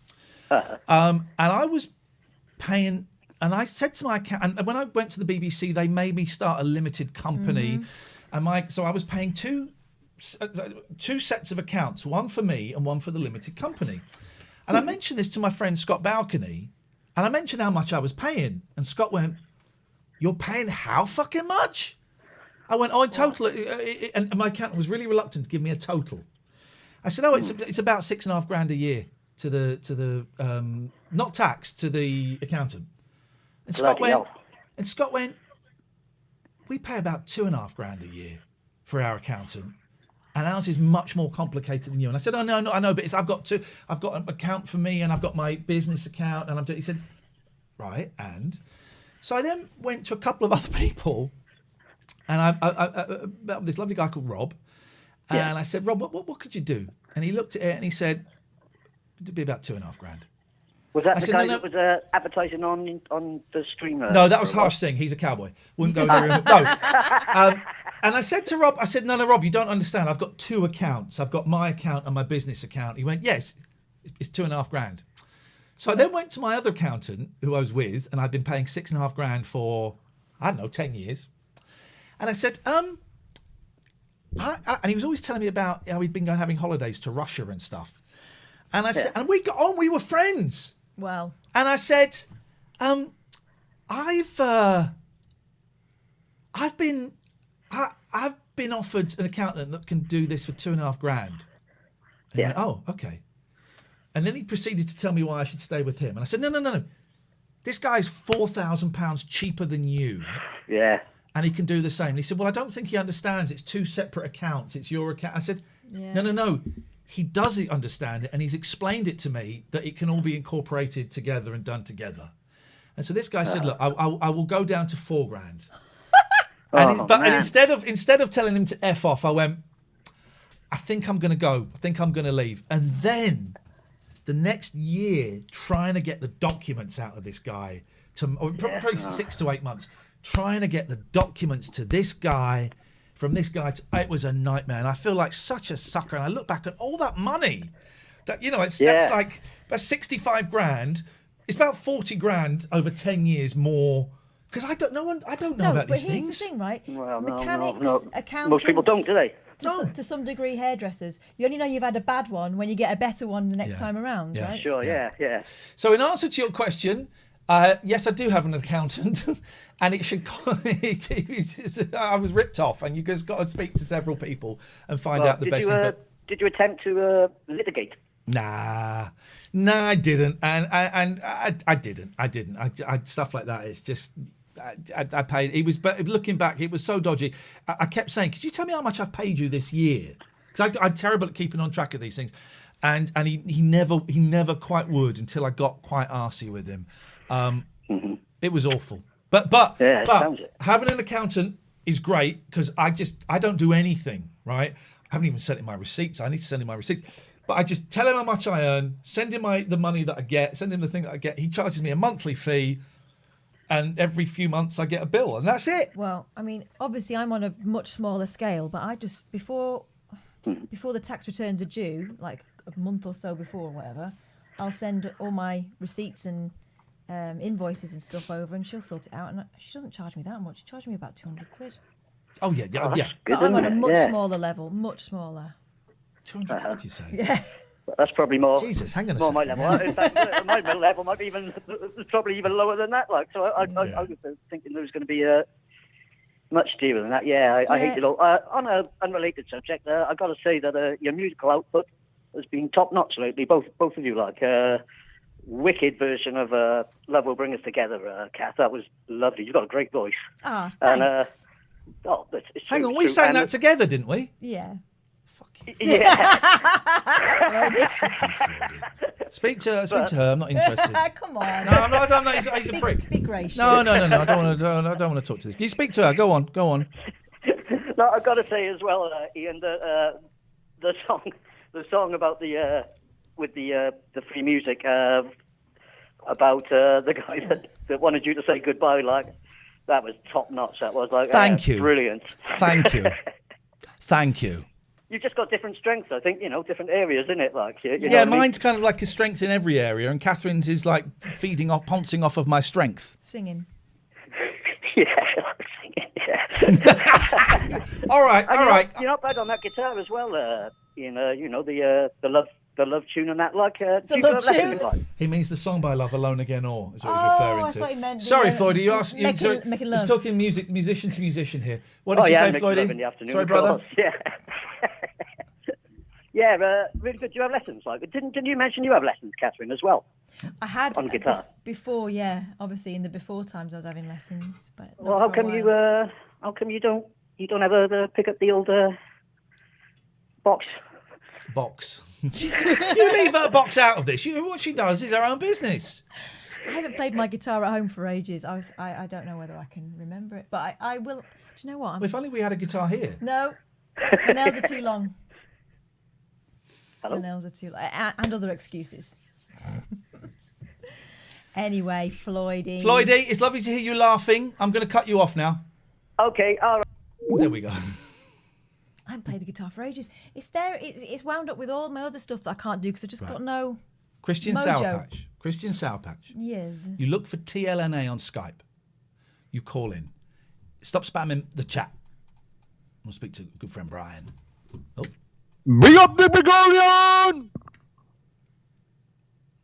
And I was paying, and I said to my accountant, and when I went to the BBC, they made me start a limited company. And so I was paying two sets of accounts, one for me and one for the limited company. And I mentioned this to my friend Scott Balcony, and I mentioned how much I was paying. And Scott went, "You're paying how fucking much?" I went, "Oh, in total," and my accountant was really reluctant to give me a total. I said, "Oh, it's about 6.5 grand a year to the not tax, to the accountant." And Scott went, "We pay about 2.5 grand a year for our accountant, and ours is much more complicated than you." And I said, "Oh no, I know, but I've got an account for me, and I've got my business account, and He said, "Right," and so I then went to a couple of other people, and I this lovely guy called Rob, and I said, "Rob, what could you do?" And he looked at it and he said, "It'd be about 2.5 grand." Was that the guy that was advertising on the streamer? No, that was Harsh Singh. He's a cowboy. Wouldn't go near him. No. And I said to Rob, no, Rob, you don't understand. I've got 2 accounts. I've got my account and my business account. He went, "Yes, it's 2.5 grand." So I then went to my other accountant who I was with, and I'd been paying 6.5 grand for, I don't know, 10 years. And I said, and he was always telling me about how he'd been having holidays to Russia and stuff. And I said, and we got on, we were friends. Well. And I said, I've been offered an accountant that can do this for 2.5 grand. And he went, "Oh, okay." And then he proceeded to tell me why I should stay with him. And I said, no. This guy's £4,000 cheaper than you. Yeah. And he can do the same. And he said, "Well, I don't think he understands. It's 2 separate accounts. It's your account." I said, no. He does understand it, and he's explained it to me that it can all be incorporated together and done together. And so this guy said, "Look, I will go down to 4 grand." And instead of telling him to F off, I went, "I think I'm going to go. I think I'm going to leave." And then the next year, trying to get the documents out of this guy, probably 6 to 8 months, trying to get the documents to this guy, from this guy, it was a nightmare. And I feel like such a sucker. And I look back at all that money that, that's like about 65 grand. It's about 40 grand over 10 years more. Because I don't know about these things. But here's the thing, right? Well, Mechanics, accountants. Most people don't, do they? To some degree, hairdressers. You only know you've had a bad one when you get a better one the next time around, right? Sure, yeah. So in answer to your question, yes, I do have an accountant, and it should. I was ripped off, and you just got to speak to several people and find out the best thing. Did you attempt to litigate? Nah, I didn't, and I didn't. I stuff like that. It's just. I paid. But looking back, it was so dodgy. I kept saying, "Could you tell me how much I've paid you this year?" Because I'm terrible at keeping on track of these things, and he never quite would until I got quite arsey with him. It was awful. But having an accountant is great because I don't do anything, right? I haven't even sent him my receipts. I need to send him my receipts. But I just tell him how much I earn, send him the money that I get, send him the thing that I get. He charges me a monthly fee, and every few months I get a bill, and that's it. Well, I mean, obviously I'm on a much smaller scale, but I just, before the tax returns are due, like a month or so before or whatever, I'll send all my receipts and invoices and stuff over, and she'll sort it out. And she doesn't charge me that much. She charged me about £200. Oh yeah, yeah. But I'm on a much smaller level, much smaller. £200, you say? Yeah. That's probably more. Jesus, hang on a more my second. level. In fact, my level might be probably even lower than that. Like, so I was thinking there was going to be much dearer than that. Yeah, I hate it all. On an unrelated subject, I've got to say that your musical output has been top notch lately. Both of you, like wicked version of "Love Will Bring Us Together." Kath, that was lovely. You've got a great voice. Ah, and thanks. it's Hang true, on, it's we true. sang And that together, didn't we? Yeah. Yeah. Speak to her. I'm not interested. Come on. No, I'm not. He's a prick. Be gracious. No. I don't want to talk to this. You speak to her. Go on. No, I've got to say as well, Iain, that the song about with the free music about the guy that wanted you to say goodbye, like that was top notch. That was like Thank you. Brilliant. Thank you. You've just got different strengths, I think. Different areas, isn't it? Like you know Yeah, what I mean? mine's kind of like a strength in every area, and Catherine's is like pouncing off of my strength. Singing. All right. You're not bad on that guitar as well. The love tune and that. Like do you love have tune? lessons, like? He means the song by Love, Alone Again, or is what he's Oh, referring I to. thought he meant the, Sorry, Floydie, you asked. making love. He's talking musician to musician here. What did Oh, you yeah, say, making love Floydie? in the afternoon, Sorry, of brother. course, Yeah. Yeah, really good. Do you have lessons? Like, didn't you mention you have lessons, Catherine, as well? I had on guitar before, yeah. Obviously, in the before times, I was having lessons. But Well, how come you don't ever pick up the old box? Box. You leave her box out of this. What she does is her own business. I haven't played my guitar at home for ages. I don't know whether I can remember it, but I will. Do you know what? If only we had a guitar here. No, my nails are too long. Hello? My nails are too long, and other excuses. Anyway, Floydie. Floydie, it's lovely to hear you laughing. I'm going to cut you off now. Okay, all right. There we go. I haven't played the guitar for ages. It's there. It's wound up with all my other stuff that I can't do because I just got no Christian mojo. Sour Patch. Christian Sour Patch. Yes. You look for TLNA on Skype. You call in. Stop spamming the chat. I'll speak to a good friend Brian. Oh. Big up the Gregorian!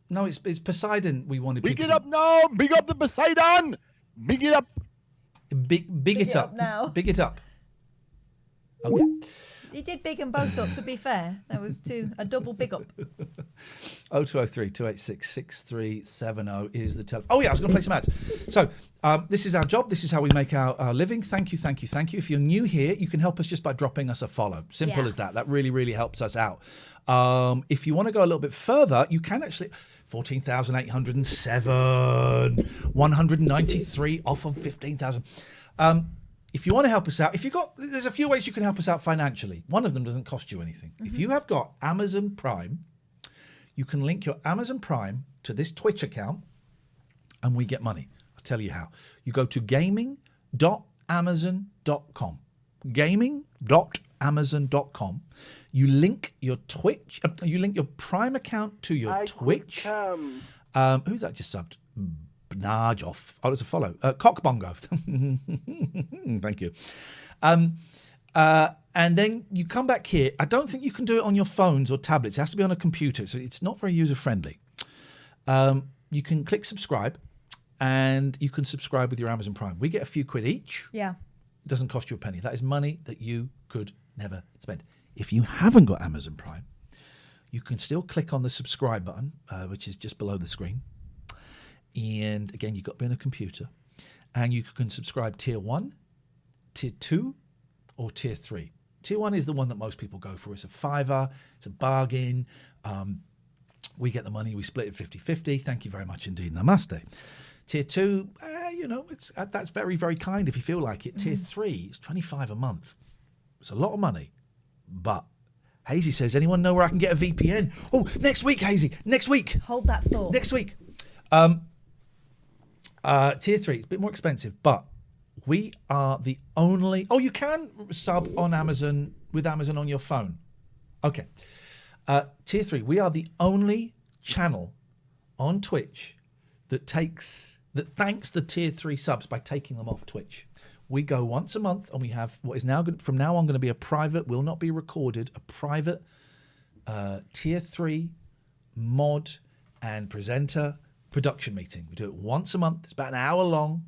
No, it's Poseidon we wanted Big people it up now! Big up the Poseidon! Big it up! Big it up. Now. Big it up. Okay. You did big them both up, to be fair. That was a double big up. 0203 286 6370 is the telephone. Oh, yeah, I was going to play some ads. So, this is our job. This is how we make our living. Thank you. If you're new here, you can help us just by dropping us a follow. Simple as that. That really, really helps us out. If you want to go a little bit further, you can actually... 14,807, 193 off of 15,000. If you want to help us out, there's a few ways you can help us out financially. One of them doesn't cost you anything. If you have got Amazon Prime, you can link your Amazon Prime to this Twitch account and we get money. I'll tell you how. You go to gaming.amazon.com. Gaming.amazon.com. You link your Twitch, you link your Prime account to your Twitch. Who's that just subbed? Bnarjoff. Oh, it's a follow. Cockbongo. Thank you. And then you come back here. I don't think you can do it on your phones or tablets. It has to be on a computer, so it's not very user-friendly. You can click subscribe, and you can subscribe with your Amazon Prime. We get a few quid each. Yeah. It doesn't cost you a penny. That is money that you could never spend. If you haven't got Amazon Prime, you can still click on the subscribe button, which is just below the screen. And again, you've got to be on a computer. And you can subscribe tier 1, tier 2, or tier 3. Tier 1 is the one that most people go for. It's a $5. It's a bargain. We get the money. We split it 50-50. Thank you very much indeed. Namaste. Tier 2, that's very, very kind if you feel like it. Tier 3, it's $25 a month. It's a lot of money. But Hazy says, anyone know where I can get a VPN? Oh, next week, Hazy. Next week. Hold that thought. Next week. Tier 3, it's a bit more expensive, but we are the only... Oh, you can sub on Amazon with Amazon on your phone. Okay. Tier 3, we are the only channel on Twitch that thanks the tier 3 subs by taking them off Twitch. We go once a month and we have what is now from now on going to be a private, will not be recorded, a private tier 3 mod and presenter production meeting. We do it once a month. It's about an hour long,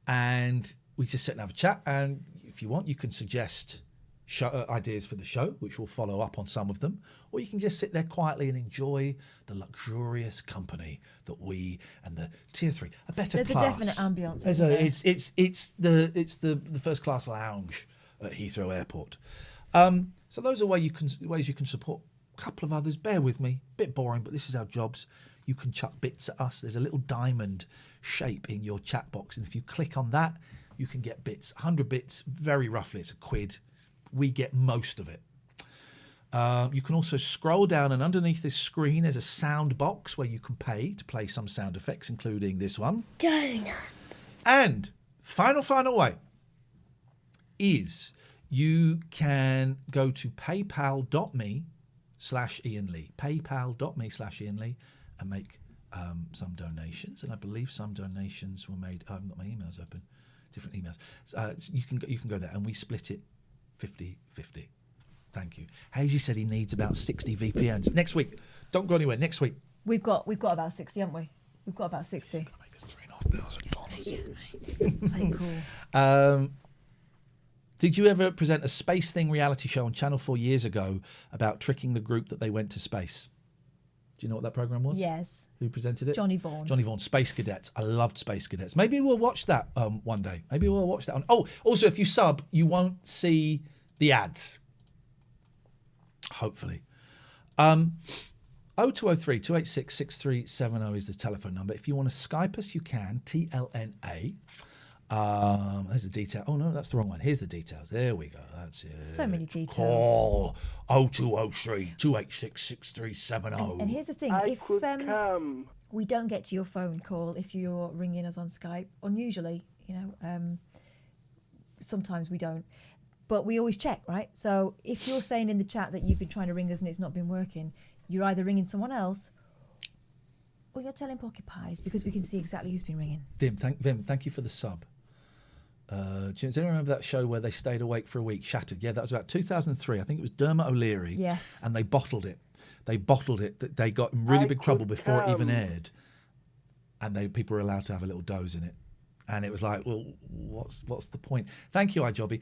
and we just sit and have a chat. And if you want, you can suggest ideas for the show, which will follow up on some of them, or you can just sit there quietly and enjoy the luxurious company that we and the tier 3, a better There's class. a definite ambience. It's the first class lounge at Heathrow Airport. So those are ways you can support. A couple of others. Bear with me. Bit boring, but this is our jobs. You can chuck bits at us. There's a little diamond shape in your chat box, and if you click on that, you can get bits. 100 bits, very roughly, it's £1. We get most of it. You can also scroll down, and underneath this screen is a sound box where you can pay to play some sound effects, including this one. Donuts. And final way is you can go to paypal.me/Iain Lee. Paypal.me/Iain Lee and make some donations. And I believe some donations were made. I haven't got my emails open. Different emails. You can go there, and we split it 50-50. Thank you. Hazy said he needs about 60 VPNs. Next week. Don't go anywhere. Next week. We've got about 60, haven't we? We've got about 60. Play cool. Did you ever present a Space Thing reality show on Channel 4 years ago about tricking the group that they went to space? Do you know what that program was? Yes. Who presented it? Johnny Vaughan. Johnny Vaughan, Space Cadets. I loved Space Cadets. Maybe we'll watch that one day. Maybe we'll watch that. Also, if you sub, you won't see the ads. Hopefully. 0203 286 6370 is the telephone number. If you want to Skype us, you can. TLNA. There's the detail. Oh, no, that's the wrong one. Here's the details. There we go. That's it. So many details. Call 0203 286 6370. And here's the thing. If we don't get to your phone call, if you're ringing us on Skype, unusually, sometimes we don't. But we always check, right? So if you're saying in the chat that you've been trying to ring us and it's not been working, you're either ringing someone else or you're telling Porcupines, because we can see exactly who's been ringing. Vim, thank you for the sub. Does anyone remember that show where they stayed awake for a week? Shattered. Yeah, that was about 2003. I think it was Dermot O'Leary. Yes. And they bottled it. They got in really big trouble before it even aired. And people were allowed to have a little doze in it. And it was like, well, what's the point? Thank you, iJobby.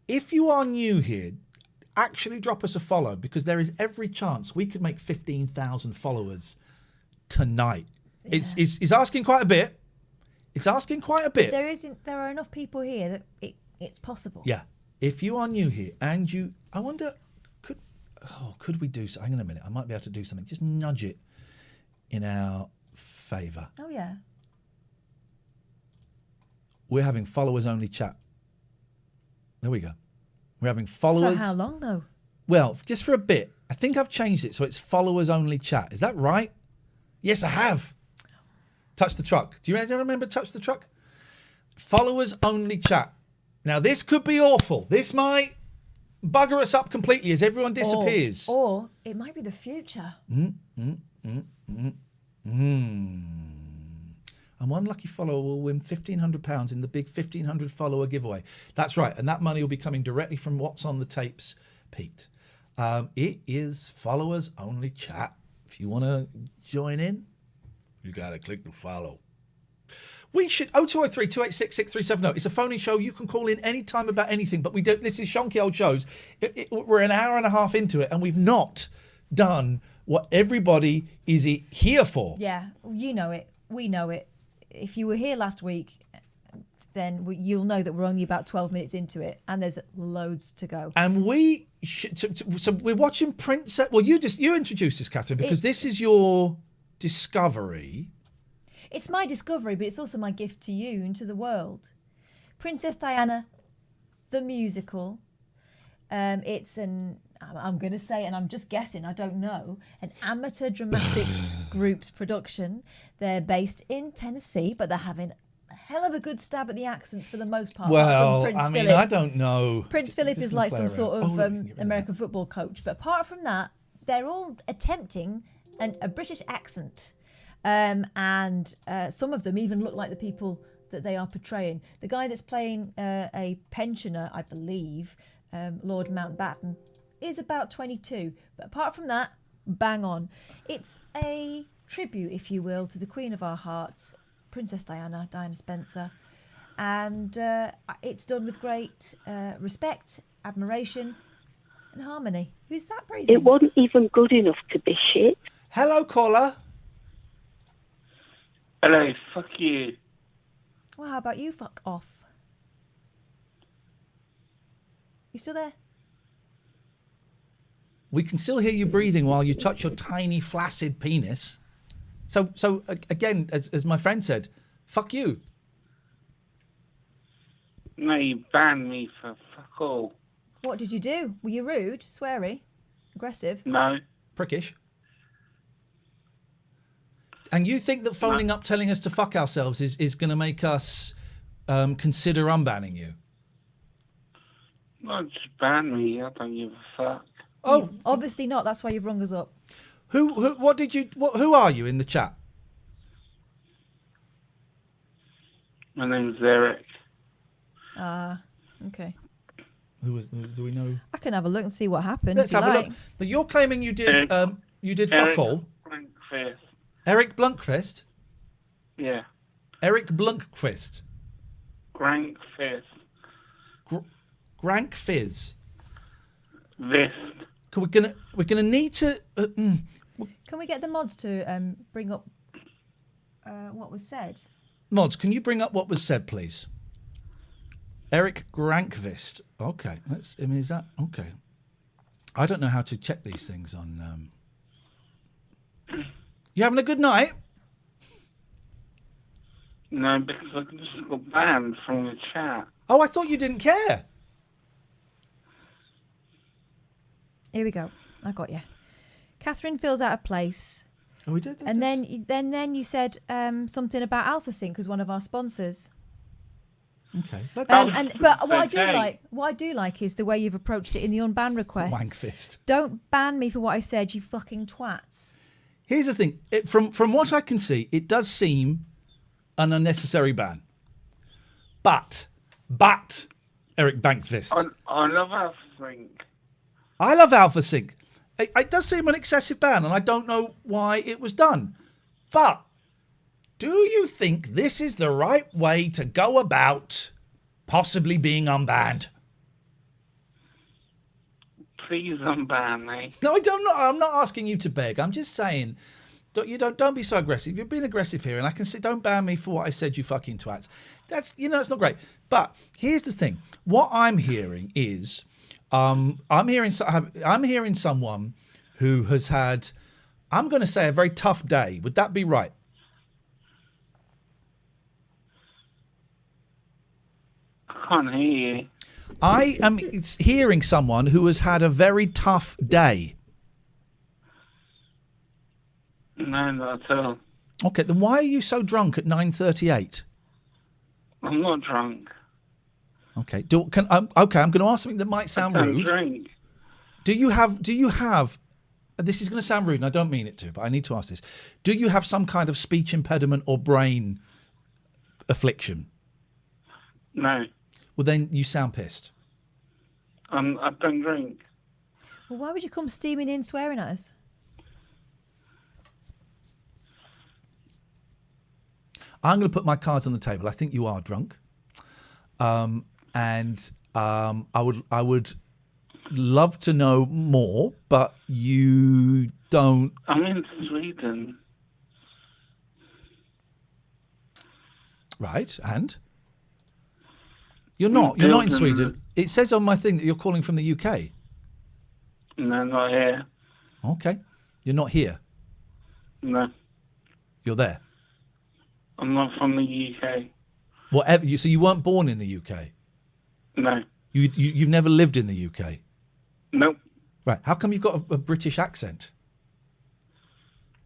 If you are new here, actually drop us a follow, because there is every chance we could make 15,000 followers tonight. Yeah. It's asking quite a bit. It's asking quite a bit. There are enough people here that it's possible. Yeah. If you are new here and I wonder, could we do something? Hang on a minute. I might be able to do something. Just nudge it in our favour. Oh, yeah. We're having followers only chat. There we go. We're having followers. For how long, though? Well, just for a bit. I think I've changed it so it's followers only chat. Is that right? Yes, I have. Touch the truck. Do you remember Touch the Truck? Followers only chat. Now, this could be awful. This might bugger us up completely as everyone disappears. Or it might be the future. And one lucky follower will win £1,500 in the big 1,500 follower giveaway. That's right. And that money will be coming directly from What's on the Tapes, Pete. It is followers only chat. If you want to join in, you got to click the follow. We should 0203 286 6370. It's a phone-in show. You can call in any time about anything, but we don't. This is shonky old shows. We're an hour and a half into it, and we've not done what everybody is here for. Yeah, you know it. We know it. If you were here last week, then you'll know that we're only about 12 minutes into it, and there's loads to go. And we so we're watching Princess. Well, you introduced this, Catherine, because this is your discovery. It's my discovery, but it's also my gift to you and to the world. Princess Diana, the musical. It's I'm going to say, and I'm just guessing, I don't know, an amateur dramatics group's production. They're based in Tennessee, but they're having a hell of a good stab at the accents for the most part. Well, Prince I mean, Philip. I don't know. Prince Philip is like some sort of American football coach. But apart from that, they're all attempting a British accent. and some of them even look like the people that they are portraying. The guy that's playing a pensioner, I believe, Lord Mountbatten, is about 22. But apart from that, bang on. It's a tribute, if you will, to the Queen of our hearts, Princess Diana Spencer. And it's done with great respect, admiration, and harmony. Who's that breathing? It wasn't even good enough to be shit. Hello, caller. Hello, fuck you. Well, how about you fuck off? You still there? We can still hear you breathing while you touch your tiny, flaccid penis. So again, as my friend said, fuck you. No, you banned me for fuck all. What did you do? Were you rude, sweary, aggressive? No. Prickish. And you think that phoning up telling us to fuck ourselves is going to make us consider unbanning you? No, just ban me. I don't give a fuck. Oh, obviously not. That's why you've rung us up. Who are you in the chat? My name's Erik. Okay. Do we know? I can have a look and see what happened. Let's if you have a like. look. So you're claiming you did fuck all. Blunkfist. Erik Blunkfist? Yeah. Erik Blunkfist. Grankfist. Grankfizz. This. We're gonna need to. Can we get the mods to bring up what was said? Mods, can you bring up what was said, please? Erik Grankvist. Okay, is that okay? I don't know how to check these things on. You having a good night? No, because I just got banned from the chat. Oh, I thought you didn't care. Here we go. I got you. Catherine feels out of place. Oh, we did. And then you said something about Alpha Sync as one of our sponsors. Okay. But what I do like is the way you've approached it in the unban request. Wankfist. Don't ban me for what I said, you fucking twats. Here's the thing. From what I can see, it does seem an unnecessary ban. But Erik Bankfist. I love Alpha Sync. I love Alpha Sync. It does seem an excessive ban, and I don't know why it was done. But do you think this is the right way to go about possibly being unbanned? Please unban me. No, I'm not asking you to beg. I'm just saying, don't be so aggressive. You're being aggressive here, and I can say, don't ban me for what I said, you fucking twats. That's not great. But here's the thing. What I'm hearing is, I'm hearing someone who has had, I'm going to say, a very tough day. Would that be right? I can't hear you. I am hearing someone who has had a very tough day. No, not at all. Okay, then why are you so drunk at 9:38? I'm not drunk. Okay, I'm going to ask something that might sound rude. Drink. Do you have? This is going to sound rude, and I don't mean it to, but I need to ask this. Do you have some kind of speech impediment or brain affliction? No. Well, then you sound pissed. I don't drink. Well, why would you come steaming in swearing at us? I'm going to put my cards on the table. I think you are drunk, and I would love to know more, but you don't. I'm in Sweden. Right, and you're not in Sweden. It says on my thing that you're calling from the UK. No, not here. Okay, you're not here. No, you're there. I'm not from the UK. Whatever. So you weren't born in the UK. No. You've never lived in the UK. Nope. Right. How come you've got a British accent?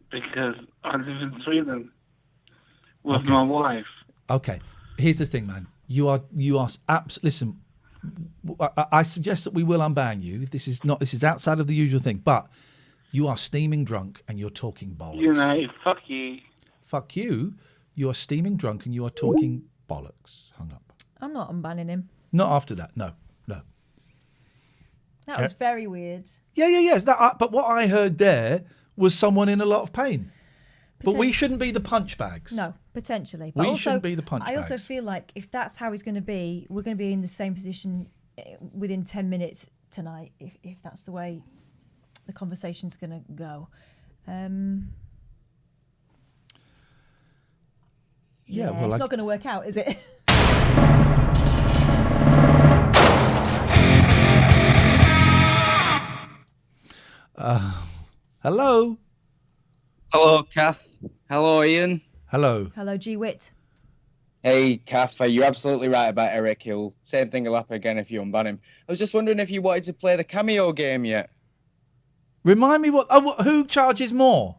Because I live in Sweden with my wife. Okay. Here's the thing, man. You are listen. I suggest that we will unban you. This is outside of the usual thing. But you are steaming drunk and you're talking bollocks. Fuck you. Fuck you. You are steaming drunk and you are talking bollocks. Hung up. I'm not unbanning him. Not after that. No. That was very weird. Yes. But what I heard there was someone in a lot of pain. But we shouldn't be the punch bags. No, potentially. But We also, shouldn't be the punch I also bags. feel like if that's how he's going to be, we're going to be in the same position within 10 minutes tonight, if that's the way the conversation's going to go. It's not going to work out, is it? Hello. Hello, Kath. Hello, Ian. Hello. Hello, G-Wit. Hey, Kath, you're absolutely right about Erik. Same thing will happen again if you unban him. I was just wondering if you wanted to play the cameo game yet. Remind me who charges more?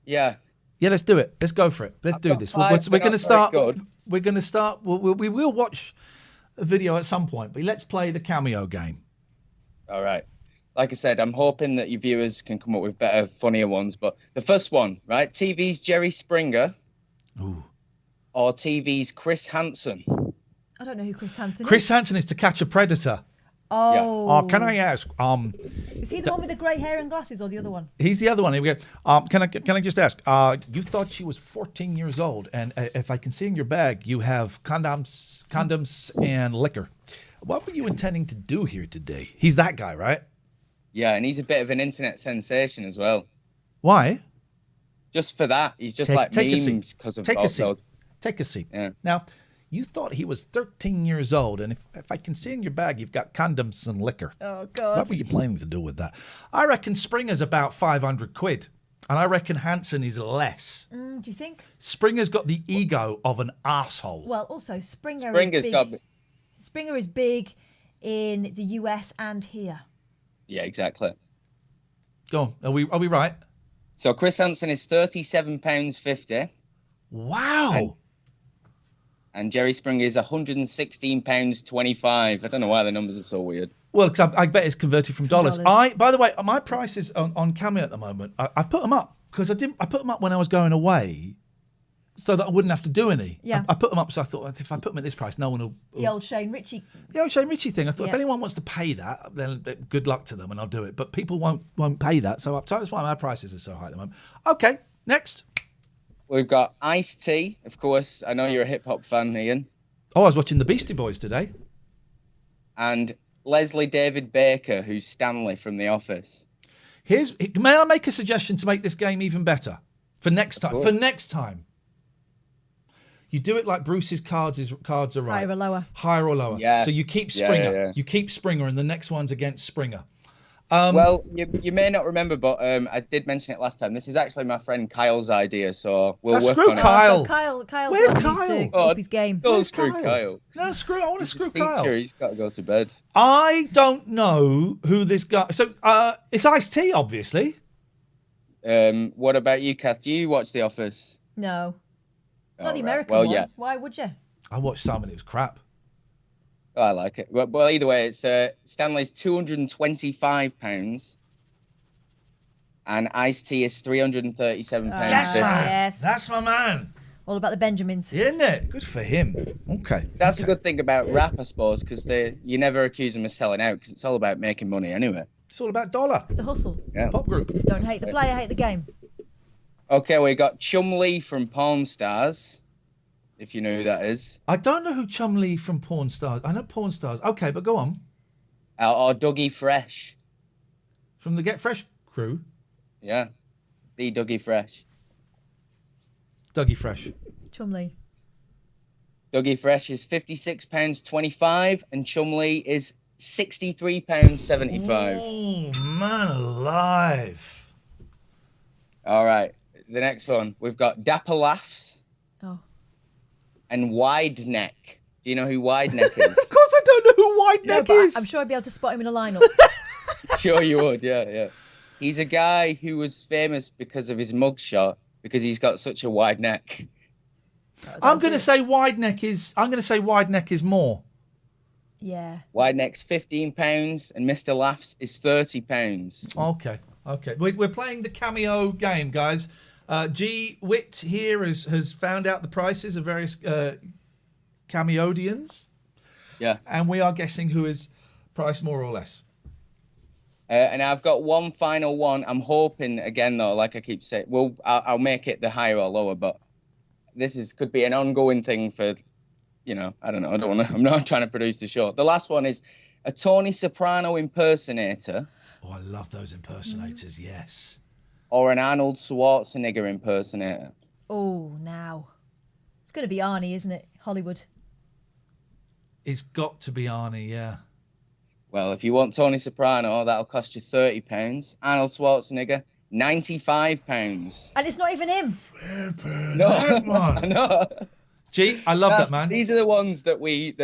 Yeah. Yeah, let's do it. Let's go for it. Let's do this. We're going to start. We're going to start. We will watch a video at some point, but let's play the cameo game. All right. Like I said, I'm hoping that your viewers can come up with better, funnier ones. But the first one, right? TV's Jerry Springer. Ooh. Or TV's Chris Hansen. I don't know who Chris Hansen is. Chris Hansen is To Catch a Predator. Oh. Yeah. Oh, can I ask? Is he the one with the grey hair and glasses, or the other one? He's the other one. Here we go. Can I just ask? You thought she was 14 years old, and if I can see in your bag, you have condoms and liquor. What were you intending to do here today? He's that guy, right? Yeah, and he's a bit of an internet sensation as well. Why? Just for that, he's just Take a seat. memes because of Take a seat. those. Take a seat. Yeah. Now, you thought he was 13 years old, and if I can see in your bag, you've got condoms and liquor. Oh, God. What were you planning to do with that? I reckon Springer's about 500 quid, and I reckon Hansen is less. Do you think? Springer's got the ego of an arsehole. Well, also, Springer is big in the US and here. Yeah, exactly. Go on. Are we right? So Chris Hansen is £37.50. Wow. And Jerry Springer is £116.25. I don't know why the numbers are so weird. Well, because I bet it's converted from dollars. By the way, my prices on Cameo at the moment, I put them up because I put them up when I was going away, so that I wouldn't have to do any. Yeah. I put them up, so I thought if I put them at this price, no one will. The old Shane Ritchie. The old Shane Ritchie thing. I thought if anyone wants to pay that, then good luck to them, and I'll do it. But people won't pay that, so that's why my prices are so high at the moment. Okay, next. We've got Ice-T, of course. I know you're a hip hop fan, Ian. Oh, I was watching the Beastie Boys today. And Leslie David Baker, who's Stanley from The Office. May I make a suggestion to make this game even better for next time? For next time, you do it like Bruce's cards are right. Higher or lower. Higher or lower. Yeah. So you keep Springer. Yeah. You keep Springer, and the next one's against Springer. Well, you may not remember, but I did mention it last time. This is actually my friend Kyle's idea, so we'll work on Kyle. So Kyle Where's needs Kyle? to up his game. Don't screw Kyle. No, I want to screw Teacher, Kyle. he's got to go to bed. I don't know who this guy. So it's Ice-T, obviously. What about you, Kath? Do you watch The Office? No. Not the right. American Well, one. yeah. Why would you? I watched some and it was crap. Oh, I like it. Well, either way, it's Stanley's £225. And Ice-T is £337. Yes. That's my man. All about the Benjamins. Isn't it? Good for him. Okay. That's a good thing about rap, I suppose, because you never accuse them of selling out, because it's all about making money anyway. It's all about dollar. It's the hustle. Yeah. Pop group. Don't hate the player, hate the game. Okay, we got Chumlee from Pawn Stars, if you know who that is. I don't know who Chumlee from Pawn Stars. I know Pawn Stars. Okay, but go on. Or Dougie Fresh. From the Get Fresh crew. Yeah, the Dougie Fresh. Dougie Fresh. Chumlee. Dougie Fresh is £56.25 and Chumlee is £63.75. Oh, man alive. All right, the next one. We've got Dapper Laughs. Oh. And Wide Neck. Do you know who Wide Neck is? Of course I don't know who Wide Neck is. I'm sure I'd be able to spot him in a lineup. Sure you would, yeah. He's a guy who was famous because of his mugshot, because he's got such a wide neck. I'm going to say Wide Neck is more. Yeah. Wide Neck's £15 and Mr. Laughs is £30. Okay. We're playing the cameo game, guys. G. Witt here has found out the prices of various cameodians. Yeah. And we are guessing who is priced more or less. And I've got one final one. I'm hoping, again, though, like I keep saying, I'll make it the higher or lower, but could be an ongoing thing for, I don't know. I'm not trying to produce the show. The last one is a Tony Soprano impersonator. Oh, I love those impersonators, yes. Or an Arnold Schwarzenegger impersonator. Oh, now. It's going to be Arnie, isn't it? Hollywood. It's got to be Arnie, yeah. Well, if you want Tony Soprano, that'll cost you £30. Arnold Schwarzenegger, £95. And it's not even him. No, I know. Gee, I love that, man. These are the ones that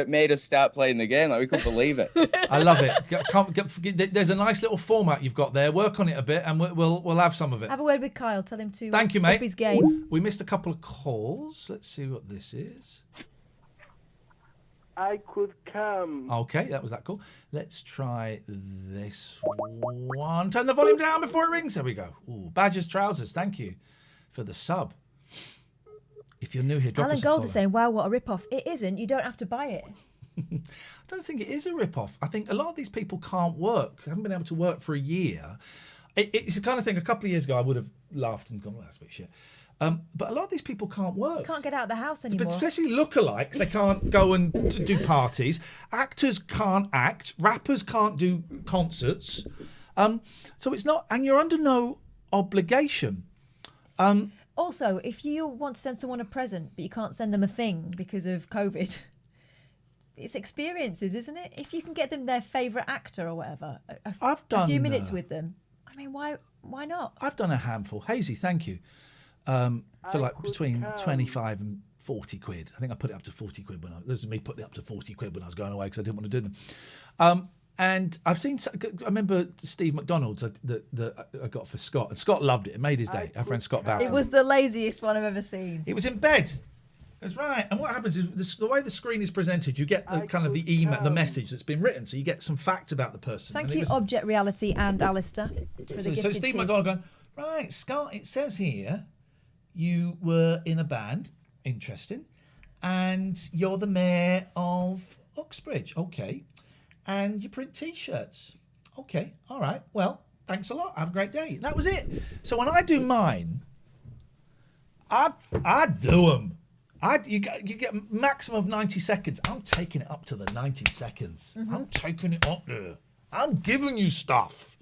made us start playing the game. Like, we couldn't believe it. I love it. There's a nice little format you've got there. Work on it a bit, and we'll have some of it. Have a word with Kyle. Tell him to Thank you, up mate. his game. We missed a couple of calls. Let's see what this is. I could come. Okay, that was that cool. Let's try this one. Turn the volume down before it rings. There we go. Ooh, Badger's Trousers. Thank you for the sub. If you're new here, drop Alan us a Gold follow. is saying, wow, what a rip-off. It isn't. You don't have to buy it. I don't think it is a rip-off. I think a lot of these people can't work. Haven't been able to work for a year. It's the kind of thing, a couple of years ago, I would have laughed and gone, well, that's a bit shit. But a lot of these people can't work. Can't get out of the house anymore. But especially lookalikes, they can't go and do parties. Actors can't act. Rappers can't do concerts. So it's not, and you're under no obligation. Also, if you want to send someone a present, but you can't send them a thing because of COVID, it's experiences, isn't it? If you can get them their favourite actor or whatever, a few minutes with them, I mean, why not? I've done a handful. Hazy, thank you. For like between 25 and 40 quid. I think I put it up to 40 quid this is me putting it up to 40 quid when I was going away because I didn't want to do them. And I've seen, I remember Steve McDonald's that I got for Scott, and Scott loved it. It made his day. Our friend Scott Barrett. It was the laziest one I've ever seen. He was in bed. That's right. And what happens is the way the screen is presented, you get the kind of the email, the message that's been written, so you get some fact about the person. Thank you, Object Reality and Alistair. So Steve McDonald going, right, Scott, it says here you were in a band, interesting, and you're the mayor of Uxbridge, okay, and you print T-shirts, okay, all right, well, thanks a lot, have a great day. That was it. So when I do mine, I do them. You get maximum of 90 seconds. I'm taking it up to the 90 seconds. Mm-hmm. I'm taking it up there. I'm giving you stuff.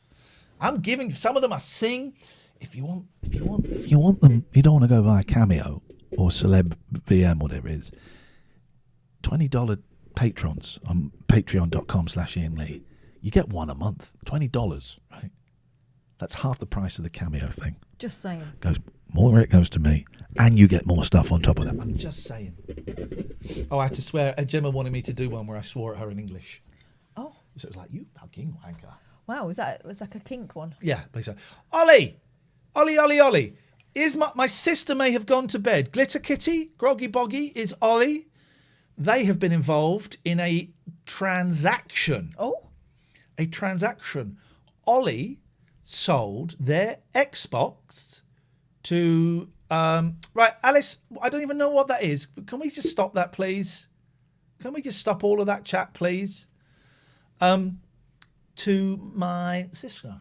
I'm giving, some of them I sing. If you want them, you don't want to go via Cameo or Celeb VM, whatever it is. $20 patrons on patreon.com/Iain Lee. You get one a month. $20, right? That's half the price of the Cameo thing. Just saying. More where it goes to me, and you get more stuff on top of that. I'm just saying. Oh, I had to swear. Gemma wanted me to do one where I swore at her in English. Oh. So it was like, you fucking wanker. Wow, was that like a kink one? Yeah, please. Ollie! Ollie. My sister may have gone to bed. Glitter Kitty, Groggy Boggy is Ollie. They have been involved in a transaction. Oh. A transaction. Ollie sold their Xbox to right, Alice, I don't even know what that is. Can we just stop that, please? Can we just stop all of that chat, please? To my sister.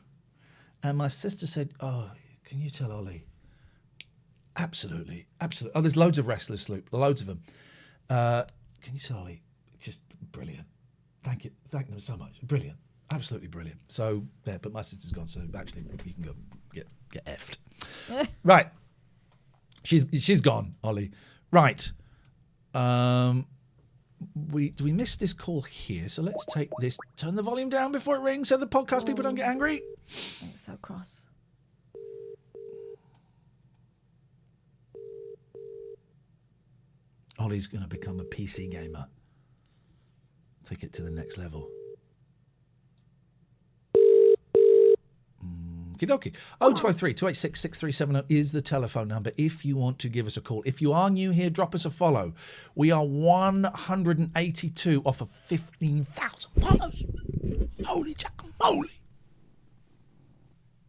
And my sister said, oh, can you tell Ollie? Absolutely. Oh, there's loads of wrestlers, Sloop, loads of them. Can you tell Ollie? Just brilliant. Thank them so much. Brilliant. Absolutely brilliant. So, yeah, but my sister's gone, so actually you can go get effed. Right. She's gone, Ollie. Right. We missed this call here, so let's take this. Turn the volume down before it rings so the podcast people don't get angry. It's so cross. Ollie's going to become a PC gamer. Take it to the next level. Okie-dokie. 0203 286 6370 is the telephone number if you want to give us a call. If you are new here, drop us a follow. We are 182 off of 15,000 follows. Holy jack-moly.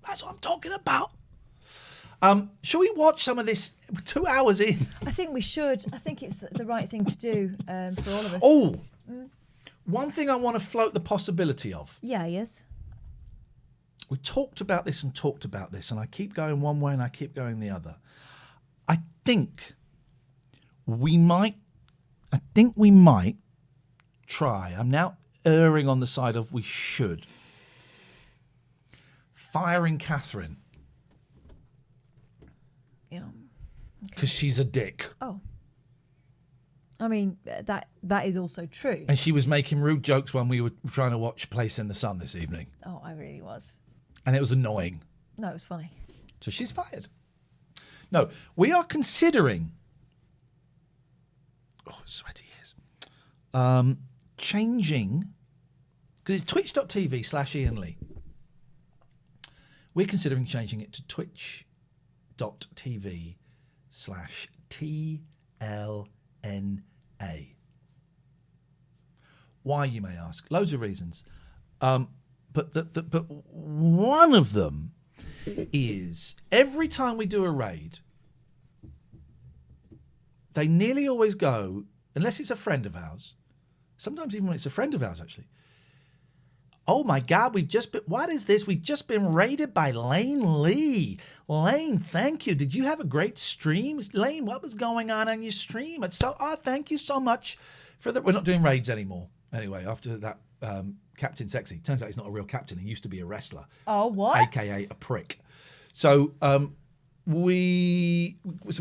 That's what I'm talking about. Shall we watch some of this? 2 hours in. I think we should. I think it's the right thing to do for all of us. Oh, one thing I want to float the possibility of. Yeah, yes. We talked about this, and I keep going one way and I keep going the other. I think we might try. I'm now erring on the side of we should. Firing Catherine. Yeah. Because she's a dick. Oh. I mean, that is also true. And she was making rude jokes when we were trying to watch Place in the Sun this evening. Oh, I really was. And it was annoying. No, it was funny. So she's fired. No, we are considering... Oh, sweaty ears. Changing... Because it's twitch.tv/Iain Lee. We're considering changing it to twitch.tv/TLNA. Why, you may ask? Loads of reasons. But one of them is every time we do a raid, they nearly always go, unless it's a friend of ours, sometimes even when it's a friend of ours, actually, oh my God, what is this? We've just been raided by Lane Lee. Lane, thank you. Did you have a great stream? Lane, what was going on your stream? Thank you so much for that. We're not doing raids anymore. Anyway, after that, Captain Sexsea. Turns out he's not a real captain. He used to be a wrestler. Oh, what? AKA a prick. So we're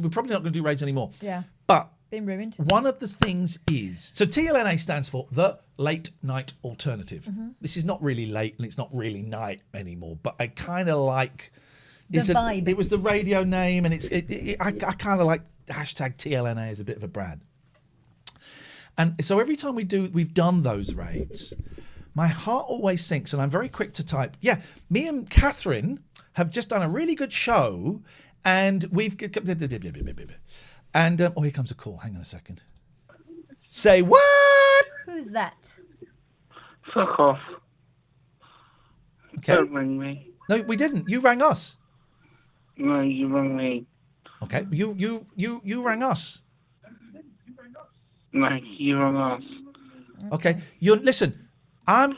probably not going to do raids anymore. Yeah. But been ruined. One of the things is, so TLNA stands for the Late Night Alternative. Mhm. This is not really late and it's not really night anymore, but I kind of like The vibe. It was the radio name, and I kind of like hashtag TLNA as a bit of a brand. And so every time we've done those raids, my heart always sinks, and I'm very quick to type, yeah, me and Catherine have just done a really good show, and we've... And, here comes a call. Hang on a second. Say what? Who's that? Fuck off. Okay. Don't ring me. No, we didn't. You rang us. No, you rang me. Okay. You rang us. No, you rang us. Okay. Listen. I'm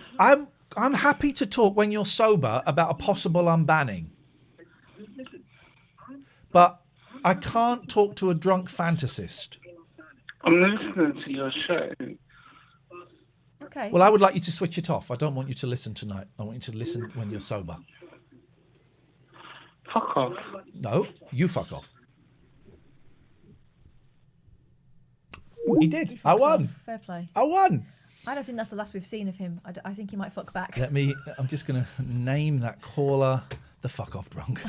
happy to talk when you're sober about a possible unbanning. But I can't talk to a drunk fantasist. I'm listening to your show. Okay. Well, I would like you to switch it off. I don't want you to listen tonight. I want you to listen when you're sober. Fuck off. No, you fuck off. He did. I won. Fair play. I won. I don't think that's the last we've seen of him. I think he might fuck back. I'm just going to name that caller the fuck off drunk.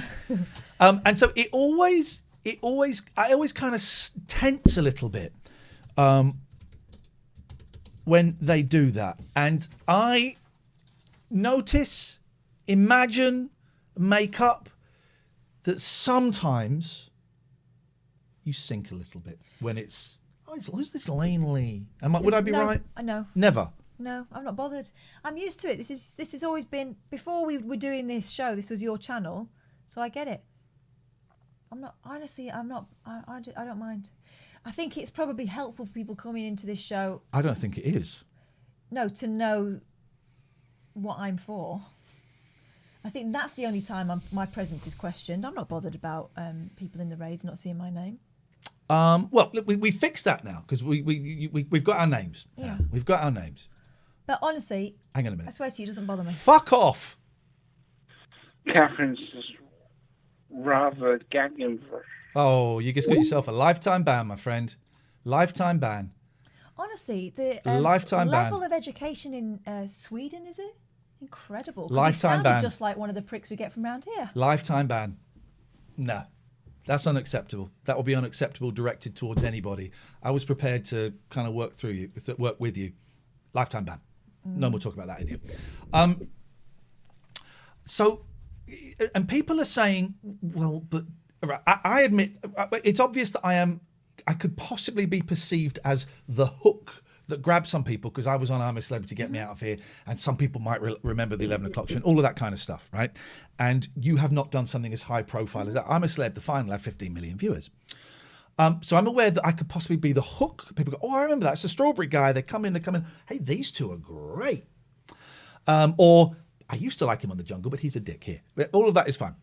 And so I always kind of tense a little bit when they do that. And I notice, imagine, make up that sometimes you sink a little bit when it's, who's this Lane Lee? Would I be right? No. Never. No, I'm not bothered. I'm used to it. This has always been, before we were doing this show, this was your channel, so I get it. I don't mind. I think it's probably helpful for people coming into this show. I don't think it is. No, to know what I'm for. I think that's the only time my presence is questioned. I'm not bothered about people in the raids not seeing my name. Well, look, we fixed that now because we've got our names. Yeah. We've got our names. But honestly, hang on a minute. I swear to you, it doesn't bother me. Fuck off. Catherine's just rather gagging for. Oh, you just got yourself a lifetime ban, my friend. Lifetime ban. Honestly, the lifetime level ban. of education in Sweden, is it? Incredible. 'Cause Lifetime it sounded ban. just like one of the pricks we get from around here. Lifetime ban. No. That's unacceptable. That will be unacceptable directed towards anybody. I was prepared to kind of work with you. Lifetime ban. No more talk about that, idiot. So, and people are saying, well, but I admit it's obvious that I could possibly be perceived as the hook that grabbed some people because I was on I'm a Celebrity, Get Me Out of Here, and some people might remember the 11 o'clock show and all of that kind of stuff, right? And you have not done something as high profile as that. I'm a Celeb, the final had 15 million viewers. So I'm aware that I could possibly be the hook. People go, oh, I remember that. It's the Strawberry guy. They come in. Hey, these two are great. Or I used to like him on The Jungle, but he's a dick here. But all of that is fine.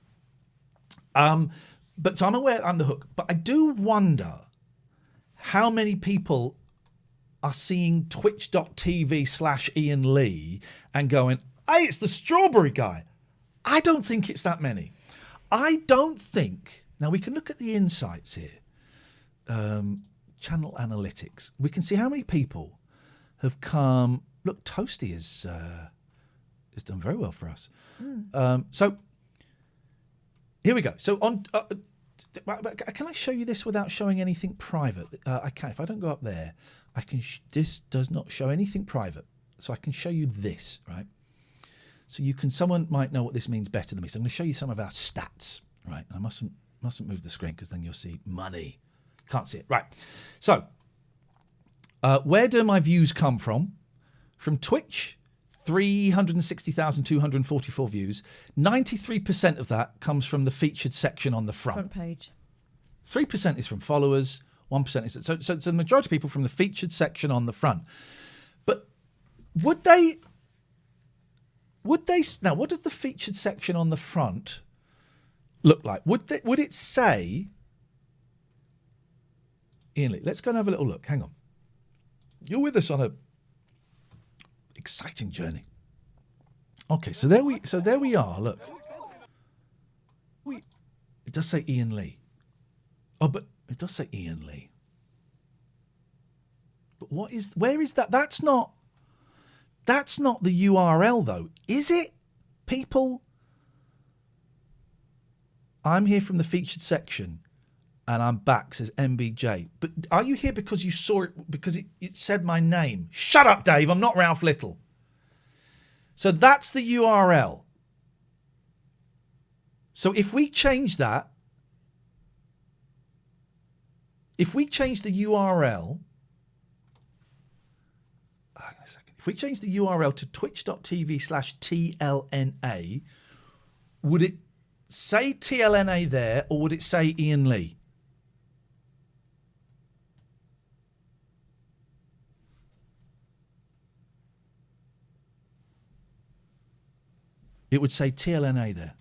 But so I'm aware I'm the hook. But I do wonder how many people are seeing twitch.tv/Iain Lee and going, hey, it's the Strawberry guy. I don't think it's that many. I don't think. Now, we can look at the insights here. Channel analytics. We can see how many people have come. Look, Toasty has done very well for us. So here we go. So on. Can I show you this without showing anything private? I can. If I don't go up there, I can. This does not show anything private, so I can show you this, right? So you can. Someone might know what this means better than me. So I'm going to show you some of our stats, right? And I mustn't move the screen because then you'll see money. Can't see it, right? So where do my views come from? From Twitch. 360,244 views. 93% of that comes from the featured section on the front page. 3% is from followers. 1% is so the majority of people from the featured section on the front. But would they now? What does the featured section on the front look like? Would it say? Iain Lee, let's go and have a little look. Hang on. You're with us on a exciting journey. Okay, so there we are. Look, it does say Iain Lee. Oh, but it does say Iain Lee. But where is that? That's not the URL though, is it? People, I'm here from the featured section, and I'm back. Says MBJ. But are you here because you saw it because it said my name? Shut up, Dave. I'm not Ralph Little. So that's the URL. So if we change that, the URL, hang on a second. If we change the URL to twitch.tv/TLNA, would it say TLNA there or would it say Iain Lee? It would say TLNA there.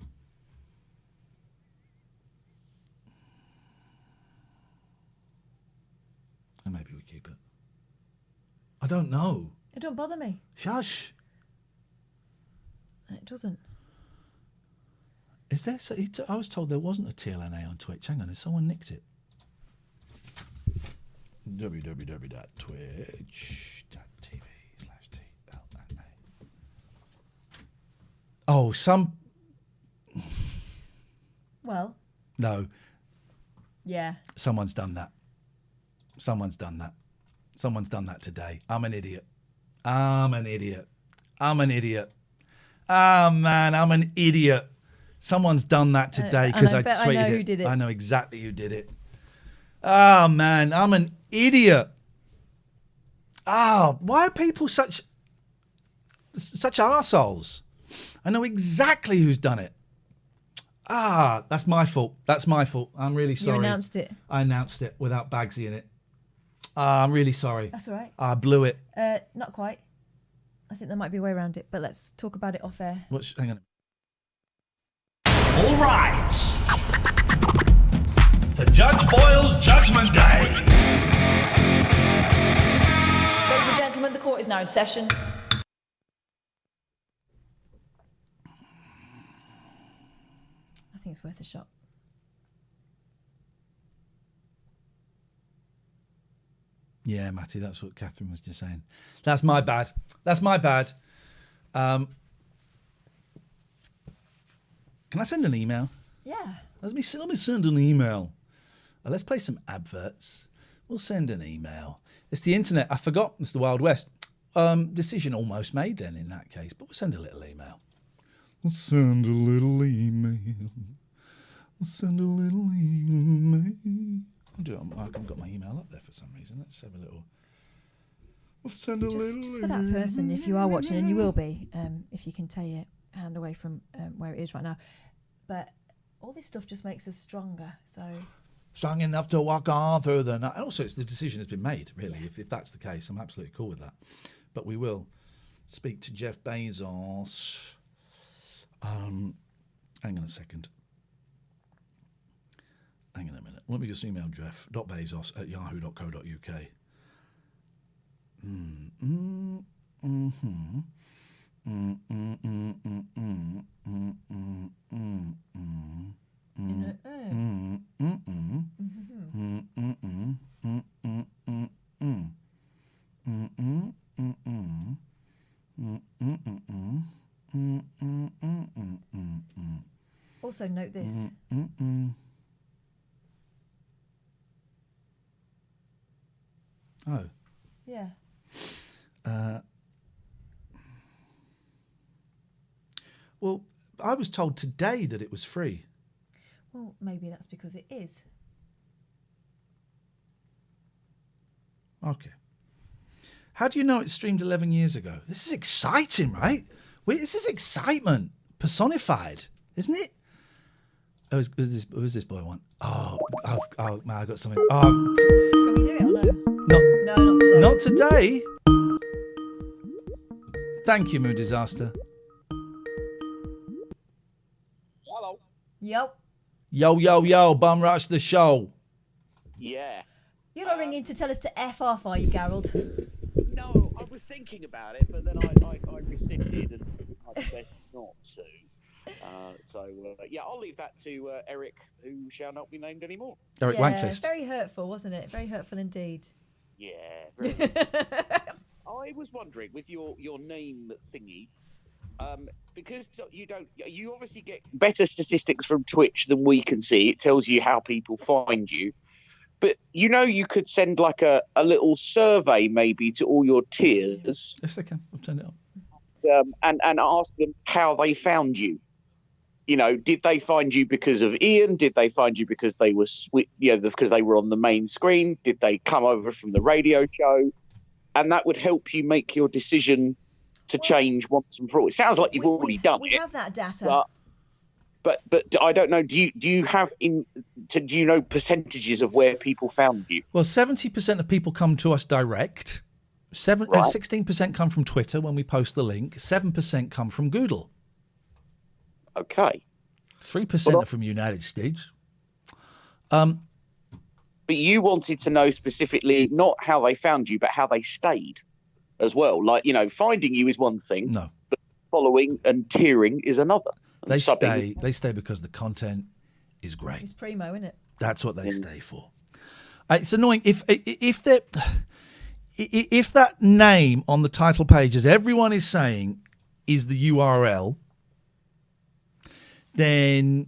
And maybe we keep it. I don't know. It don't bother me. Shush. It doesn't. Is there? I was told there wasn't a TLNA on Twitch. Hang on, has someone nicked it? www.twitch.tv/TLNA. Oh, Well. No. Yeah. Someone's done that. Someone's done that today. I'm an idiot. Ah, man, I'm an idiot. Someone's done that today because I tweeted I know who did it. I know exactly who did it. Ah, man, I'm an idiot. Why are people such arseholes? I know exactly who's done it. That's my fault. I'm really sorry. You announced it. I announced it without Bagsy in it. I'm really sorry. That's all right. I blew it. Not quite. I think there might be a way around it, but let's talk about it off air. Hang on. All rise for Judge Boyle's Judgment Day. Ladies and gentlemen, the court is now in session. I think it's worth a shot. Yeah, Matty, that's what Catherine was just saying. That's my bad. Can I send an email? Yeah. Let me send an email. Let's play some adverts. We'll send an email. It's the internet. I forgot. It's the Wild West. Decision almost made then in that case, but we'll send a little email. I'll send a little email. I'll do it. I haven't got my email up there for some reason. Let's have a little. Send a Just for that person, if you are watching, and you will be, if you can take your hand away from where it is right now. But all this stuff just makes us stronger. So strong enough to walk on through the night. And also, it's the decision has been made, really. If that's the case, I'm absolutely cool with that. But we will speak to Jeff Bezos. Hang on a second. Hang on a minute. Let me just email jeff.bezos@yahoo.co.uk. also note this. Oh. Yeah. Well, I was told today that it was free. Well, maybe that's because it is. Okay. How do you know it streamed 11 years ago? This is exciting, right? This is excitement personified, isn't it? Oh, who's this boy want? Oh, man, I got something. Oh, can we do it or no? No, not today. Thank you, Mood Disaster. Hello. Yo. Bum Rush the show. Yeah. You're not ringing to tell us to F off, are you, Gerald? No, I was thinking about it, but then I rescinded and I'd best not to. I'll leave that to Erik, who shall not be named anymore. Erik Wankfist. Very hurtful, wasn't it? Very hurtful indeed. Yeah, very I was wondering, with your name thingy, because you obviously get better statistics from Twitch than we can see. It tells you how people find you. But you could send like a little survey maybe to all your tiers. Yes, I can. I'll turn it on. And ask them how they found you. Did they find you because of Iain? Did they find you because they were because they were on the main screen? Did they come over from the radio show? And that would help you make your decision to change once and for all. It sounds like you've already done it. We have that data. But I don't know. Do you have do you know percentages of where people found you? Well, 70% of people come to us direct. 16% come from Twitter when we post the link. 7% come from Google. Okay. 3% are from United States. But you wanted to know specifically not how they found you, but how they stayed as well. Like, finding you is one thing. No. But following and tiering is another. They stay because the content is great. It's primo, isn't it? That's what they stay for. It's annoying if that name on the title page, as everyone is saying, is the URL, then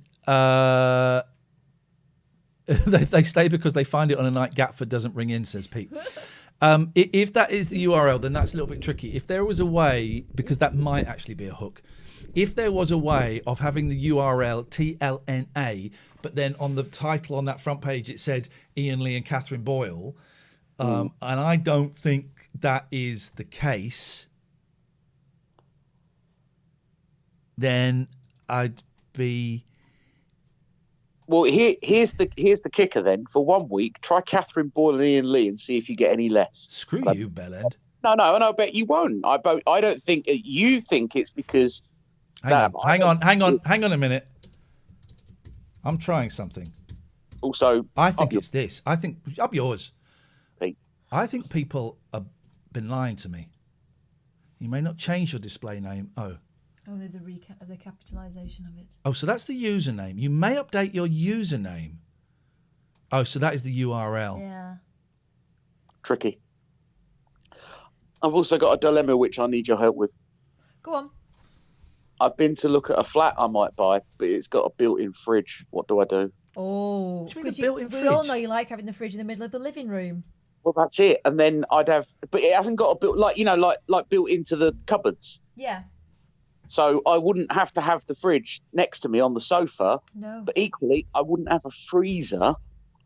they stay because they find it on a night Gatford doesn't ring in, says Pete. If that is the URL, then that's a little bit tricky. If there was a way, because that might actually be a hook, if there was a way of having the URL TLNA, but then on the title on that front page it said Iain Lee and Catherine Boyle, and I don't think that is the case, then I'd be... Well, here's the kicker then. For 1 week, try Catherine Boyle and Iain Lee and see if you get any less. Screw you, Bellend. No, I bet you won't. I don't think you think it's because. Hang on a minute. I'm trying something. Also, I think it's this. I think up yours. Hey. I think people have been lying to me. You may not change your display name. Oh, there's the capitalisation of it. Oh, so that's the username. You may update your username. Oh, so that is the URL. Yeah. Tricky. I've also got a dilemma which I need your help with. Go on. I've been to look at a flat I might buy, but it's got a built-in fridge. What do I do? Oh, what do you mean a built-in fridge? We all know you like having the fridge in the middle of the living room. Well, that's it. And then I'd have, but it hasn't got a built like built into the cupboards. Yeah. So I wouldn't have to have the fridge next to me on the sofa. No. But equally, I wouldn't have a freezer.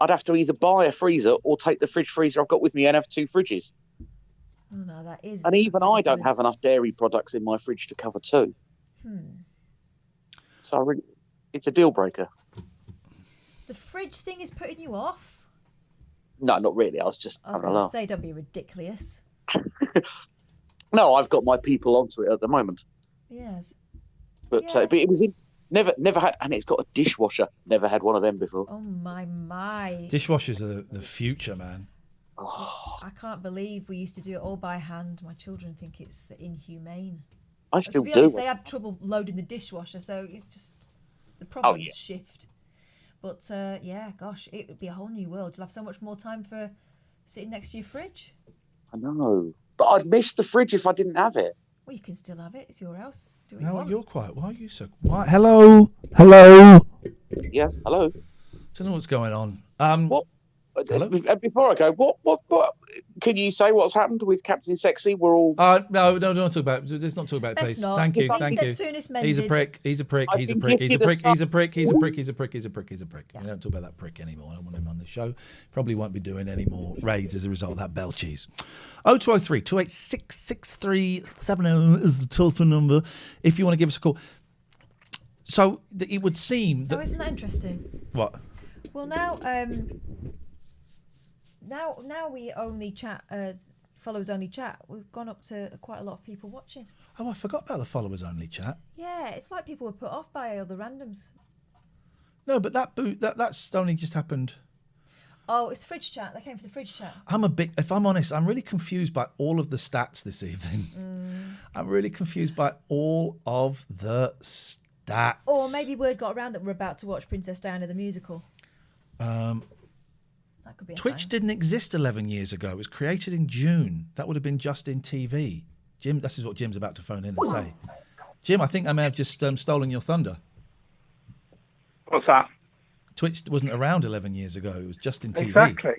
I'd have to either buy a freezer or take the fridge freezer I've got with me and have two fridges. Oh, no, that is. And even I don't have enough dairy products in my fridge to cover 2. So it's a deal breaker. The fridge thing is putting you off? No, not really. I was just I was having a going to laugh. say, don't be ridiculous. No, I've got my people onto it at the moment. Yes. But it was never had, and it's got a dishwasher. Never had one of them before. Oh my! Dishwashers are the future, man. I can't believe we used to do it all by hand. My children think it's inhumane. I still to be do. honest, they have trouble loading the dishwasher, so it's just the problems shift. But yeah, gosh, it would be a whole new world. You'll have so much more time for sitting next to your fridge. I know, but I'd miss the fridge if I didn't have it. Well, you can still have it. It's your house. Do what you No, want. you're quiet. Why are you so quiet? Hello? Hello? Yes, hello. Don't know what's going on. What? Hello? Before I go, what? Can you say what's happened with Captain Sexsea? We're all. No, don't talk about it. Let's not talk about it, Let's please. not. Thank you, Things thank said you. soon as He's a mended. prick. He's a prick. I've He's a been prick. He's a gifted a prick. son. He's a prick. He's a prick. He's a prick. He's a prick. He's a prick. We don't talk about that prick anymore. I don't want him on the show. Probably won't be doing any more raids as a result of that bell cheese. 0203 286 6370 is the telephone number if you want to give us a call. So it would seem that. Oh, isn't that interesting? What? Well, now we only chat. Followers only chat. We've gone up to quite a lot of people watching. Oh, I forgot about the followers only chat. Yeah, it's like people were put off by all the randoms. No, but that's only just happened. Oh, it's the fridge chat. They came for the fridge chat. If I'm honest, I'm really confused by all of the stats this evening. I'm really confused by all of the stats. Or maybe word got around that we're about to watch Princess Diana the musical. That could be a Twitch thing. didn't exist 11 years ago. It was created in June. That would have been just in TV. Jim, this is what Jim's about to phone in and say. Jim, I think I may have just stolen your thunder. What's that? Twitch wasn't around 11 years ago. It was just in TV. Exactly,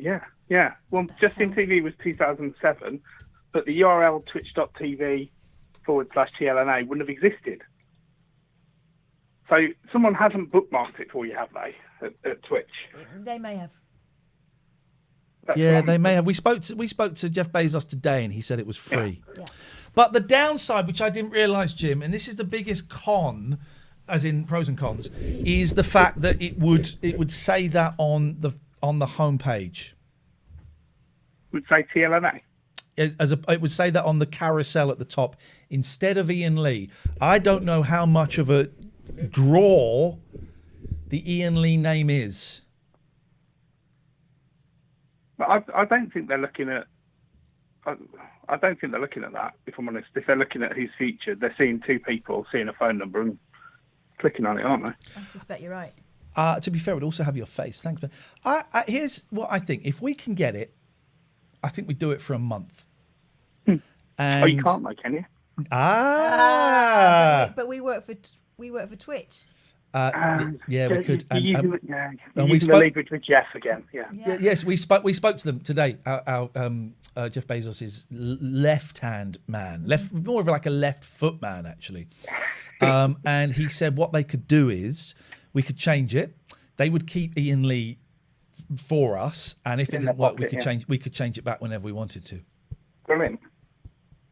yeah. Well, Just in TV was 2007, but the URL twitch.tv/TLNA wouldn't have existed. So someone hasn't bookmarked it for you, have they, at Twitch? They may have. Yeah, they may have. We spoke to Jeff Bezos today, and he said it was free. Yeah. But the downside, which I didn't realise, Jim, and this is the biggest con, as in pros and cons, is the fact that it would say that on the homepage. Would say TLNA. It would say that on the carousel at the top instead of Iain Lee. I don't know how much of a draw the Iain Lee name is. But I don't think they're looking at. I don't think they're looking at that. If I'm honest, if they're looking at who's featured, they're seeing two people, seeing a phone number, and clicking on it, aren't they? I suspect you're right. To be fair, it would also have your face. Thanks, man. Here's what I think: if we can get it, I think we do it for a month. And Oh, you can't, though, can you? But we work for Twitch. Yeah, we could. You're using and we the spoke. leverage with Jeff again. Yeah. Yes, we spoke to them today. Our Jeff Bezos' left-hand man, more of like a left foot man actually. And he said what they could do is we could change it. They would keep Iain Lee for us, and if it didn't work, we could change it back whenever we wanted to. Brilliant.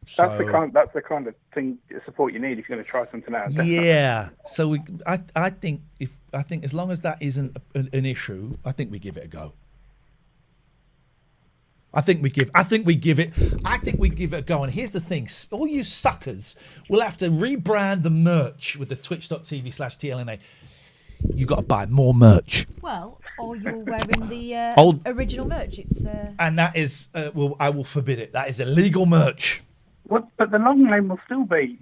So, That's the kind of thing support you need if you're going to try something out. Yeah. So I think as long as that isn't an issue, I think we give it a go. I think we give it a go. And here's the thing: all you suckers will have to rebrand the merch with the twitch.tv/TLNA. You got to buy more merch. Well, or you're wearing the original merch. It's and that is I will forbid it. That is illegal merch. But the long name will still be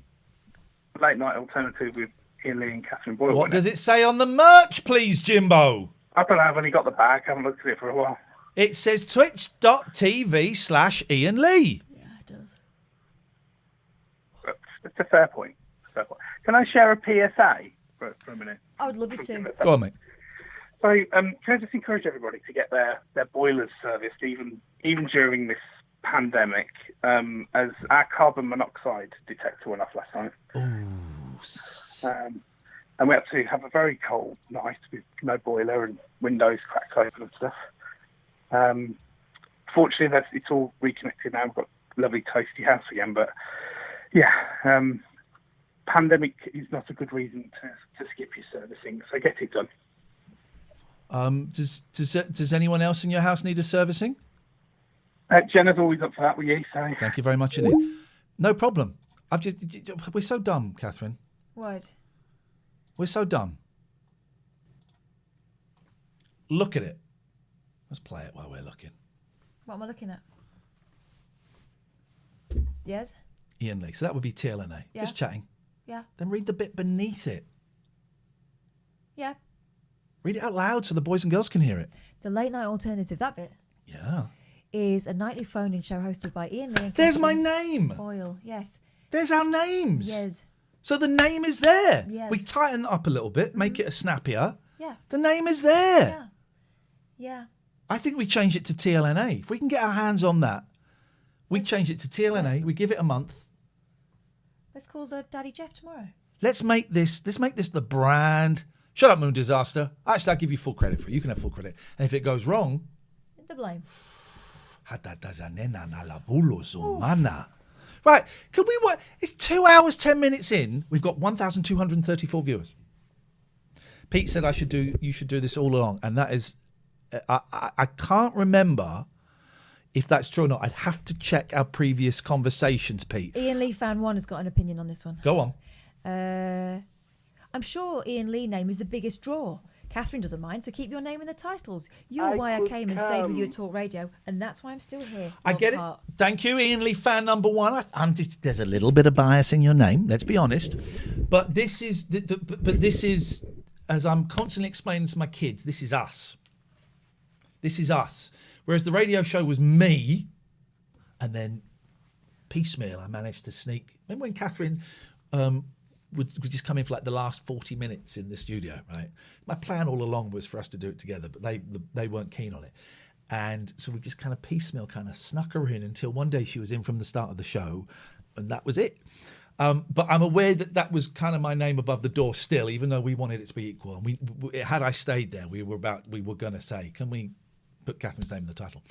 Late Night Alternative with Iain Lee and Catherine Boyle. What does it say on the merch, please, Jimbo? I don't know. I've only got the bag. I haven't looked at it for a while. It says twitch.tv/Iain Lee. Yeah, it does. It's a fair point. Can I share a PSA for a minute? I would love you to. Go on, mate. So, can I just encourage everybody to get their boilers serviced, even during this pandemic, as our carbon monoxide detector went off last night. And we had to have a very cold night with no boiler and windows cracked open and stuff. Fortunately, it's all reconnected now. We've got lovely toasty house again. But yeah, pandemic is not a good reason to skip your servicing, so get it done. Does anyone else in your house need a servicing? Jenna's always up for that with you, so Thank you very much indeed. No problem. We're so dumb, Catherine. What? We're so dumb. Look at it. Let's play it while we're looking. What am I looking at? Yes? Iain Lee. So that would be TLNA. Yeah. Just chatting. Yeah. Then read the bit beneath it. Yeah. Read it out loud so the boys and girls can hear it. The late night alternative, that bit, Yeah. is a nightly phone-in show hosted by Iain Lee and There's my Catherine name. Boyle. Yes. There's our names. Yes. So the name is there. Yes. We tighten it up a little bit, make it a snappier. Yeah. The name is there. Yeah. Yeah. I think we change it to TLNA. If we can get our hands on that, we change it to TLNA. We give it a month. Let's call Daddy Jeff tomorrow. Let's make this the brand. Shut up, Moon Disaster. Actually, I'll give you full credit for it. You can have full credit. And if it goes wrong, The blame. right? Can we? It's 2 hours 10 minutes in. We've got 1,234 viewers. Pete said you should do this all along, and that is, I can't remember if that's true or not. I'd have to check our previous conversations, Pete. Iain Lee fan 1 has got an opinion on this one. Go on. I'm sure Iain Lee name is the biggest draw. Catherine doesn't mind, so keep your name in the titles. You're why I came and stayed with you at Talk Radio, and that's why I'm still here. I get it. Heart. Thank you, Iain Lee fan number 1. There's a little bit of bias in your name. Let's be honest, but this is this is, as I'm constantly explaining to my kids, this is us. This is us. Whereas the radio show was me, and then piecemeal I managed to sneak. Remember when Catherine would just come in for like the last 40 minutes in the studio, right? My plan all along was for us to do it together, but they weren't keen on it. And so we just kind of piecemeal kind of snuck her in until one day she was in from the start of the show, and that was it. But I'm aware that was kind of my name above the door still, even though we wanted it to be equal. And we had I stayed there, we were going to say, can we put Catherine's name in the title?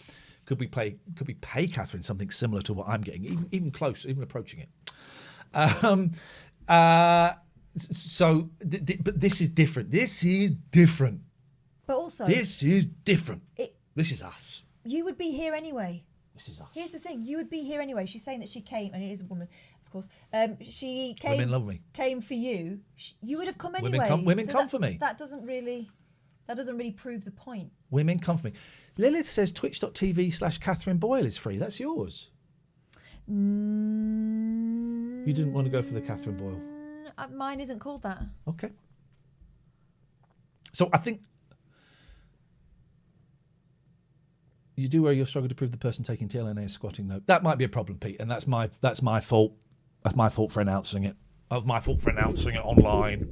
Could we pay Catherine something similar to what I'm getting, even close, even approaching it? But this is different. This is different. But also, this is different. This is us. You would be here anyway. This is us. Here's the thing: you would be here anyway. She's saying that she came, and it is a woman, of course. She came. Women love me. Came for you. You would have come anyway. Women come for me. That doesn't really prove the point. Women come for me. Lilith says twitch.tv/Catherine Boyle is free. That's yours. You didn't want to go for the Catherine Boyle. Mine isn't called that. Okay. So I think you do where you'll struggle to prove the person taking TLNA is squatting though. That might be a problem, Pete, and that's my fault. That's my fault for announcing it. That's my fault for announcing it online.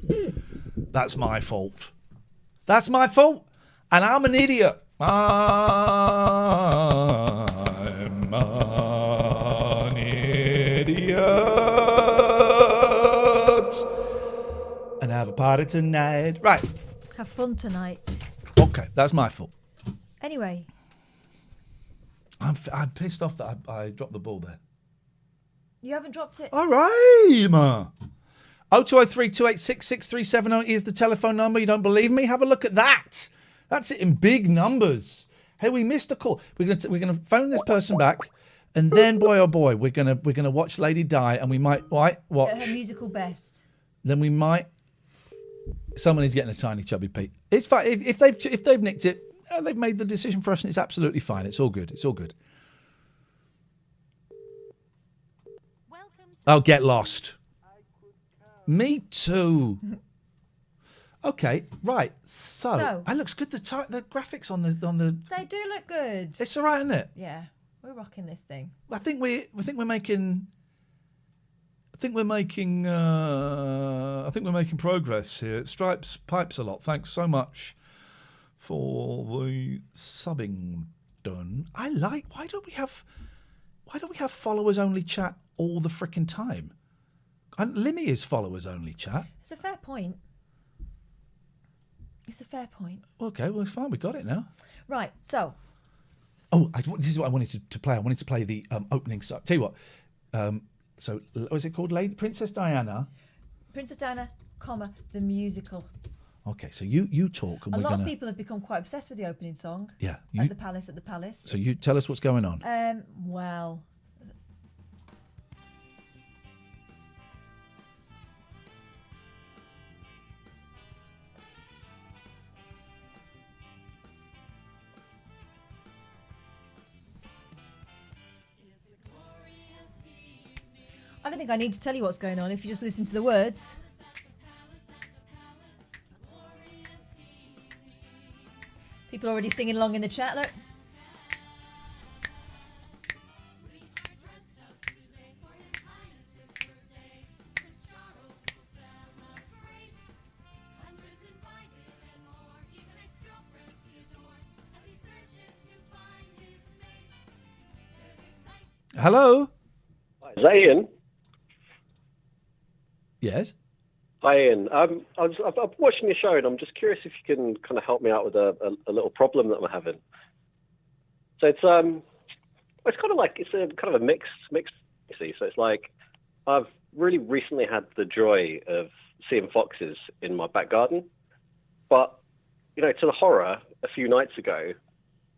That's my fault. That's my fault. And I'm an idiot. I'm an idiot. And have a party tonight. Right. Have fun tonight. Okay, that's my fault. Anyway. I'm pissed off that I dropped the ball there. You haven't dropped it. All right, ma. 0203 286 6370 is the telephone number. You don't believe me? Have a look at that. That's it in big numbers. Hey, we missed a call. We're gonna phone this person back, and then boy oh boy, we're gonna watch Lady Die, and we might watch Her musical best. Then we might. Someone is getting a tiny chubby Pete. It's fine if they've nicked it. They've made the decision for us, and it's absolutely fine. It's all good. It's all good. Oh, get lost. Me too. Okay, right. So it looks good. The graphics on the. They do look good. It's all right, isn't it? Yeah, we're rocking this thing. I think we're making progress here. Stripes pipes a lot. Thanks so much for the subbing done. Why don't we have followers only chat all the frickin' time? And Limmy is followers only chat. It's a fair point. Okay, well, it's fine. We got it now. Right, so This is what I wanted to play. I wanted to play the opening song. Tell you what. So, what was it called? Princess Diana. Princess Diana, the musical. Okay, so you talk, and A we're lot gonna. of people have become quite obsessed with the opening song. Yeah, At the palace. So you tell us what's going on. Well. I don't think I need to tell you what's going on if you just listen to the words. People are already singing along in the chat, look. Hello? Is that Iain? Yes? Hi, Iain. I'm watching your show, and I'm just curious if you can kind of help me out with a little problem that I'm having. So it's kind of like it's a kind of a mixed. You see, so it's like I've really recently had the joy of seeing foxes in my back garden, but to the horror a few nights ago,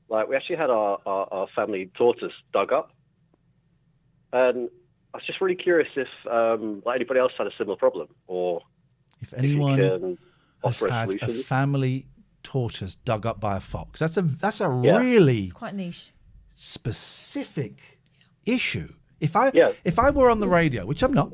like we actually had our family tortoise dug up, and I was just really curious if like anybody else had a similar problem, or if anyone has offer a had a solution. family tortoise dug up by a fox. That's a really It's quite niche. specific issue. If I were on the radio, which I'm not,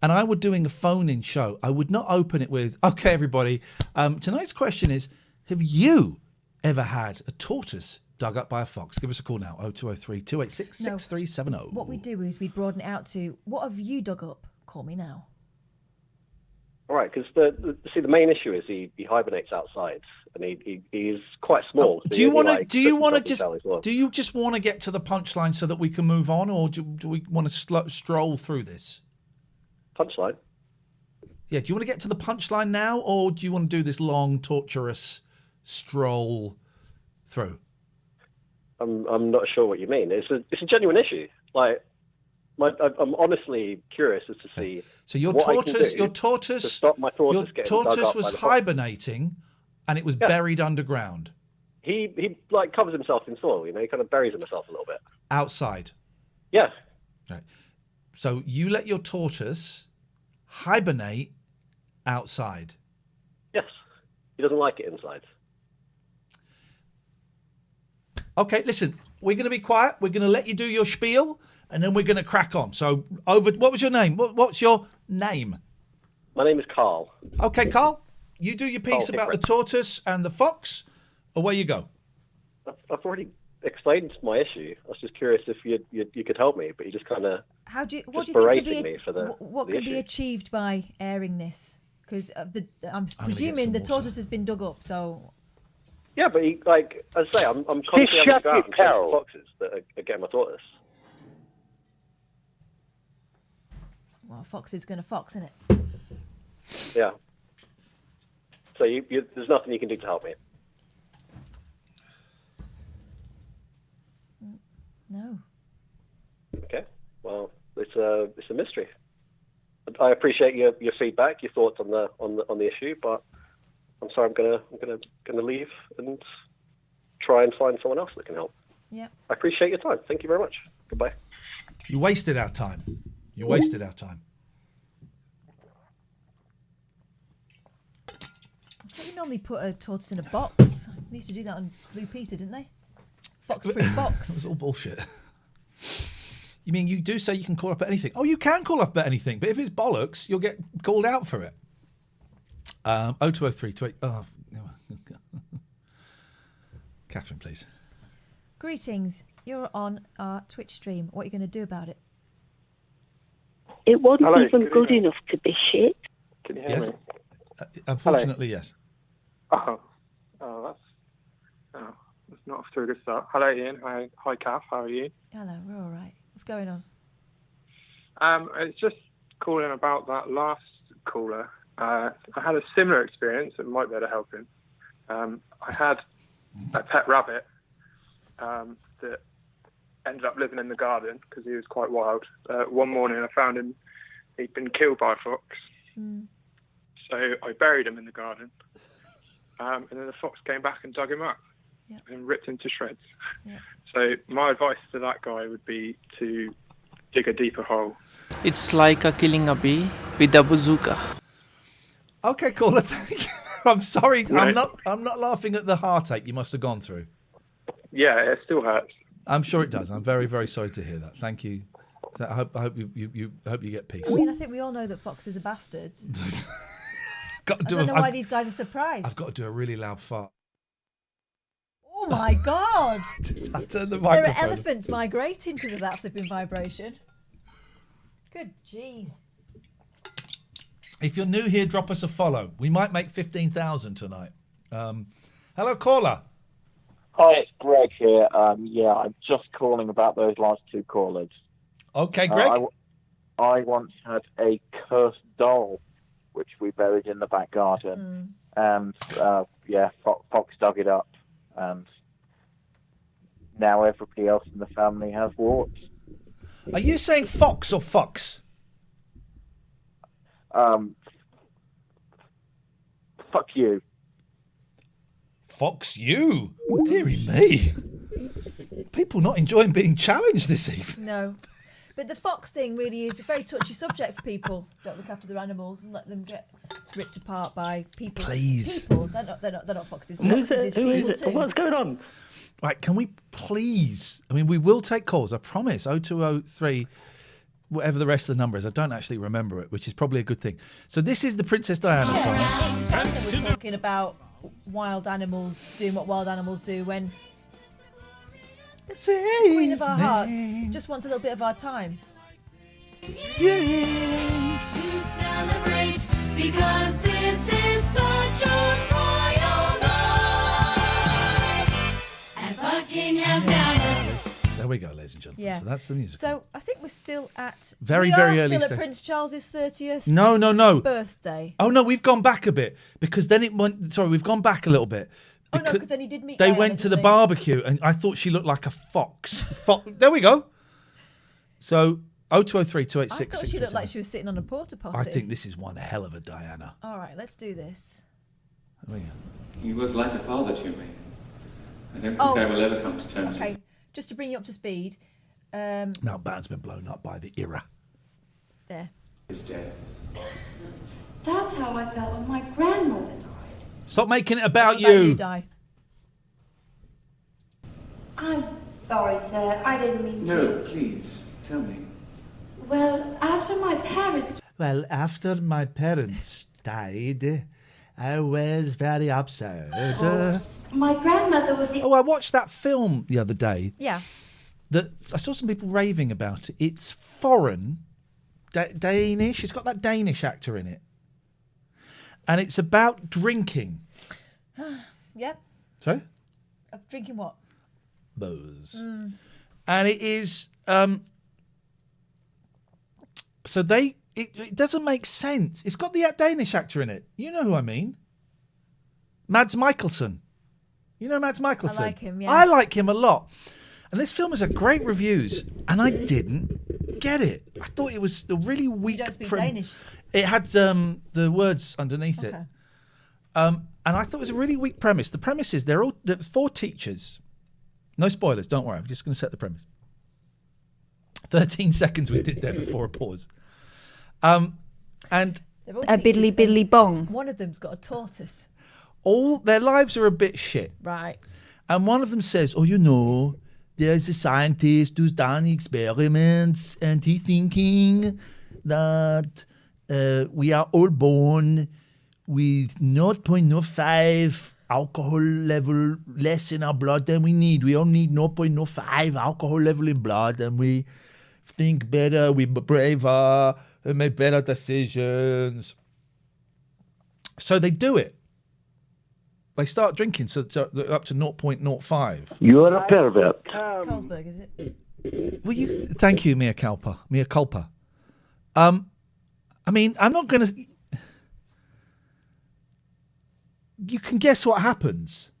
and I were doing a phone-in show, I would not open it with, "Okay, everybody, tonight's question is, have you ever had a tortoise dug up by a fox?" Give us a call now, 0203 286 6370. What we do is we broaden it out to, what have you dug up? Call me now. All right, because the main issue is he hibernates outside, and he's quite small. So Do you want to? like, Do you want to puts himself just? in belly as well. Do you just want to get to the punchline so that we can move on, or do we want to stroll through this? Punchline? Yeah. Do you want to get to the punchline now, or do you want to do this long, torturous stroll through? I'm not sure what you mean. It's a genuine issue. Like, I'm honestly curious as to see. So your what I can tortoise, do your tortoise, to stop my tortoise your getting dug tortoise up was by the fox. hibernating, and it was buried underground, He like covers himself in soil. He kind of buries himself a little bit. outside. Yeah. Right. So you let your tortoise hibernate outside. Yes. He doesn't like it inside. Okay, listen, we're going to be quiet. We're going to let you do your spiel, and then we're going to crack on. So, what was your name? What's your name? My name is Carl. Okay, Carl, you do your piece Carl about the Hickman. tortoise and the fox. Away you go. I've already explained my issue. I was just curious if you could help me, but you just kind of What do you think berating me for the what the could be issue. achieved by airing this? Because I'm get presuming the some tortoise has been dug up, so Yeah, but as I say, I'm constantly having to shut go out it, and chase Carol. the foxes that are getting my tortoise. well, fox is going to fox, isn't it? Yeah. So there's nothing you can do to help me. No. Okay. Well, it's a mystery. I appreciate your feedback, your thoughts on the issue, but I'm sorry, I'm gonna leave and try and find someone else that can help. Yeah. I appreciate your time. Thank you very much. Goodbye. You wasted our time. You wasted our time. I thought you normally put a tortoise in a box. They used to do that on Blue Peter, didn't they? Fox-proof box. It was all bullshit. You mean you do say you can call up at anything? Oh, you can call up at anything, but if it's bollocks, you'll get called out for it. 0203 28. Oh, Catherine, please. Greetings. You're on our Twitch stream. What are you going to do about it? It wasn't Hello, even good good evening. enough to be shit. Can you hear Yes. me? Unfortunately, yes. That's not off to a good start. Hello, Ian. Hi, Kath. How are you? Hello, we're all right. What's going on? It's just calling about that last caller. I had a similar experience that might be able to help him. I had a pet rabbit, that ended up living in the garden because he was quite wild. One morning I found him, he'd been killed by a fox. So I buried him in the garden. And then the fox came back and dug him up and ripped him to shreds. So my advice to that guy would be to dig a deeper hole. It's like killing a bee with a bazooka. Okay, caller, thank you. I'm sorry, Right. I'm not laughing at the heartache you must have gone through. Yeah, it still hurts. I'm sure it does. I'm very, very sorry to hear that. Thank you. I hope you get peace. I mean, I think we all know that foxes are bastards. I I don't know why these guys are surprised. I've got to do a really loud fart. Oh my God! I turned the There microphone. are elephants migrating because of that flipping vibration. Good jeez. If you're new here, drop us a follow. We might make 15,000 tonight. Hello, caller. Hi, it's Greg here. I'm just calling about those last two callers. Okay, Greg. I once had a cursed doll, which we buried in the back garden, and Fox dug it up, and now everybody else in the family has warts. Are you saying fox or fox? Fuck you. Fox you? Deary me. People not enjoying being challenged this evening. No. But the fox thing really is a very touchy subject for people that look after their animals and let them get ripped apart by people. Please. People. They're not foxes. Who's Foxes it? is Who is people it? too. What's going on? Right, can we please? I mean, we will take calls, I promise. 0203, whatever the rest of the number is. I don't actually remember it, which is probably a good thing. So this is the Princess Diana song. It's fun that we're talking about wild animals doing what wild animals do when the Queen of our hearts just wants a little bit of our time. To celebrate because this is such a royal night at Buckingham Palace. There we go, ladies and gentlemen. Yeah. So that's the music. So I think we're still at Very, we very are early still stage. at Prince Charles's 30th No. birthday. Oh, no, we've gone back a bit because then it went. Sorry, we've gone back a little bit. Oh no, because then he did meet. They Diana, went to the didn't they? barbecue and I thought she looked like a fox. There we go. So 0203 I 286 thought she looked like she was sitting on a porta potty. I think this is one hell of a Diana. All right, let's do this. There we go. He was like a father to me. I don't think Oh, I will ever come to terms Okay, with just to bring you up to speed. Mountbatten's been blown up by the era. There. his death. That's how I felt when my grandmother died. Stop making it about What about you. you, Di? I'm sorry, sir. I didn't mean No, to. please, tell me. Well, after my parents. Well, after my parents died, I was very upset. My grandmother was the. Oh, I watched that film the other day. Yeah. That I saw some people raving about it. It's foreign, Danish. It's got that Danish actor in it, and it's about drinking. Yep. Sorry, Drinking what? booze, Mm. and it is. So it doesn't make sense. It's got the Danish actor in it. You know who I mean? Mads Mikkelsen. You know Mads Mikkelsen? I like him, yeah. I like him a lot. And this film has had great reviews, and I didn't get it. I thought it was a really weak. You don't speak Danish. It had the words underneath it, Okay. and I thought it was a really weak premise. The premise is they're 4 teachers. No spoilers, don't worry. I'm just going to set the premise. 13 seconds we did there before a pause. And They're all A teachers, biddly biddly and bong. One of them's got a tortoise. all their lives are a bit shit. Right. And one of them says, "Oh, you know, there's a scientist who's done experiments, and he's thinking that we are all born with 0.05 alcohol level less in our blood than we need. We only need 0.05 alcohol level in blood, and we think better, we're braver, and make better decisions." So they do it. They start drinking, so they're up to 0.05. You're a pervert. Carlsberg, is it? Will you? Thank you, Mea culpa. Mea culpa. I mean, I'm not going to. You can guess what happens.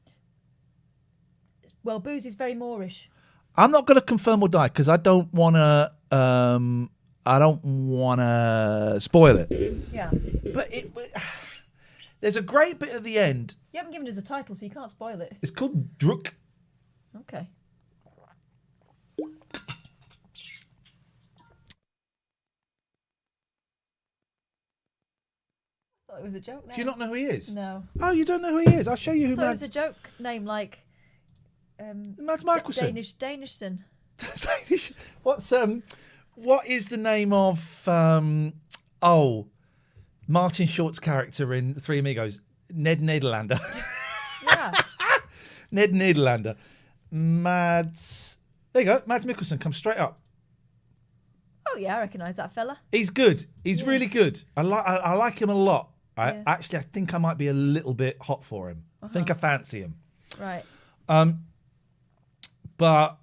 Well, Booze is very Moorish. I'm not going to confirm or die because I don't want to. I don't want to spoil it. Yeah. But there's a great bit at the end. You haven't given us a title, so you can't spoil it. It's called Druk. Okay. I thought it was a joke name. Do you not know who he is? No. Oh, you don't know who he is? I'll show you I who thought it Mads... was a joke name like... Mads Mikkelsen. Danishson. Danish. What is the name of Martin Short's character in Three Amigos? Ned Nederlander. Yeah. Ned Nederlander. Mads. There you go. Mads Mikkelsen comes straight up. Oh yeah, I recognise that fella. He's good. He's really good. I like him a lot. Yeah. I think I might be a little bit hot for him. I think I fancy him. Right. But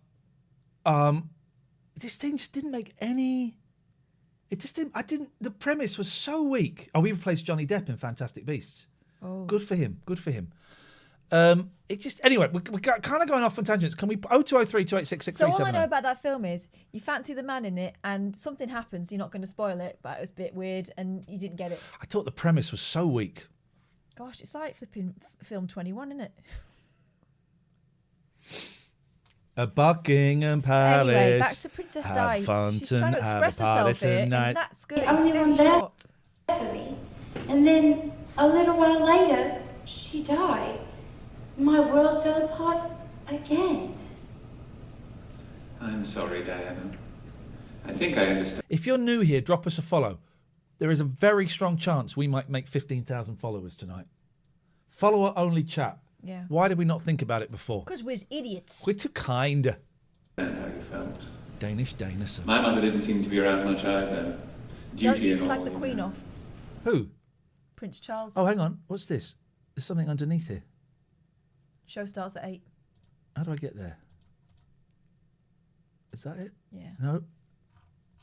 this thing just didn't make any. It just didn't. The premise was so weak. Oh, we replaced Johnny Depp in Fantastic Beasts. Oh. Good for him. Good for him. It just anyway. We're kind of going off on tangents. Can we 0203 286 So all I know about that film is you fancy the man in it, and something happens. You're not going to spoil it, but it was a bit weird, and you didn't get it. I thought the premise was so weak. Gosh, it's like flipping film 21, isn't it? A Buckingham Palace. Anyway, back to Princess Di. Have fun She's trying to have express a party herself here, tonight. and that's good. The It's only very one there short. for me. And then a little while later, she died. My world fell apart again. I'm sorry, Diana. I think I understand. If you're new here, drop us a follow. There is a very strong chance we might make 15,000 followers tonight. Follower only chat. Yeah. Why did we not think about it before? Because we're idiots. We're too kind. How you felt. Danish Danielson. My mother didn't seem to be around much either. Don't Duty you and slag all, the you Queen know. off. Who? Prince Charles. Oh, hang on. What's this? There's something underneath here. Show starts at 8. How do I get there? Is that it? Yeah. No.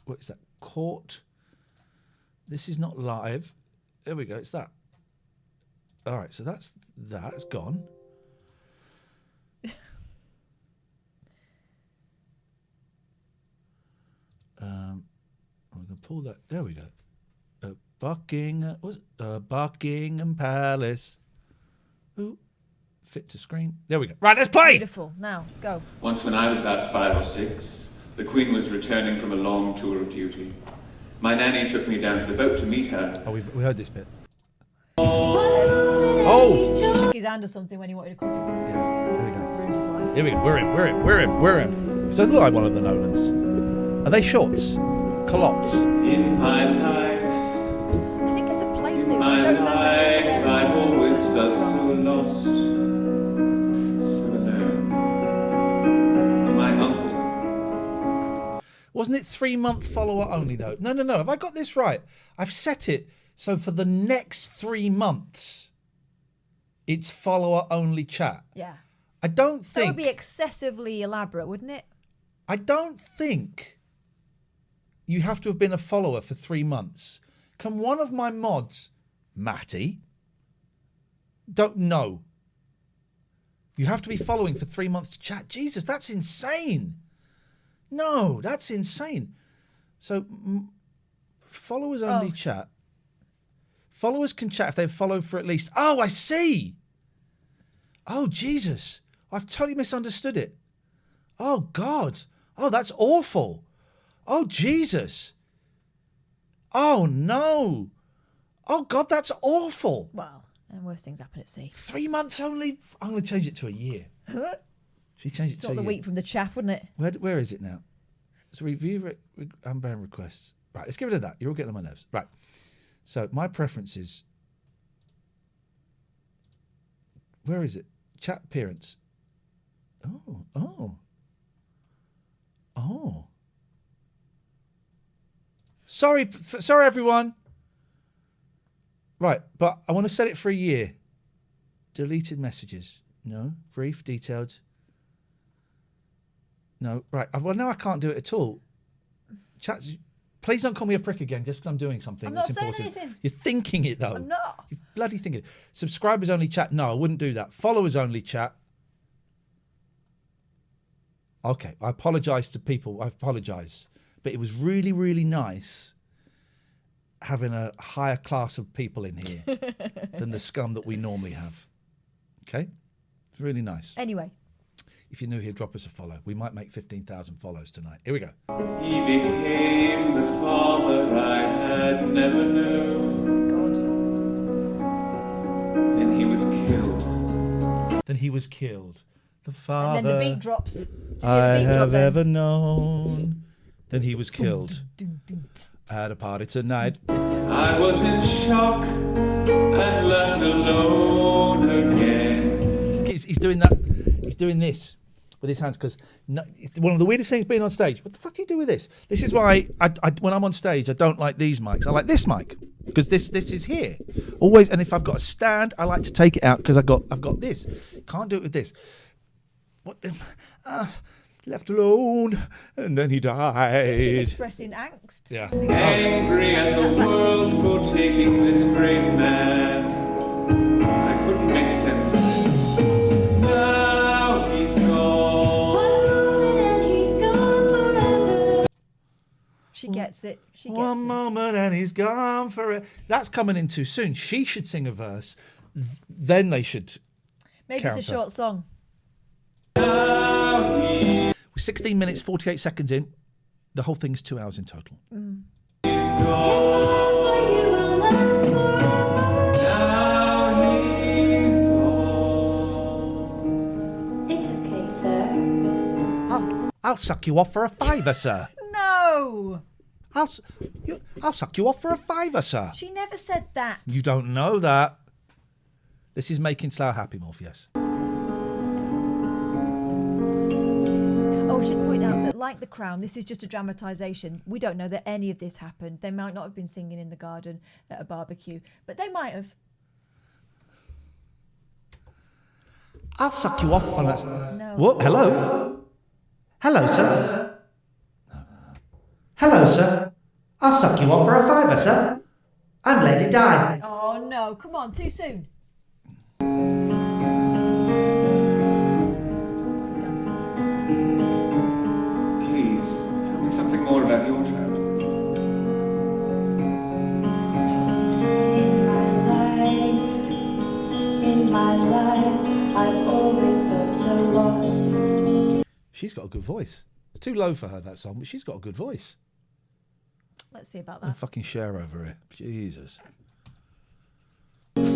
What is that? Court. This is not live. There we go. It's that. All right. So that's that. It's gone. I'm going to pull that. There we go. Buckingham Palace. Ooh. Fit to screen. There we go. Right, let's play. Beautiful. Now, let's go. Once when I was about 5 or 6, the Queen was returning from a long tour of duty. My nanny took me down to the boat to meet her. Oh, we heard this bit. Oh! She shook his hand or something when he wanted to come. Yeah, there we go. Ruined his life. Here we go. We're in. It does look like one of the Nolans. Are they shorts? Culottes? In my life, I think it's a play suit. my I don't remember life, the I've names. always felt so lost, so alone. My uncle. Wasn't it 3-month follower only though? No. Have I got this right? I've set it so for the next 3 months, it's follower only chat. Yeah. I don't That think. would be excessively elaborate, wouldn't it? I don't think you have to have been a follower for 3 months. Can one of my mods, Matty, don't know? You have to be following for 3 months to chat. Jesus, that's insane. No, that's insane. So, followers only chat. Followers can chat if they've followed for at least. Oh, I see. Oh, Jesus. I've totally misunderstood it. Oh, God. Oh, that's awful. Oh, Jesus. Oh, no. Oh, God, that's awful. Well, and worse things happen at sea. 3 months only? I'm going to change it to a year. She changed it It's to not a the year. week from the chaff, wouldn't it? Where is it now? So review unbound requests. Right, let's get rid of that. You're all getting on my nerves. Right. So my preferences. Where is it? Chat appearance. Oh. Sorry, everyone. Right, but I want to set it for a year. Deleted messages. No. Brief, detailed. No. Right. Well, now I can't do it at all. Chats. Please don't call me a prick again just because I'm doing something I'm that's not saying important. anything. You're thinking it, though. I'm not. You're bloody thinking it. Subscribers only chat. No, I wouldn't do that. Followers only chat. Okay, I apologise to people. I apologise. But it was really, really nice having a higher class of people in here than the scum that we normally have. Okay? It's really nice. Anyway. If you're new here, drop us a follow. We might make 15,000 follows tonight. Here we go. He became the father I had never known. God. Then he was killed. The father And then the beat drops. I have ever known. Then he was killed at a party tonight. I was in shock and left alone again. He's doing that. He's doing this with his hands because it's one of the weirdest things being on stage. What the fuck do you do with this? This is why I when I'm on stage, I don't like these mics. I like this mic because this is here always. And if I've got a stand, I like to take it out because I've got this. Can't do it with this. What? Left alone, and then he died. He's expressing angst. Yeah. Angry at the world for taking this great man. I couldn't make sense of it. Now he's gone. She gets it. She gets One moment and he's gone for it. That's coming in too soon. She should sing a verse. Then they should. Maybe it's a short song. 16 minutes, 48 seconds in. The whole thing's 2 hours in total. It's okay, sir. I'll suck you off for a fiver, sir. No! I'll suck you off for a fiver, sir. She never said that. You don't know that. This is making Slough happy, Morpheus. Oh, I should point out that, like The Crown, this is just a dramatisation. We don't know that any of this happened. They might not have been singing in the garden at a barbecue, but they might have. I'll suck you off on a... No. What? Hello? Hello, sir? Hello, sir? I'll suck you off for a fiver, sir. I'm Lady Di. Oh, no. Come on, too soon. Please, tell me something more about your child. In my life, I've always felt so lost. She's got a good voice. It's too low for her, that song, but she's got a good voice. Let's see about And that. fucking share over it. Jesus. Did you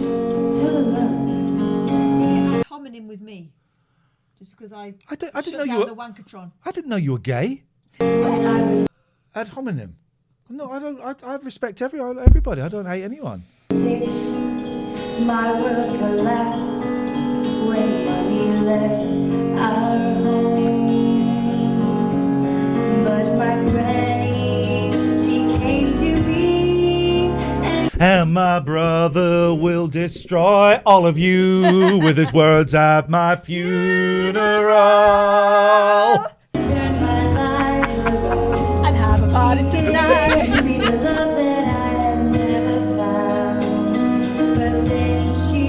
get homonym with me? Just because I didn't shut know you down were- the Wankatron. I didn't know you were gay. Well, Ad hominem. No, I don't. I respect everybody. I don't hate anyone. My world collapsed when money left our home. But my granny, she came to me. And my brother will destroy all of you with his words at my funeral. Turn my life around and have a party tonight. To be the love that I have never found. But then she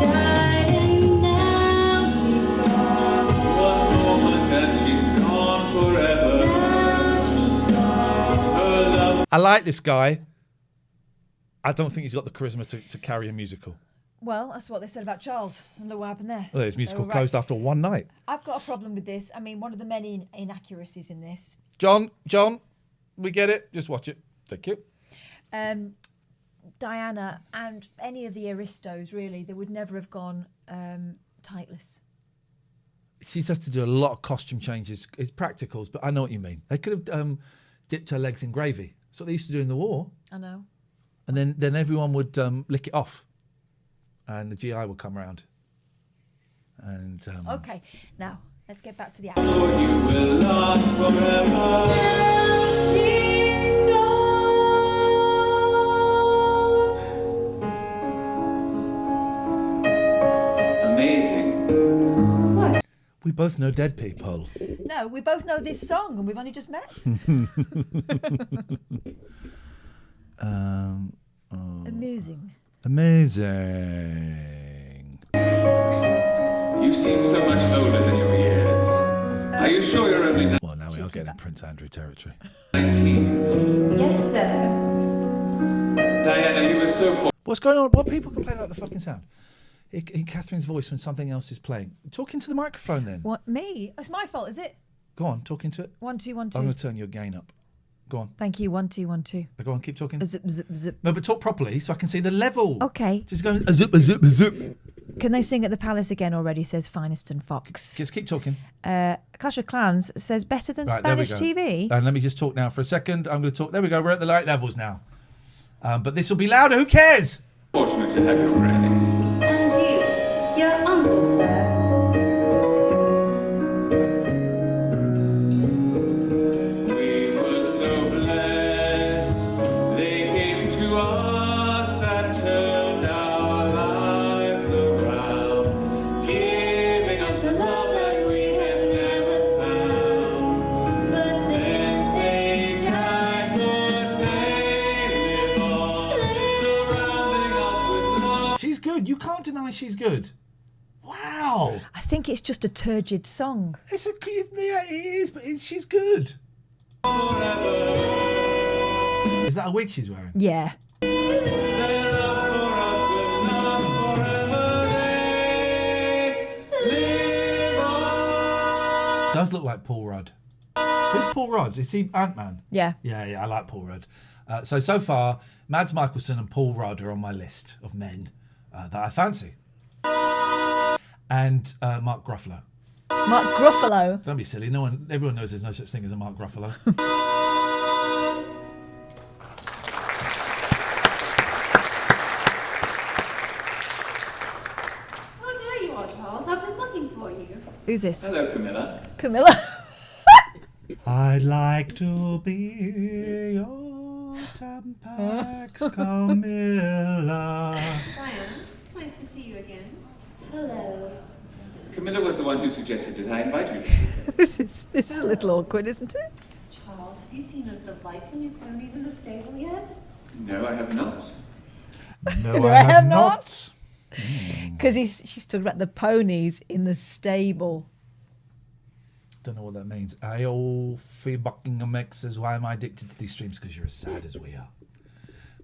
died and now she's gone. One moment and she's gone forever. Her love. I like this guy. I don't think he's got the charisma to carry a musical. Well, that's what they said about Charles. And look what happened there. Well, his They musical were right. closed after one night. I've got a problem with this. I mean, one of the many inaccuracies in this. John, we get it. Just watch it. Thank you. Diana and any of the aristos, really, they would never have gone tightless. She has to do a lot of costume changes. It's practicals, but I know what you mean. They could have dipped her legs in gravy. That's what they used to do in the war. I know. And then everyone would lick it off. And the GI would come around. And Okay, now let's get back to the For action. you will last forever. Amazing. we both know dead people. No, we both know this song and we've only just met. Amusing. Amazing. You seem so much older than your years. I Are you sure you're only 19? Well, now we are getting Prince Andrew territory. Yes, sir. Diana, you were so What's going on? What people complain about the fucking sound? In Catherine's voice when something else is playing. Talk into the microphone then. What, me? It's my fault, is it? Go on, talk into it. 1 2 1 2. I'm going to turn your gain up. Go on. Thank you. 1 2 1 2. Go on, keep talking. Zip zip zip. No, but talk properly so I can see the level. Okay. Just going a zip, a zip, a zip. Can they sing at the Palace again already? Says Finest and Fox. Just keep talking. Clash of Clans says better than Right, there we Spanish go. TV. And let me just talk now for a second. I'm going to talk. There we go. We're at the right levels now. But this will be louder. Who cares? fortunate to have you already. And you, your uncle, sir. We were so blessed. They came to us and turned our lives around, giving us the love that we had never found. But then they died, but they live on, surrounding us with love. She's good. You can't deny she's good. Wow. I think it's just a turgid song. It's yeah, it is, but she's good. Is that a wig she's wearing? Yeah. Does look like Paul Rudd. Who's Paul Rudd? Is he Ant-Man? Yeah. Yeah, I like Paul Rudd. So far, Mads Mikkelsen and Paul Rudd are on my list of men that I fancy. And Mark Ruffalo. Mark Ruffalo. Don't be silly. Everyone knows there's no such thing as a Mark Ruffalo. Oh, there you are, Charles. I've been looking for you. Who's this? Hello, Camilla. Camilla. I'd like to be your Tampax Camilla. Diana, it's nice to see you again. Hello. Camilla was the one who suggested that I invite you. This is a little awkward, isn't it? Charles, have you seen those delightful new ponies in the stable yet? No, I have not. No, I have not. Because she's talking about the ponies in the stable. Don't know what that means. Aolfi Buckingham X says, why am I addicted to these streams? Because you're as sad as we are.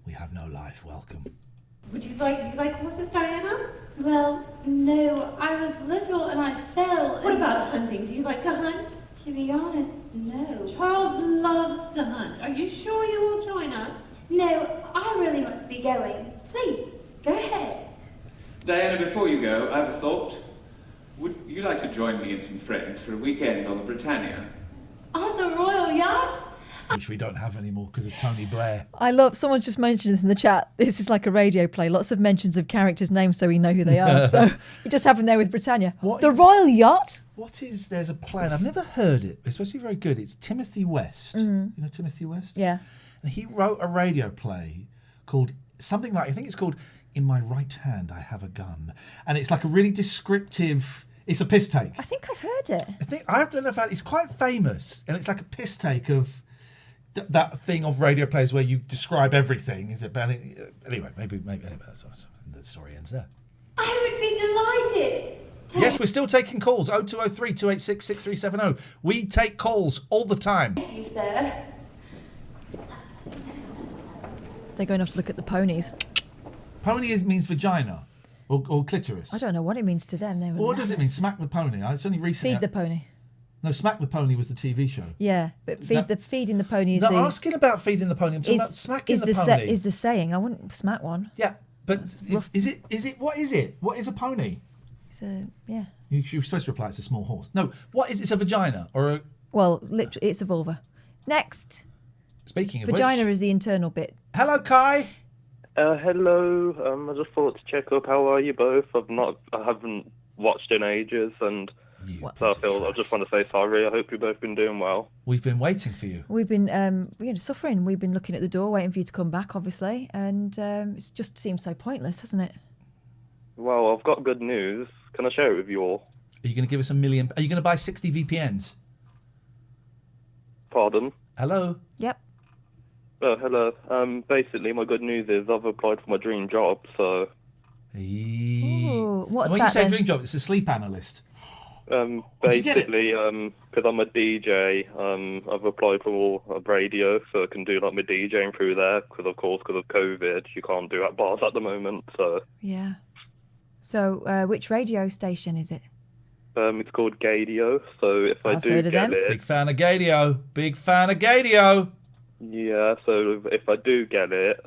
We have no life. Welcome. Do you like horses, Diana? Well, no. I was little and I fell. What about hunting? Do you like to hunt? To be honest, no. Charles loves to hunt. Are you sure you will join us? No, I really must be going. Please, go ahead. Diana, before you go, I have a thought. Would you like to join me and some friends for a weekend on the Britannia? On the royal yacht? Which we don't have anymore because of Tony Blair. Someone just mentioned this in the chat. This is like a radio play. Lots of mentions of characters' names so we know who they are. So it just happened there with Britannia. Royal Yacht? There's a plan. I've never heard it. It's supposed to be very good. It's Timothy West. Mhm. You know Timothy West? Yeah. And he wrote a radio play called something like, I think it's called In My Right Hand I Have a Gun. And it's like a really descriptive, it's a piss take. I think I've heard it. I don't know if it's quite famous. And it's like a piss take of that thing of radio plays where you describe everything. Is it? Anyway, maybe anyway, the story ends there. I would be delighted. Yes, we're still taking calls. 0203 286 6370. We take calls all the time. Thank you, sir. They're going off to look at the ponies. Pony means vagina or clitoris. I don't know what it means to them. They were What does it mean? lads. Smack the pony. It's only recently. Feed the pony. No, Smack the Pony was the TV show. Yeah, but feeding the pony is No, the... asking about feeding the pony. I'm talking about smacking the pony. Is the saying. I wouldn't smack one. Yeah, but is it? What is it? What is a pony? It's a, yeah. You're supposed to reply it's a small horse. No, what is it? It's a vagina or a... Well, literally, it's a vulva. Next. Speaking of Vagina which... is the internal bit. Hello, Kai. Hello. I just thought to check up. How are you both? I haven't watched in ages, and so I just want to say sorry. I hope you've both been doing well. We've been waiting for you. We've been suffering. We've been looking at the door, waiting for you to come back, obviously, and it just seems so pointless, hasn't it? Well, I've got good news. Can I share it with you all? Are you going to give us $1 million? Are you going to buy 60 VPNs? Pardon? Hello. Yep. Oh, hello. Basically, my good news is I've applied for my dream job. So. Ooh, what's when that you say then? dream job, it's a sleep analyst. Basically, because I'm a DJ, I've applied for a radio, so I can do like my DJing through there. Because of COVID, you can't do at bars at the moment. So Yeah. So, which radio station is it? it's called Gadio. So if I I've do heard of get them. it, Big fan of Gadio. Big fan of Gadio. yeah. So if I do get it,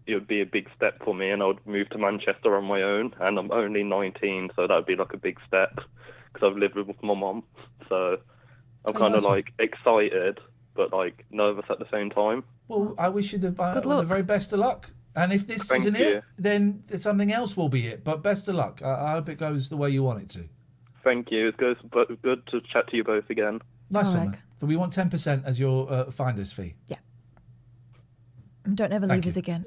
it would be a big step for me, and I would move to Manchester on my own. And I'm only 19, so that would be like a big step. Because I've lived with my mom, so I'm kind of like excited, but like nervous at the same time. Well, I wish you the luck. very best of luck. And if this Thank isn't you. it, then something else will be it. But best of luck. I hope it goes the way you want it to. Thank you. It's good to chat to you both again. Nice one, man. So we want 10% as your finder's fee. Yeah. Don't ever Thank leave us you. again.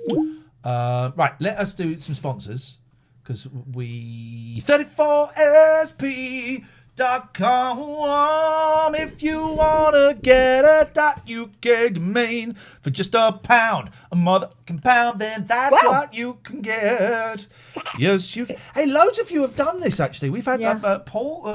Right, let us do some sponsors. Because we 34sp.com if you want to get a .uk domain for just £1 a motherfucking pound, then that's what you can get. Yes, you can. Hey, loads of you have done this, actually. We've had Paul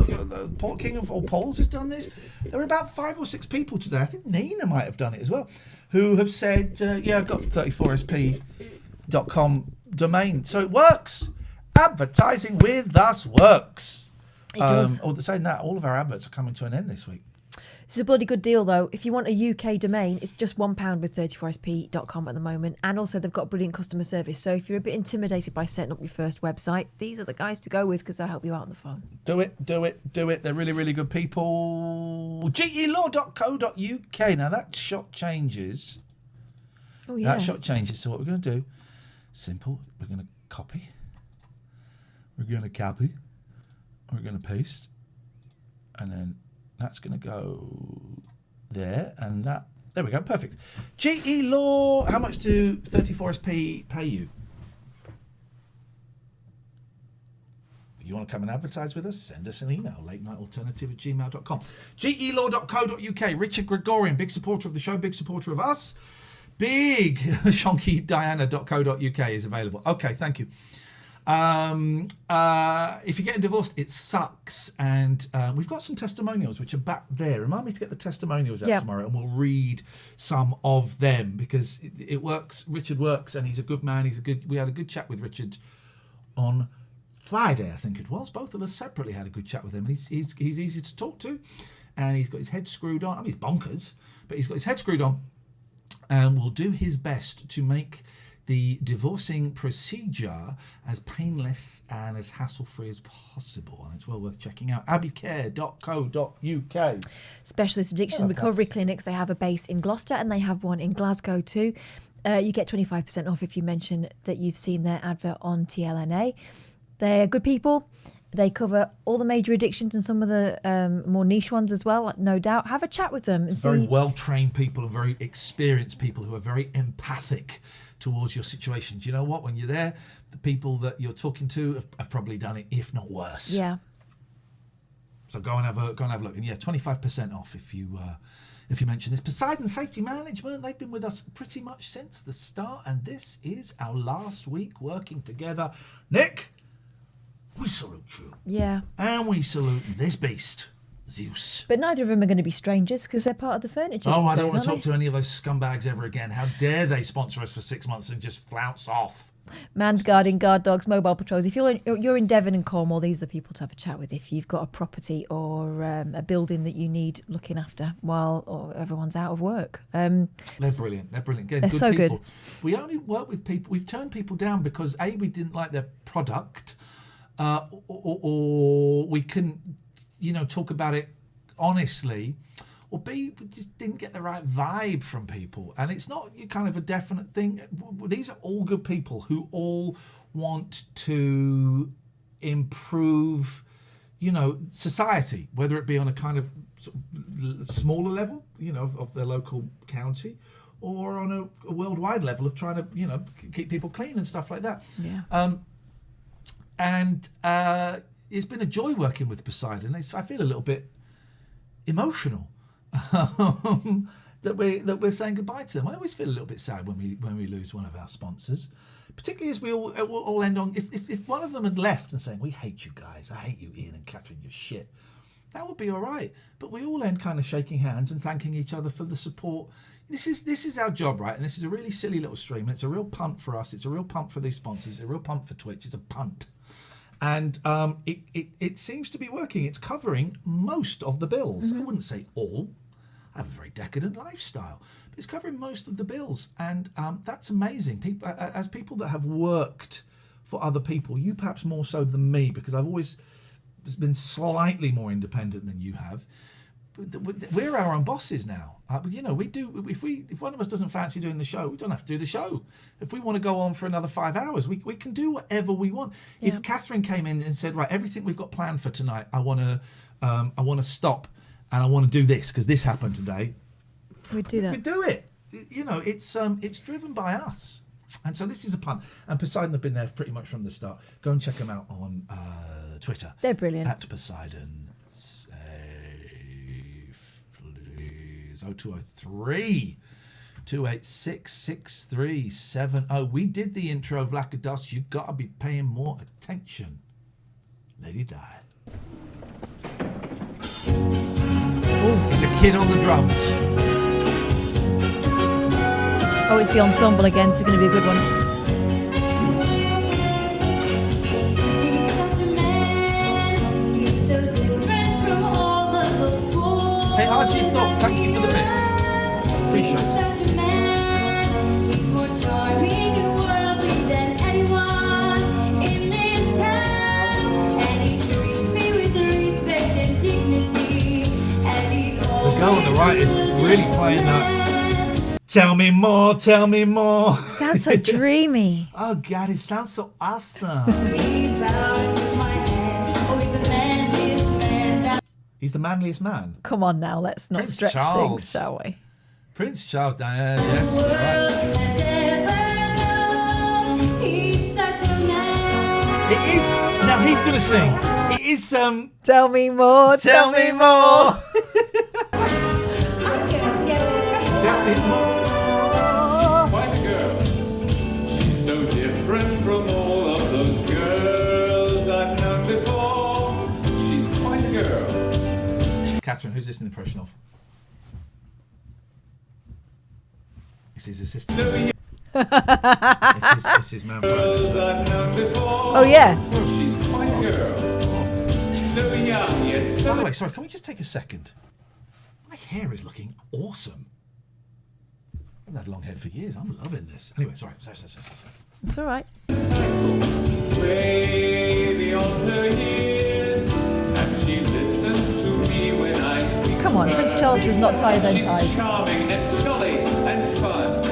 King of All Pauls has done this. There were about 5 or 6 people today. I think Nina might have done it as well, who have said, I've got 34sp.com domain. So it works. Advertising with us works. It does. Saying that, all of our adverts are coming to an end this week. This is a bloody good deal, though. If you want a UK domain, it's just £1 with 34sp.com at the moment. And also, they've got brilliant customer service. So if you're a bit intimidated by setting up your first website, these are the guys to go with because they'll help you out on the phone. Do it. They're really, really good people. gelaw.co.uk. Now, that shot changes. Oh, yeah. That shot changes. So what we're going to do, simple, we're going to copy. We're going to copy. We're going to paste. And then that's going to go there. And that, there we go. Perfect. GE Law, how much do 34SP pay you? You want to come and advertise with us? Send us an email, latenightalternative@gmail.com. gelaw.co.uk. Richard Gregorian, big supporter of the show, big supporter of us. Big shonkydiana.co.uk is available. Okay, thank you. If you're getting divorced, it sucks. And we've got some testimonials which are back there. Remind me to get the testimonials out tomorrow, and we'll read some of them because it works. Richard works, and he's a good man. We had a good chat with Richard on Friday, I think it was. Both of us separately had a good chat with him. And he's easy to talk to, and he's got his head screwed on. I mean, he's bonkers, but he's got his head screwed on, and will do his best to make the divorcing procedure as painless and as hassle-free as possible. And it's well worth checking out. abbeycare.co.uk. Specialist addiction recovery clinics. They have a base in Gloucester and they have one in Glasgow too. You get 25% off if you mention that you've seen their advert on TLNA. They're good people. They cover all the major addictions and some of the more niche ones as well, no doubt. Have a chat with them and see. Very well-trained people and very experienced people who are very empathic towards your situation. Do you know what? When you're there, the people that you're talking to have probably done it, if not worse. Yeah. So go and have a look. And 25% off if you mention this. Poseidon Safety Management, they've been with us pretty much since the start, and this is our last week working together. Nick, we salute you. Yeah. And we salute this beast, Zeus. But neither of them are going to be strangers because they're part of the furniture. Oh, I don't want to talk to any of those scumbags ever again. How dare they sponsor us for 6 months and just flounce off? Manned guarding, guard dogs, mobile patrols. If you're in Devon and Cornwall, these are the people to have a chat with if you've got a property or a building that you need looking after while everyone's out of work. They're brilliant. Again, they're good so people. good. We only work with people. We've turned people down because A, we didn't like their product, or we couldn't, talk about it honestly, or B, we just didn't get the right vibe from people. And it's not kind of a definite thing. These are all good people who all want to improve, society, whether it be on a kind of smaller level, of their local county, or on a worldwide level of trying to, keep people clean and stuff like that. Yeah. And it's been a joy working with Poseidon. I feel a little bit emotional that we're saying goodbye to them. I always feel a little bit sad when we lose one of our sponsors, particularly as we all end on. If one of them had left and saying, "We hate you guys. I hate you, Iain and Catherine. You're shit," that would be all right. But we all end kind of shaking hands and thanking each other for the support. This is our job, right? And this is a really silly little stream. And it's a real punt for us. It's a real punt for these sponsors. It's a real punt for Twitch. It's a punt. And it seems to be working. It's covering most of the bills. I wouldn't say all. I have a very decadent lifestyle. But it's covering most of the bills. And that's amazing. People, as people that have worked for other people, you perhaps more so than me, because I've always been slightly more independent than you have. We're our own bosses now. You know, we do. If one of us doesn't fancy doing the show, we don't have to do the show. If we want to go on for another 5 hours, we can do whatever we want. Yeah. If Catherine came in and said, right, everything we've got planned for tonight, I want to stop and I want to do this because this happened today, we'd do that. We'd do it. You know, it's driven by us. And so this is a punt. And Poseidon have been there pretty much from the start. Go and check them out on Twitter. They're brilliant. At Poseidon. 0203 286 6370. We did the intro of Lack of Dust. You gotta be paying more attention. Lady Di. It's a kid on the drums. Oh, it's the ensemble again. This is going to be a good one. Hey, RG Thought, thank you for the bits. Appreciate it. The girl on the right is really playing that. Tell me more, tell me more. Sounds so dreamy. Oh, God, it sounds so awesome. He's the manliest man. Come on now, let's not Prince stretch Charles. things, shall we? Prince Charles, Diana, yes, you're right. It is. Now he's going to sing. It is. Tell me more. Tell me more. Tell me more. Quite a girl. She's so different from all of those girls I've known before. She's quite a girl. Catherine, who's this an impression of? It's his assistant. It's his man. Oh yeah. She's quite a girl. So young yet so. By the way, sorry, can we just take a second? My hair is looking awesome. I've had long hair for years. I'm loving this. Anyway, sorry. It's all right. Way beyond her years, and she listens to me when I speak. Come on, Prince Charles does not tie his own ties. She's charming and jolly and fun.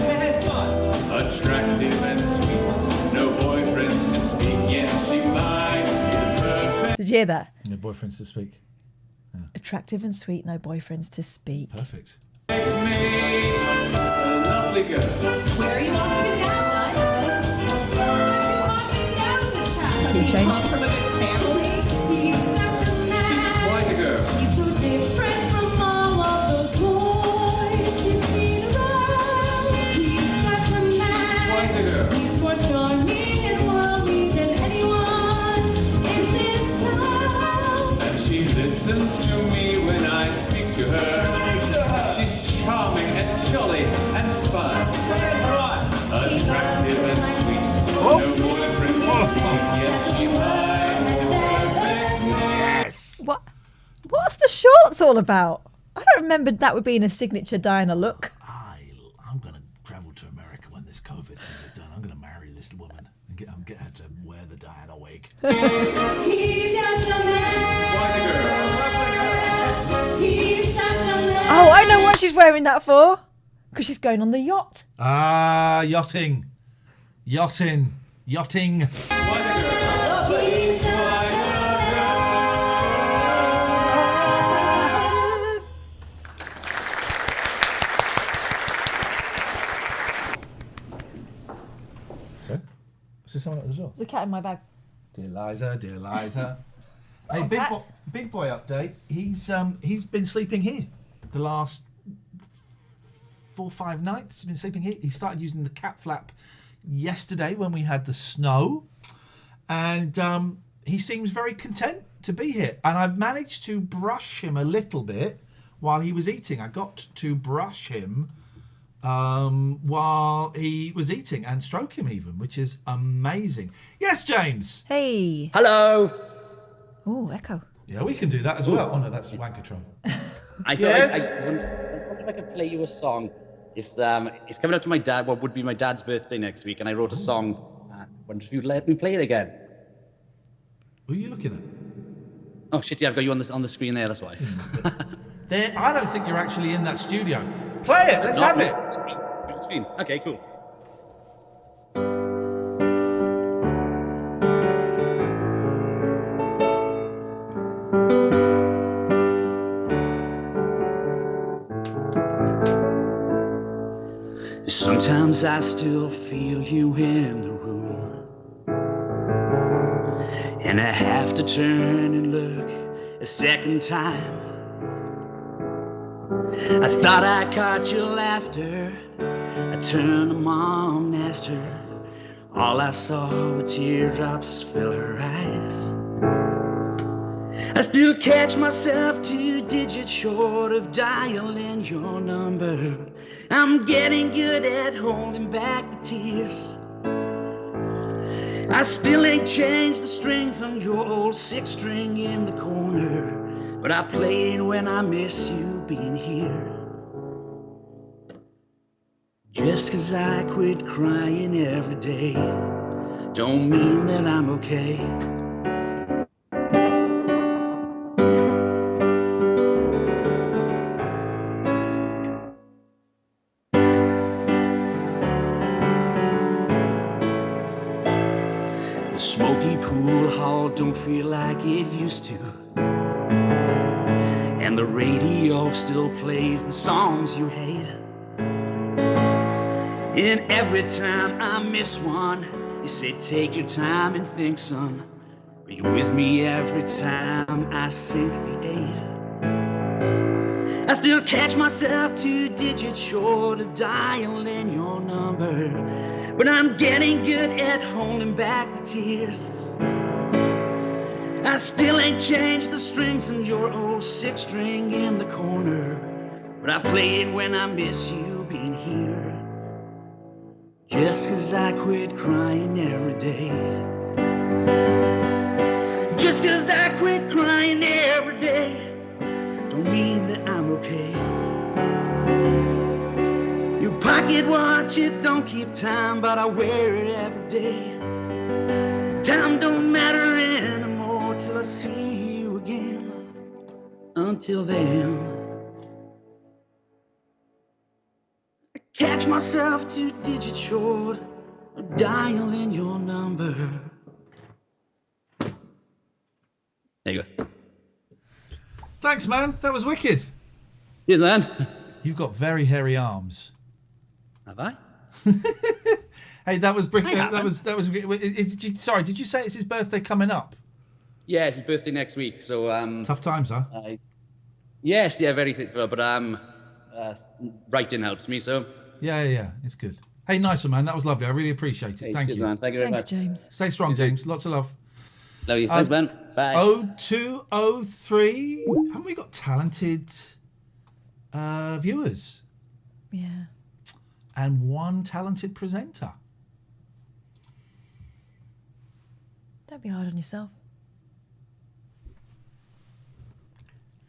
Attractive and sweet. No boyfriend to speak, yet she might be perfect. Did you hear that? No boyfriends to speak. Attractive and sweet, no boyfriends to speak. Perfect. A lovely girl. Where are you off to now, guys? Key change. From a big family. He's such a man. Quite a girl. He's so different from all of those boys you've seen around. He's such a man. Quite a girl. He's more charming and worldly than anyone in this town. And she listens to me when I speak to her. She's charming and jolly and fun. Attractive and sweet. No boyfriend to speak, yet she might be perfect. What? What's the shorts all about? I don't remember that would be in a signature Diana look. I'm going to travel to America when this COVID thing is done. I'm going to marry this woman and get her to wear the Diana wig. He's such a man. He's such a man. Oh, I know what she's wearing that for. Because she's going on the yacht. Ah, yachting. So, is there someone at the door? There's a cat in my bag. Dear Liza. Hey, Oh, cats. big boy update. He's been sleeping here the last 4 or 5 nights. He's been sleeping here. He started using the cat flap yesterday when we had the snow, and he seems very content to be here. And I've managed to brush him a little bit while he was eating. I got to brush him while he was eating and stroke him even, which is amazing. Yes, James. Hey. Hello. Oh, echo. Yeah, we can do that as well. Oh, no, that's Wankatron. I thought Yes? I wonder if I could play you a song. It's coming up to my dad. What would be my dad's birthday next week, and I wrote a song. I wonder if you'd let me play it again. Who are you looking at? Oh shit! Yeah, I've got you on the screen there. That's why. I don't think you're actually in that studio. Play it. Let's have it. Screen. Okay, cool. Sometimes I still feel you in the room, and I have to turn and look a second time. I thought I caught your laughter. I turned to Mom and asked her. All I saw were teardrops fill her eyes. I still catch myself 2 digits short of dialing your number. I'm getting good at holding back the tears. I still ain't changed the strings on your old 6-string in the corner, but I play it when I miss you being here. Just 'cause I quit crying every day don't mean that I'm okay. The smoky pool hall don't feel like it used to, and the radio still plays the songs you hate. And every time I miss one, you say take your time and think, son, but you're with me every time I sink the 8. I still catch myself 2 digits short of dialing your number, but I'm getting good at holding back the tears. I still ain't changed the strings on your old 6-string in the corner, but I play it when I miss you being here. Just 'cause I quit crying every day. Just 'cause I quit crying every day don't mean that I'm okay. Your pocket watch, it don't keep time, but I wear it every day. Time don't matter anymore till I see you again. Until then, I catch myself 2 digits short of dialing your number. There you go. Thanks, man. That was wicked. Cheers, man. You've got very hairy arms. Have I? Hey, that was sorry, did you say it's his birthday coming up? Yeah, it's his birthday next week, so tough times, huh? Yes, yeah, very thick, but writing helps me, so Yeah, it's good. Hey, nice one, man. That was lovely. I really appreciate it. Hey, Thank cheers, you. man. Thank you very much. James. Stay strong, James. Lots of love. Love you. Thanks, man. Bye. 0203. Haven't we got talented viewers? Yeah. And one talented presenter. Don't be hard on yourself.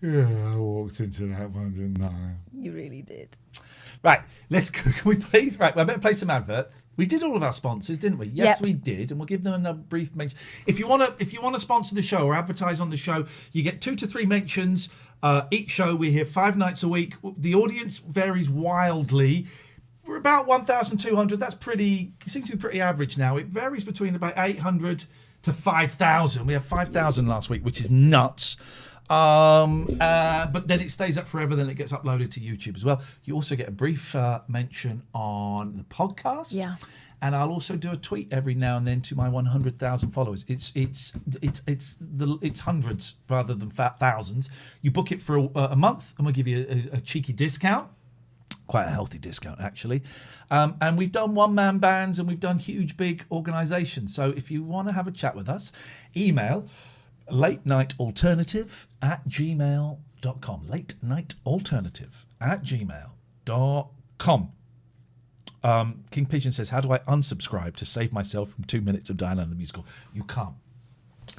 Yeah, I walked into that one, didn't I? You really did. Right, let's go. Can we please? Right, I better play some adverts. We did all of our sponsors, didn't we? Yes, Yep. we did, and we'll give them a brief mention. If you want to sponsor the show or advertise on the show, you get 2 to 3 mentions each show. We're here 5 nights a week. The audience varies wildly. We're about 1,200. That's pretty. Seems to be pretty average now. It varies between about 800 to 5,000. We had 5,000 last week, which is nuts. But then it stays up forever. Then it gets uploaded to YouTube as well. You also get a brief mention on the podcast. Yeah. And I'll also do a tweet every now and then to my 100,000 followers. It's hundreds rather than thousands. You book it for a month, and we'll give you a cheeky discount. Quite a healthy discount, actually. And we've done one-man bands, and we've done huge, big organisations. So if you want to have a chat with us, email latenightalternative@gmail.com. latenightalternative@gmail.com. King Pigeon says, how do I unsubscribe to save myself from 2 minutes of Diana the Musical? You can't.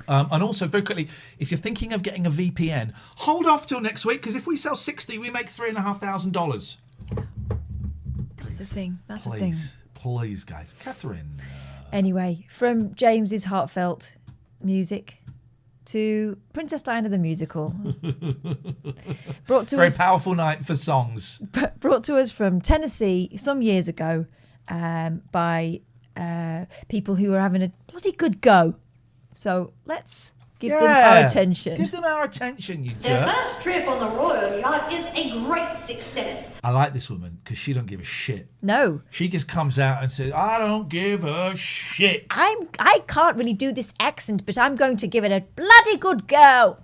And also, very quickly, if you're thinking of getting a VPN, hold off till next week, because if we sell 60, we make $3,500. That's the thing. That's the thing. Please, guys. Catherine. Anyway, from James's heartfelt music to Princess Diana the Musical. Brought to Very us, powerful night for songs. brought to us from Tennessee some years ago by people who were having a bloody good go. So let's give them our attention. Give them our attention, you Their jerk. first trip on the Royal Yacht is a great success. I like this woman because she don't give a shit. No. She just comes out and says, I don't give a shit. I can't really do this accent, but I'm going to give it a bloody good go.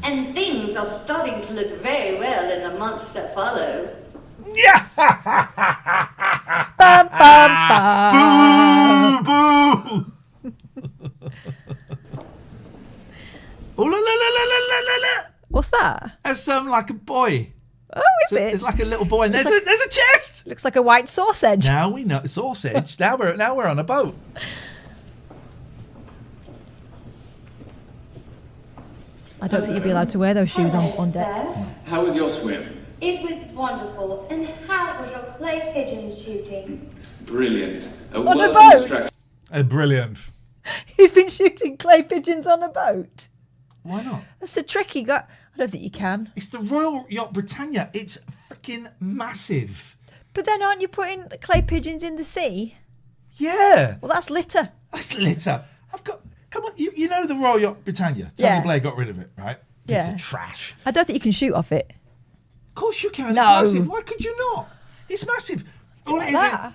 And things are starting to look very well in the months that follow. Yeah! Bum, bum, bum. Boo, boo. Oh, la, la, la, la, la, la, la. What's that? That's like a boy. Oh, is it? It's like a little boy, and there's It's a chest. Looks like a white sausage. Now we know sausage. now we're on a boat. I don't think you'd be allowed to wear those shoes on deck. How was your swim? It was wonderful. And how was your clay pigeon shooting? Brilliant. On a welcome boat? distraction. Brilliant. He's been shooting clay pigeons on a boat. Why not? That's a trick you got. I don't think you can. It's the Royal Yacht Britannia. It's freaking massive. But then aren't you putting clay pigeons in the sea? Yeah. Well, that's litter. That's litter. Come on, you know the Royal Yacht Britannia. Tony Yeah. Blair got rid of it, right? Piece Yeah. of trash. I don't think you can shoot off it. Of course you can. No. It's massive. Why could you not? It's massive. All Like it is that.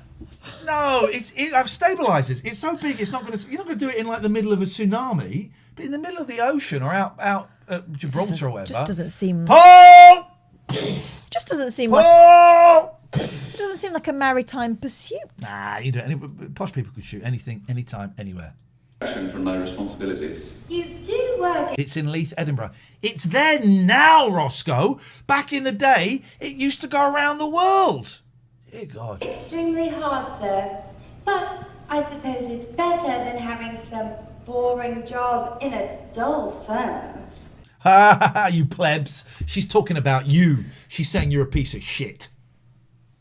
no, it have stabilizers. It's so big. It's not going to. You're not going to do it in like the middle of a tsunami, but in the middle of the ocean or out at Gibraltar or whatever. Just doesn't seem. Paul! Just doesn't seem Paul! like. It doesn't seem like a maritime pursuit. Nah, you don't. Posh people could shoot anything, anytime, anywhere. From my responsibilities. You do work. It's in Leith, Edinburgh. It's there now, Roscoe. Back in the day, it used to go around the world. Dear God. Extremely hard, sir. But I suppose it's better than having some boring job in a dull firm. Ha ha ha, you plebs. She's talking about you. She's saying you're a piece of shit.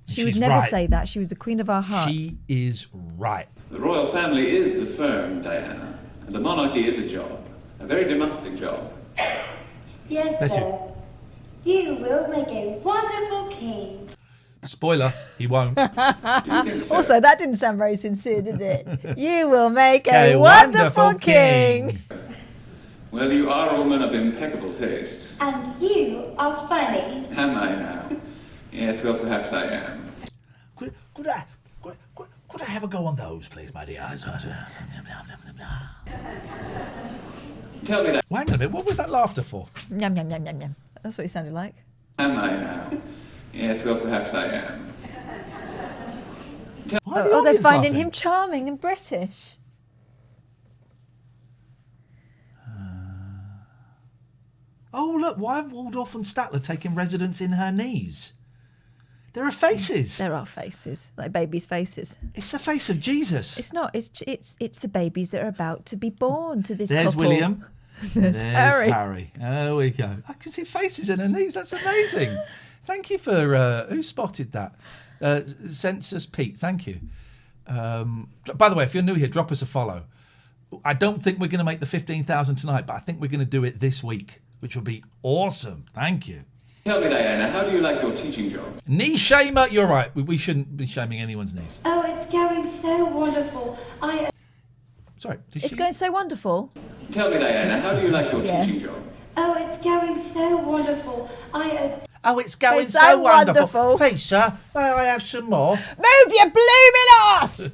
She would She's never right. say that. She was the queen of our hearts. She is right. The royal family is the firm, Diana, and the monarchy is a job, a very demanding job. Yes, Bless sir. You will make a wonderful king. Spoiler, he won't. Also, that didn't sound very sincere, did it? You will make A a wonderful wonderful king. Well, you are a woman of impeccable taste. And you are funny. Am I now? Yes, well, perhaps I am. Could I have a go on those, please, my dear? Tell me that. Wait a minute, what was that laughter for? Yum, yum, yum, yum, yum. That's what he sounded like. Am I now? Yes, well, perhaps I am. Oh, they're finding him charming and British. Oh, look, why have Waldorf and Statler taken residence in her knees? There are faces. There are faces, like babies' faces. It's the face of Jesus. It's not. It's the babies that are about to be born to this There's couple. William. There's Harry. There we go. I can see faces in her knees. That's amazing. Thank you for who spotted that? Census Pete. Thank you. By the way, if you're new here, drop us a follow. I don't think we're going to make the 15,000 tonight, but I think we're going to do it this week, which will be awesome. Thank you. Tell me, Diana, how do you like your teaching job? Knee shamer. You're right. We shouldn't be shaming anyone's knees. Oh, it's going so wonderful. Sorry. It's going so wonderful. Tell me, Diana, how do you like your teaching job? Oh, it's going so wonderful. Oh, it's going It's so, so wonderful. wonderful. Please, sir, may I have some more? Move your blooming ass!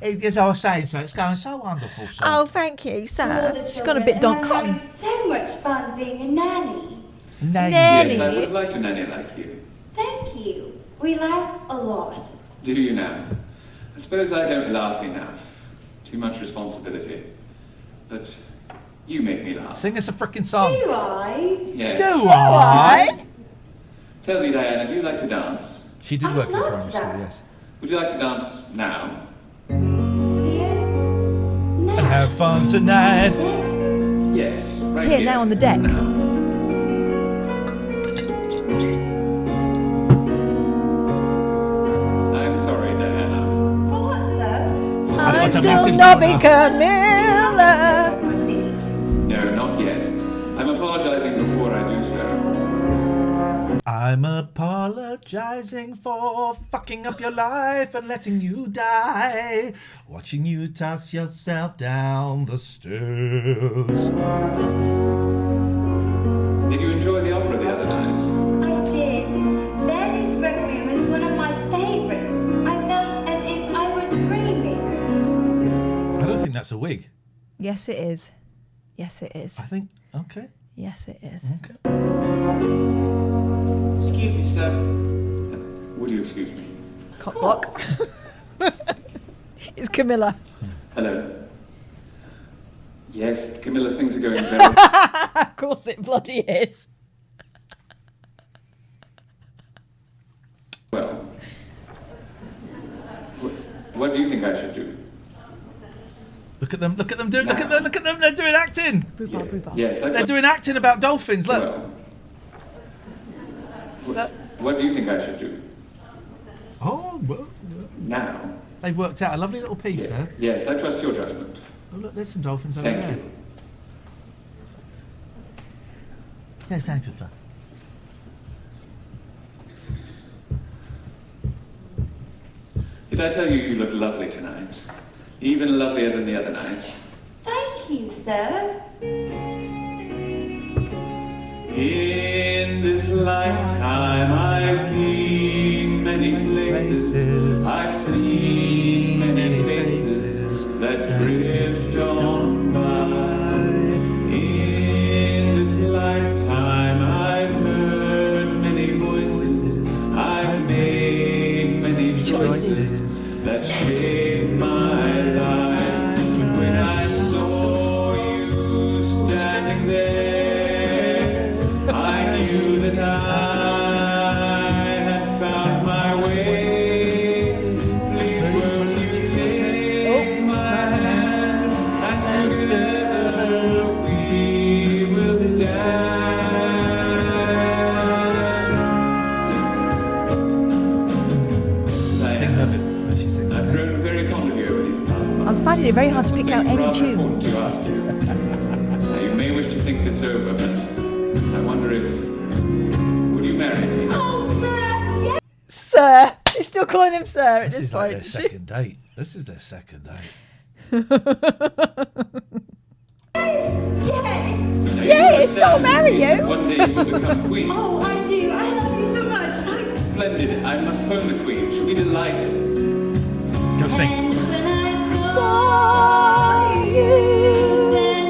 As I was saying, sir, it's going so wonderful, sir. Oh, thank you, All sir. the She's gone a children, bit Don and I'm Cotton. having so much fun being a nanny. Nanny. Yes, I would have liked a nanny like you. Thank you. We laugh a lot. Do you now? I suppose I don't laugh enough. Too much responsibility. But you make me laugh. Sing us a frickin' song. Do I? Yes. Do I? Tell me, Diana, do you like to dance? She did work in a primary school, yes. Would you like to dance now? And have fun tonight. Yes, right Here, now on the deck. I'm sorry, Diana. For what, sir? I'm still Nobby Camilla. No, not yet. I'm apologizing before I do so. I'm apologizing for fucking up your life and letting you die. Watching you toss yourself down the stairs. Did you enjoy the opera the other night? I did. Verdi's Requiem is one of my favourites. I felt as if I were dreaming. I don't think that's a wig. Yes, it is. Yes, it is. I think, okay. Yes, it is. Okay. Excuse me, sir. Would you excuse me? Cock block. It's Camilla. Hello. Yes, Camilla, things are going very... Of course it bloody is. well. What do you think I should do? Look at them do it, look at them, they're doing acting. Yes, They're doing acting about dolphins, look. Well, what do you think I should do? Oh, well. Now? They've worked out a lovely little piece there. Yes, I trust your judgment. Oh, look, there's some dolphins over Thank there. you. Yes, thank you, sir. Did I tell you you look lovely tonight? Even lovelier than the other night. Thank you, sir. In this lifetime I've been many places. I've seen many faces that drift on by. In this lifetime I've heard many voices. I've made many choices that shaped my life. When I saw you standing there, I knew that I had found my way. Please won't you take my hand, and together we will stand. I've grown very fond of you over these past months. I'm finding it very hard to pick out any Rather tune. important to ask you. Now, you may wish to think this over, but I wonder if... Would you marry me? Oh, sir, yes. Sir. She's still calling him sir at This this is like point. their second date. This is their second date. Yes, I'll marry you. One day you will become queen. Oh, I do. I love you so much. Splendid. I must phone the queen. She'll be delighted. Go sing. Saw you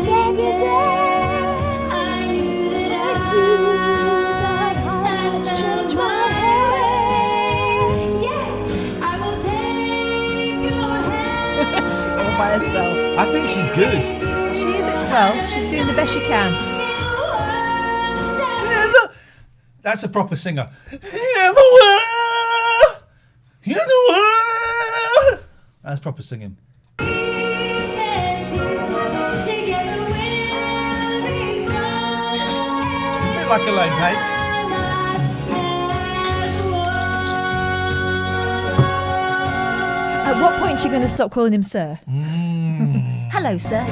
standing there. I knew that I had to change my hand. Yes, I will take your hand. She's all by herself. I think she's good. She is, well, she's doing the best she can. That's a proper singer. In the world, in the world. That's proper singing. It's a bit like Elaine Page. At what point is she going to stop calling him sir? Hello, sir.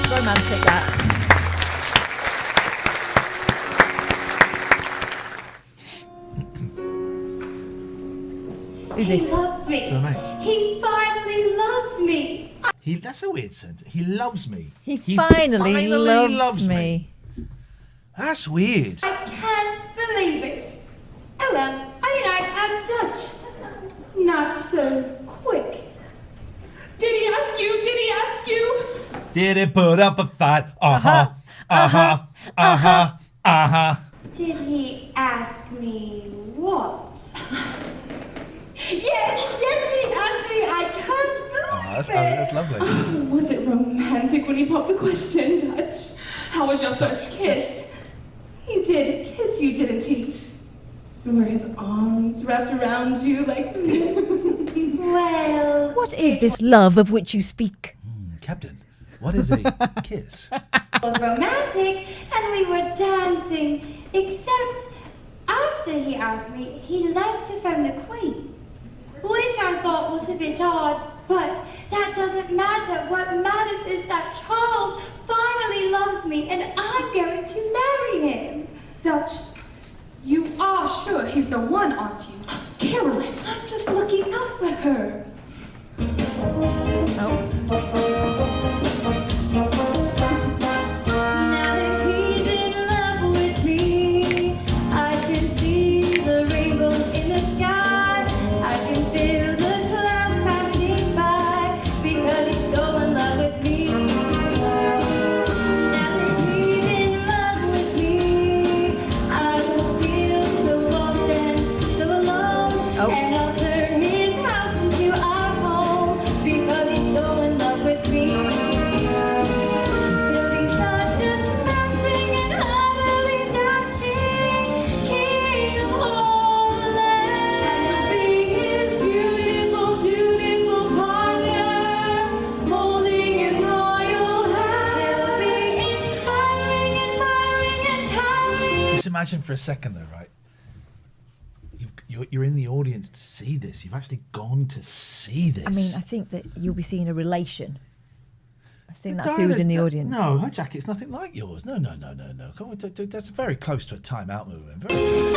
Romantic that. Who's this? He loves me. Romance. He finally loves me. That's a weird sentence. He loves me. He finally loves me. That's weird. I can't believe it. Oh well, I'm Dutch. Not so quick. Did he ask you? Did he ask you? Did it put up a fight? Uh-huh. Uh-huh. Uh-huh. Did he ask me what? Yes, he asked me. I can't believe That's lovely. Was it romantic when he popped the question, Dutch? How was your first kiss? He did kiss you, didn't he? Were his arms wrapped around you like this? Well, What is this love of which you speak? Captain, what is a kiss? it was romantic and we were dancing, except after he asked me, he left to phone the Queen, which I thought was a bit odd, but that doesn't matter. What matters is that Charles finally loves me and I'm going to marry him. Dutch, you are sure he's the one, aren't you? Carolyn, I'm just looking out for her. Now that he's in love with me, I can see the rainbows in the sky. I can feel the clouds passing by because he's so in love with me. Now that he's in love with me, I will feel so lost and so alone. And I'll turn his house into our home because he's so in love with me. He'll be such a smashing and utterly dashing king of all the land. And he'll be his beautiful, dutiful partner, holding his royal hand. He'll be inspiring, admiring, and towering. Just imagine for a second, though, right? You're in the audience to see this. You've actually gone to see this. I mean, I think that you'll be seeing a relation. I think that's who was in the audience. No, her jacket's nothing like yours. No. Come on, dude, that's very close to a timeout movement. Very close.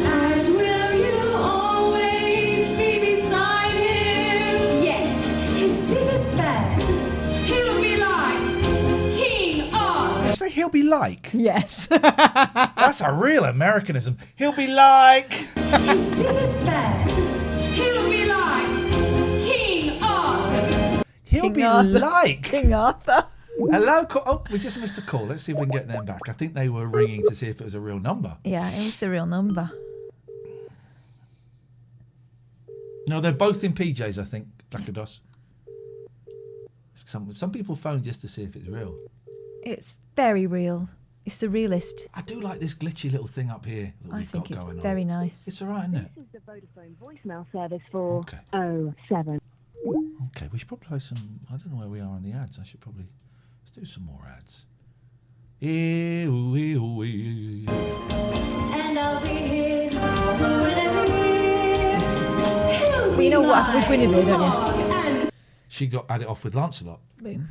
And will you always be beside him? Yes, his biggest fan. He'll be like King of. You say he'll be like? Yes. That's a real Americanism. He'll be like. His biggest fan. He'll be like King of. He'll King be Arthur. like. King Arthur. Hello. Oh, we just missed a call. Let's see if we can get them back. I think they were ringing to see if it was a real number. Yeah, it was the real number. No, they're both in PJs, I think, Blackados. Some people phone just to see if it's real. It's very real. It's the realist. I do like this glitchy little thing up here that I we've think got it's going on. very nice. It's all right, isn't it? This is the Vodafone voicemail service for 07. Okay, we should probably play some. I don't know where we are on the ads. I should probably let's do some more ads. And I'll be his whenever But you know what happened with Guinevere, don't you? She had it off with Lancelot. Boom.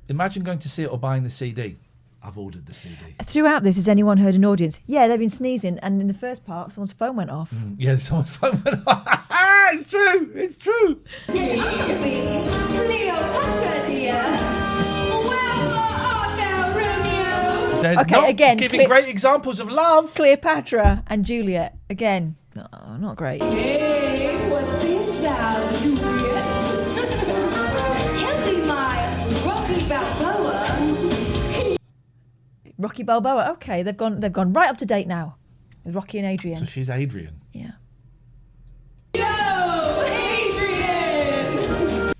Imagine going to see it or buying the CD. I've ordered the CD. Throughout this, has anyone heard an audience? Yeah, they've been sneezing, and in the first part, someone's phone went off. Yeah, someone's phone went off. It's true. It's true. They're Okay, not again, giving great examples of love. Cleopatra and Juliet again. No, not great. Hey, what's this now, Juliet? He'll be my Rocky Balboa. Rocky Balboa. Okay, they've gone right up to date now with Rocky and Adrian. So she's Adrian. Yeah. Yo, Adrian!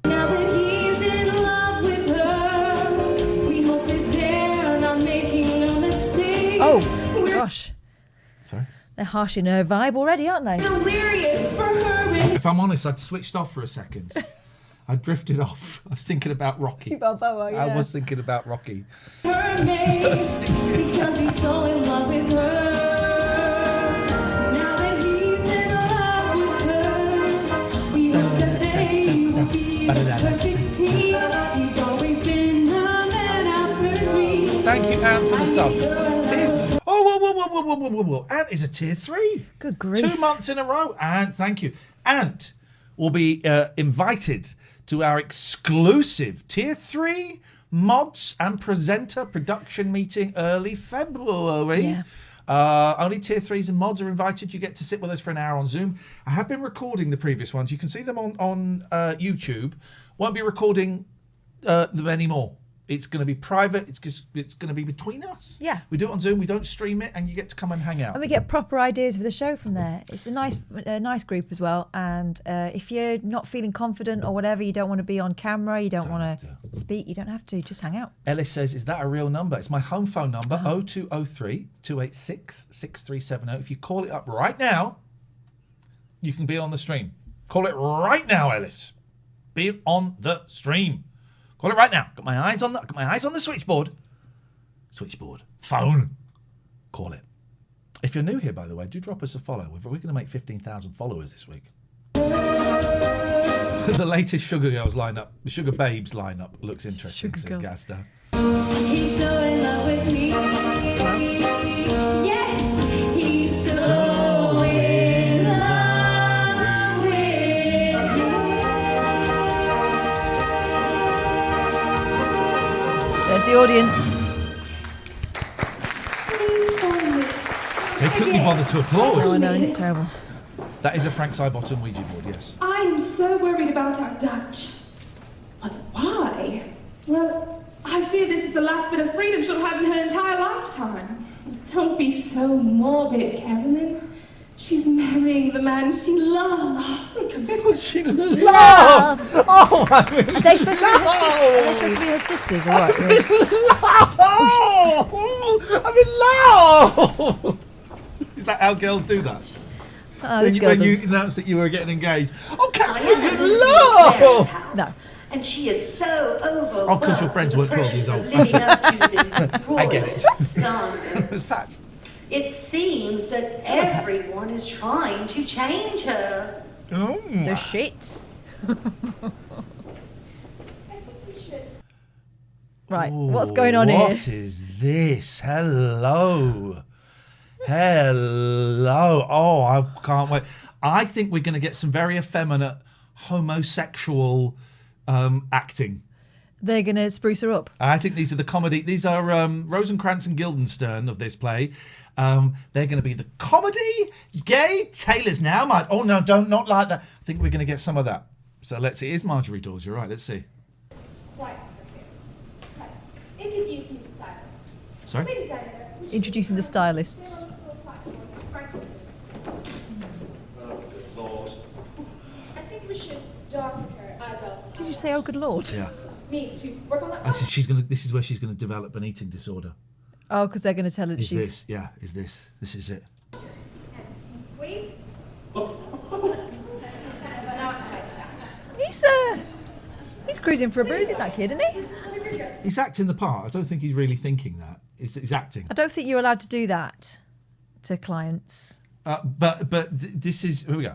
Now that he's in love with her, we hope that they're not making a mistake. Oh gosh. Sorry. They're harshing her vibe already, aren't they? Delirious for her. If I'm honest, I'd switched off for a second. I drifted off. I was thinking about Rocky. Balboa, yeah. I was thinking about Rocky. Her name, because he's so in love with her. Now that he's in love with her, we hope that they will be a perfect team. He's always been the man after dreams. Thank you, Anne, for the sub. Whoa. Ant is a tier 3. Good grief. 2 months in a row. Ant, thank you. Ant will be invited to our exclusive tier 3 mods and presenter production meeting early February. Yeah. Only tier 3s and mods are invited. You get to sit with us for an hour on Zoom. I have been recording the previous ones. You can see them on YouTube. Won't be recording many more. It's going to be private. It's going to be between us. Yeah. We do it on Zoom. We don't stream it, and you get to come and hang out. And we get proper ideas for the show from there. It's a nice group as well. And if you're not feeling confident or whatever, you don't want to be on camera, you don't want to speak, you don't have to. Just hang out. Ellis says, is that a real number? It's my home phone number, 0203 286 6370. If you call it up right now, you can be on the stream. Call it right now, Ellis. Be on the stream. Call it right now. Got my eyes on the switchboard. Phone. Call it. If you're new here, by the way, do drop us a follow. We're going to make 15,000 followers this week. The latest Sugar Girls lineup, the Sugar Babes lineup looks interesting, says Gasta. He's so in love with me. Yes, he's so in love with me. There's the audience. They couldn't be bothered to applaud. Oh, no, isn't it terrible? That is a Frank Sidebottom Ouija board, yes. I am so worried about our Dutch. But why? Well, I fear this is the last bit of freedom she'll have in her entire lifetime. Don't be so morbid, Carolyn. She's marrying the man she loves. She loves! Oh, I mean, Are they supposed to be her sisters? Are they supposed to be her sisters or what? love! Is that how girls do that? Oh, this girl when you announced that you were getting engaged. Oh, Catherine's in love! No. And she is so overwhelmed. Oh, because your friends weren't 12 years old. Living up to the I get it. standards. It seems that everyone is trying to change her. The shits. Right, what's going on here? What is this? Hello. Oh, I can't wait. I think we're going to get some very effeminate homosexual acting. They're going to spruce her up. I think these are the comedy. These are Rosencrantz and Guildenstern of this play. They're going to be the comedy gay tailors now. Oh no, not like that. I think we're going to get some of that. So let's see. Here's Marjorie Dawes. You're right. Let's see. Introducing the stylist. Sorry? Introducing the stylists. Oh, good lord. I think we should darken her eyebrows. Did you say, oh, good lord? Yeah. Me to work on that. And this is where she's going to develop an eating disorder. Oh, because they're going to tell her that she's... This? Yeah, is this. This is it. Wait. He's cruising for a bruise, isn't that kid, isn't he? He's acting the part. I don't think he's really thinking that. He's acting. I don't think you're allowed to do that to clients. This is... Here we go.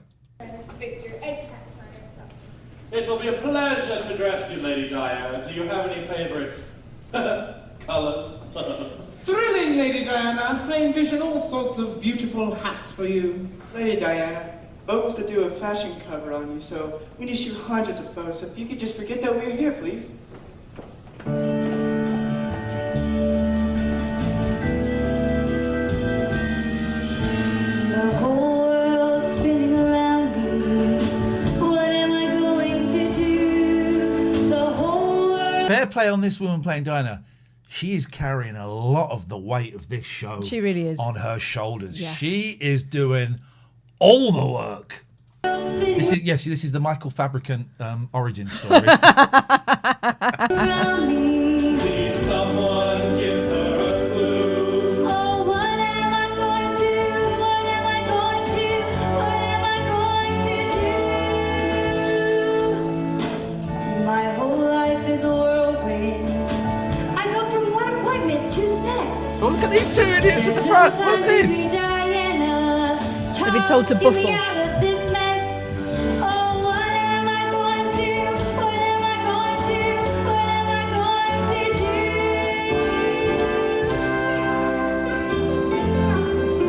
It will be a pleasure to dress you, Lady Diana. Do you have any favourite colours? Thrilling, Lady Diana. I envision all sorts of beautiful hats for you. Lady Diana, Vogue was to do a fashion cover on you, so we need to shoot hundreds of photos. So if you could just forget that we're here, please. The whole world's spinning around me. What am I going to do? The whole world... Fair play on this woman playing Diana. She is carrying a lot of the weight of this show. She really is. On her shoulders. Yeah. She is doing all the work. This is the Michael Fabricant origin story. Please, someone give her a clue. Oh, what am I going to do? What am I going to do? What am I going to do? My whole life is a whirlwind. I go from one appointment to the next. Oh, look at these two idiots at the front. What's this? They've been told to bustle.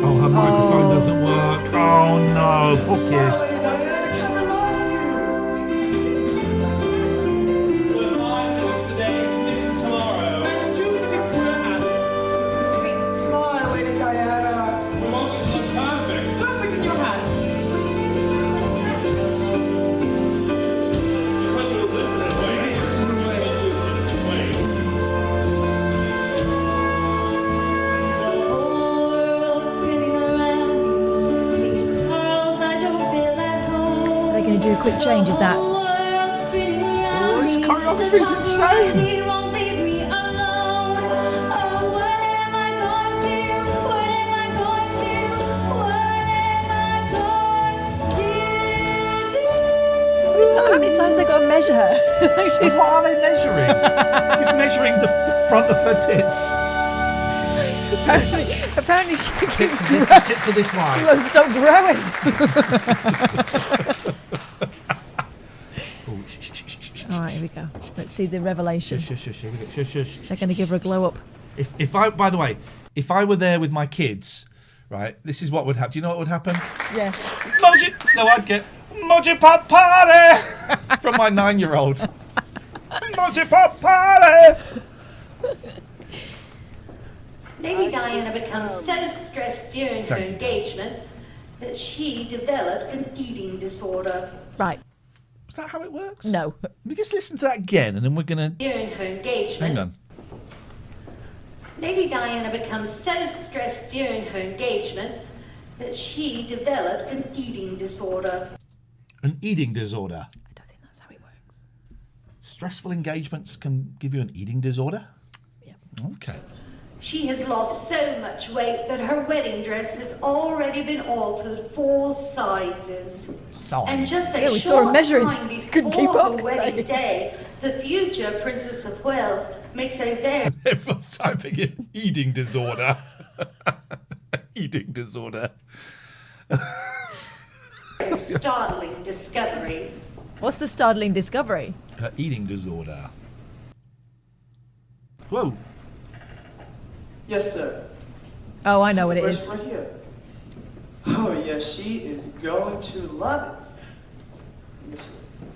Oh, her microphone doesn't work. Oh no, poor kid. We're 5 minutes today, 6 tomorrow. Next Tuesday, fix your hats. Smile, Lady Diana. Promotions look perfect. Perfect in your hats. The country was lifted and waiting. change is that. Oh, this choreography is insane. How many times they got to measure her? What are they measuring? Just measuring the front of her tits. Apparently she keeps Tits of this, growing. tits of this wide. She won't stop growing. All right, here we go. Let's see the revelation. Shush, shush, here we go. Shush, shush. They're going to give her a glow up. If I, by the way, if I were there with my kids, right, this is what would happen. Do you know what would happen? Yeah. I'd get Moji Pop Party from my 9-year-old. Moji Pop Party. Lady Diana becomes so stressed during her Thank you. engagement that she develops an eating disorder. Right. Is that how it works? No. Let me just listen to that again, and then we're gonna. During her engagement. Hang on. Lady Diana becomes so stressed during her engagement that she develops an eating disorder. An eating disorder. I don't think that's how it works. Stressful engagements can give you an eating disorder? Yeah. Okay. She has lost so much weight that her wedding dress has already been altered 4 sizes. And just a Yeah, we saw her short measuring. time Couldn't keep before up. her wedding day, the future Princess of Wales makes a very Everyone's typing in eating disorder. Eating disorder. startling discovery. What's the startling discovery? Eating disorder. Whoa. Yes, sir. Oh, I know what it Where's is. right here? Oh, yeah, she is going to love it. Yes, sir.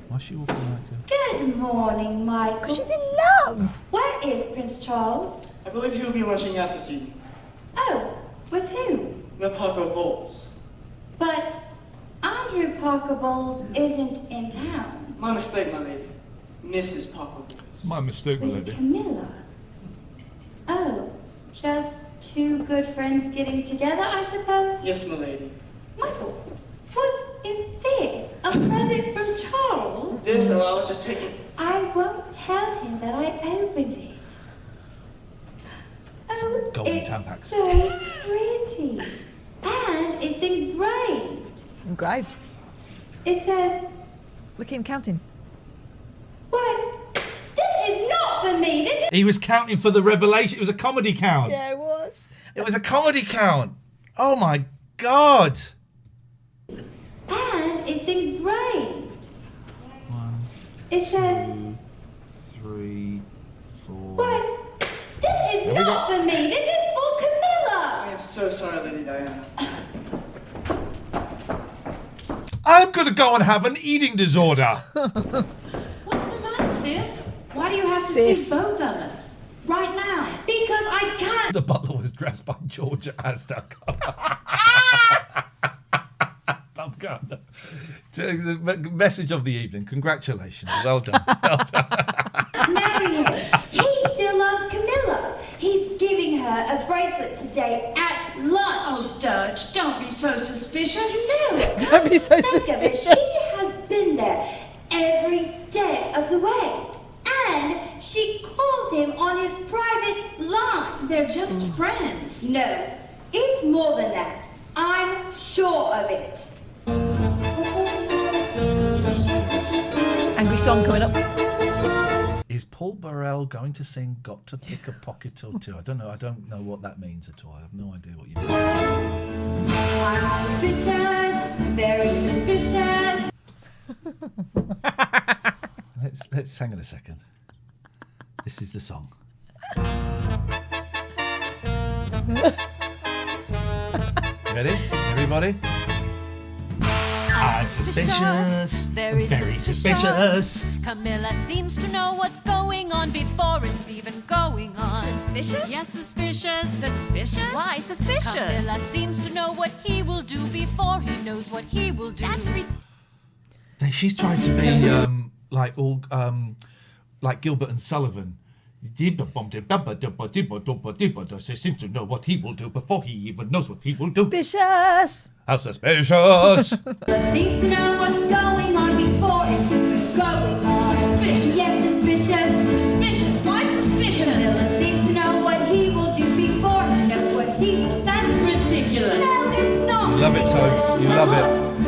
Why is she walking like Good morning, Michael. She's in love. Where is Prince Charles? I believe he'll be lunching out this evening. Oh, with who? The Paco Bowles. But Andrew Parker Bowles isn't in town. My mistake, my lady. Mrs. Paco Bowles. My mistake, my lady. Camilla. Oh, just 2 good friends getting together, I suppose? Yes, my lady. Michael, what is this? A present from Charles? This, I was just taking. I won't tell him that I opened it. Oh, golden it's Tampax. so pretty. And it's engraved. Engraved. It says, Look at him counting. what? This is not for me. This is... He was counting for the revelation. It was a comedy count. Yeah, it was. It was a comedy count. Oh my God. And it's engraved. 1, It says, 3, 4. what? This is not for me. This is for Camilla. I am so sorry, Lady Diana. I'm going to go and have an eating disorder. What's the matter, sis? Why do you have to Sis. see both of us? Right now. Because I can't. The butler was dressed by Georgia Aztec. The message of the evening. Congratulations. Well done. Well done. Marry him. He still loves Camilla. He's giving her a bracelet today at lunch. Oh, Dutch, don't be so suspicious. No. Don't be so Think of it. suspicious. She has been there every step of the way. And she calls him on his private line. They're just friends. No, it's more than that. I'm sure of it. Angry song coming up. Is Paul Burrell going to sing "Got to Pick a Pocket or Two"? I don't know. I don't know what that means at all. I have no idea what you mean. I'm suspicious, very suspicious. Let's hang on a second. This is the song. Ready, everybody? I'm suspicious, very suspicious. Camilla seems to know what's going on before it's even going on. Suspicious? Yes, suspicious. Suspicious? Why suspicious? Camilla seems to know what he will do before he knows what he will do. She's trying to be like Gilbert and Sullivan, He seems to know what he will do before he even knows what he will do. Suspicious. How suspicious. Seems to know what's going on before it's going on. Suspicious. Yes, suspicious. Suspicious. Why suspicious? Camilla seems to know what he will do before he knows what he will. That's ridiculous. No, it's not. You love it, Toads. You love it.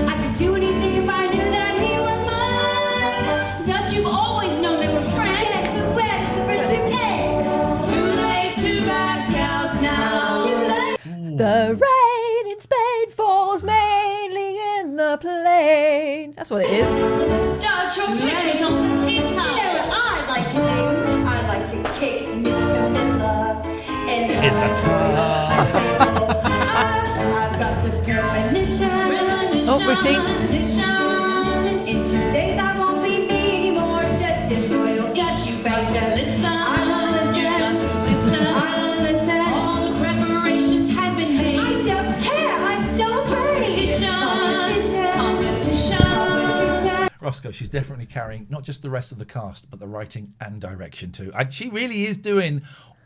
I could do anything if I knew that he were mine. Don't you always know they were friends? Yes, but where does the friendship end? Too late to back out now. Too late. The rain in Spain falls mainly in the plain. That's what it is. Dodge your pictures on the tea towel. You know what I'd like to do? I'd like to kick Miss Camilla in the car. I've got to premonition. Oh, routine. In 2 days I won't be me anymore. Just his royal. Got you back to listen. I wanna listen. You got to listen. I wanna listen. All the preparations have been made. I don't care. I'm so afraid. Competition. Roscoe, she's definitely carrying not just the rest of the cast, but the writing and direction too. And she really is doing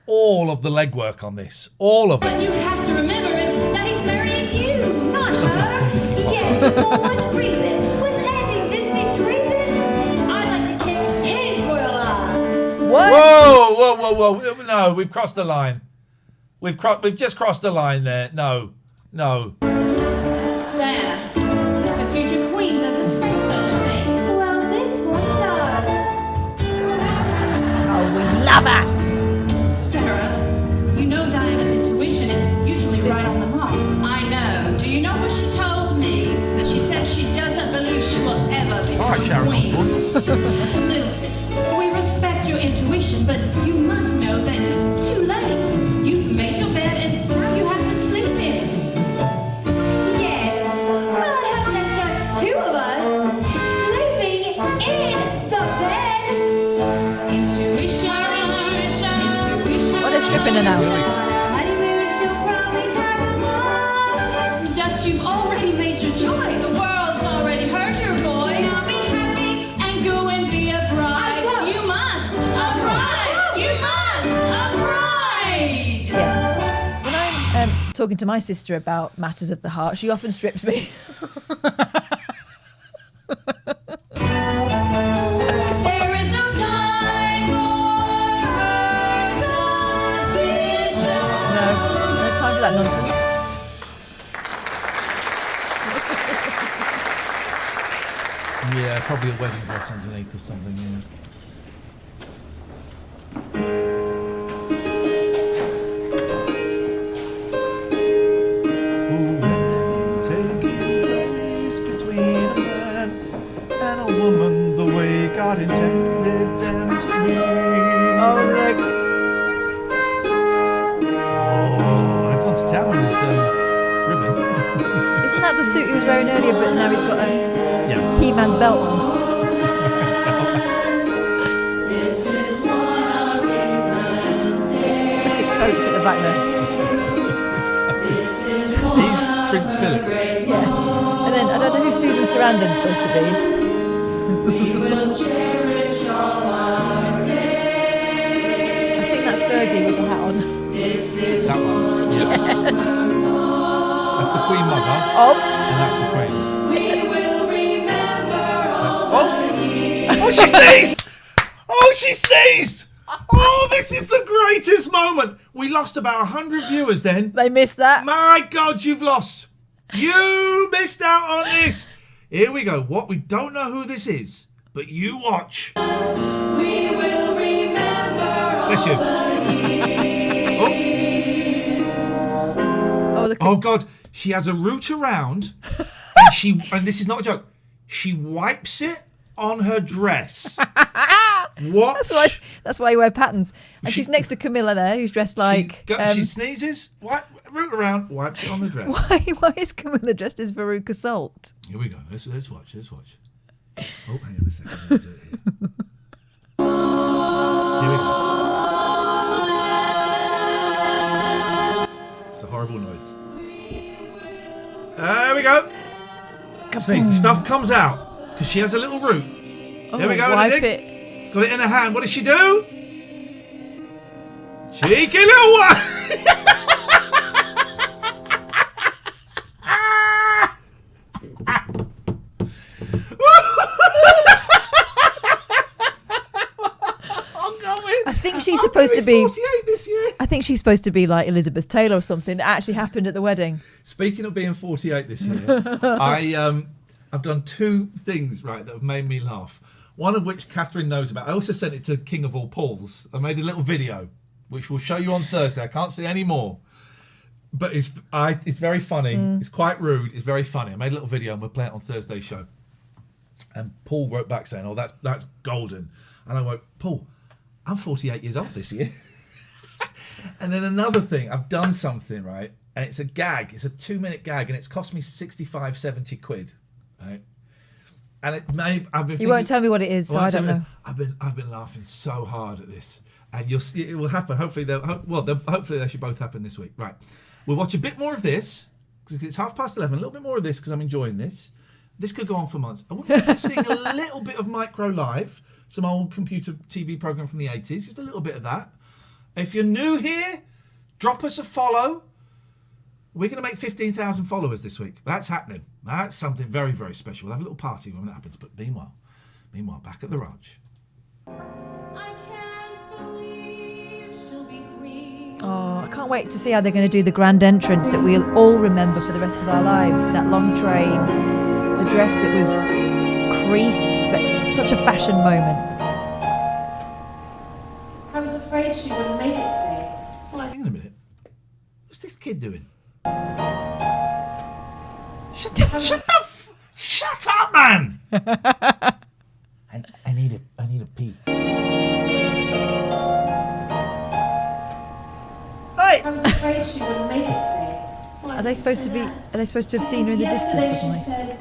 all of the legwork on this. All of What it. you have to remember is that he's marrying you, not her. Yes, for what reason? Would landing this be treason? I'd like to kick his royal ass. Whoa. No, we've crossed a line. We've just crossed a line there. No. There. The future queen doesn't say such things. Well, this one does. Oh, we love her. Sarah, you know Diana's intuition is usually right on the mark. I know. Do you know what she told me? She said she doesn't believe she will ever become All right, Sharon queen. Osbourne. Listen, we respect your intuition, but you must know that it's too late. You've made your bed and now you have to sleep in it. Yes, but I hope that's just two of us sleeping in the bed. Intuition. What are they stripping her now? That you've already made your choice. The world's already heard your voice. Now be happy and go and be a bride. You must. A bride. You must. A bride. Yeah. When I'm talking to my sister about matters of the heart, she often strips me. There is no time for suspicion. No time for that nonsense. Yeah, probably a wedding dress underneath or something. Yeah. Taking place between a man and a woman, the way God intended them to be. Oh, Rick. Oh, I've gone to town on his ribbon. Isn't that the suit he was wearing earlier, but now he's got a Yes. He-Man's belt on? Look at Coach at the back there. He's Prince Philip. Yes. And then I don't know who Susan Sarandon's supposed to be. I think that's Fergie with the hat on. That one. Yeah. That's the Queen Mother. Oops. And that's the Queen. Oh, she sneezed! Oh, this is the greatest moment. We lost about 100 viewers then. They missed that. My God, you've lost. You missed out on this. Here we go. What? We don't know who this is, but you watch. We will remember. Bless you. Oh God, she has a route around, and this is not a joke. She wipes it on her dress. What? That's why you wear patterns. And she's next to Camilla there, who's dressed like. She sneezes, root around, wipes it on the dress. Why is Camilla dressed as Veruca Salt? Here we go. Let's watch. Oh, hang on a second. Let me do it here. Here we go. It's a horrible noise. There we go. Sneeze. Stuff comes out because she has a little root. There we go. Wipe Got it in her hand. What does she do? Cheeky little one. I think she's supposed to be 48 this year. I think she's supposed to be like Elizabeth Taylor or something. That actually happened at the wedding. Speaking of being 48 this year, I've done two things right that have made me laugh. One of which Catherine knows about. I also sent it to King of All Pauls. I made a little video, which we'll show you on Thursday. I can't see any more, but it's very funny. It's quite rude. It's very funny. I made a little video and we'll play it on Thursday's show. And Paul wrote back saying, "Oh, that's golden." And I wrote, "Paul, I'm 48 years old this year." And then another thing, I've done something, right? And it's a gag. It's a 2-minute gag and it's cost me 65, 70 quid, right? And it may, I've been You won't tell me what it is, so I don't know. I've been laughing so hard at this. And you'll see, it will happen. Hopefully hopefully they should both happen this week. Right. We'll watch a bit more of this, because it's 11:30. A little bit more of this, because I'm enjoying this. This could go on for months. I wouldn't mind seeing a little bit of Micro Live, some old computer TV program from the 80s, just a little bit of that. If you're new here, drop us a follow. We're going to make 15,000 followers this week. That's happening. That's something very, very special. We'll have a little party when that happens. But meanwhile, back at the ranch. Oh, I can't wait to see how they're going to do the grand entrance that we'll all remember for the rest of our lives. That long train, the dress that was creased, but such a fashion moment. I was afraid she wouldn't make it today. Hang on a minute. What's this kid doing? Shut up, man! I need a pee. Hey! I was afraid she wouldn't make it today. Are they supposed to have seen her in the distance or something?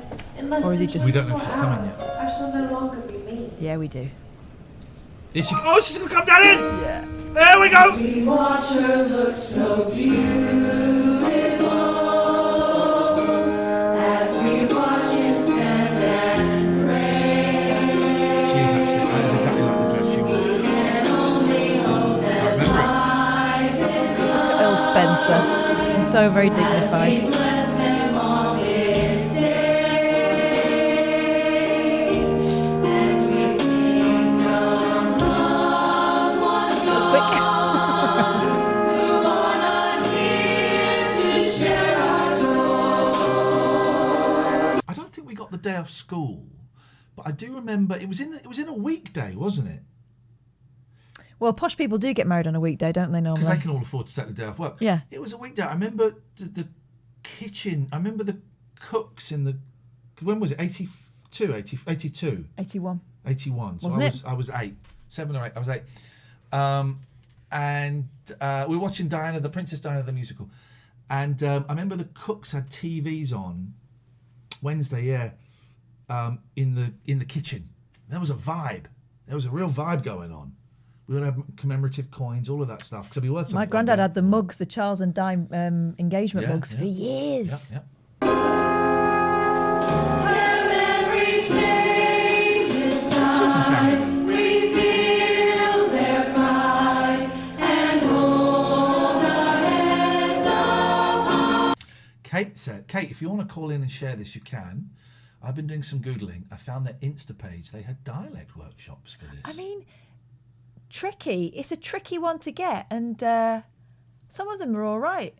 Or is it just? We don't know if she's coming yet. I shall no longer be me. Yeah, we do. Is she? Oh, she's gonna come down in. Yeah. There we go. We watch her look so beautiful as we watch it stand and rain. That is exactly like the dress she wore. We can only hope that life is Earl Spencer, so very dignified. bless them on this day. And we think of loved ones That was quick. who are not here to share our joy. I don't think we got the day off school, but I do remember it was in a weekday, wasn't it? Well, posh people do get married on a weekday, don't they, normally? Because they can all afford to take the day off work. Yeah. It was a weekday. I remember the kitchen. I remember the cooks in the. When was it? 82, 82. 81. 81. So Wasn't I was 8, 7 or 8. I was 8. And we were watching Diana, the Princess Diana the musical, and I remember the cooks had TVs on Wednesday. Yeah, in the kitchen. There was a vibe. There was a real vibe going on. We would have commemorative coins, all of that stuff. Because it'd be worth something. My granddad had the mugs, the Charles and Di engagement Yeah, mugs for years. Yeah. Their memory stays inside. Reveal their pride and hold our heads up. Kate, if you want to call in and share this, you can. I've been doing some Googling. I found their Insta page. They had dialect workshops for this. I mean, tricky. It's a tricky one to get, and some of them are all right.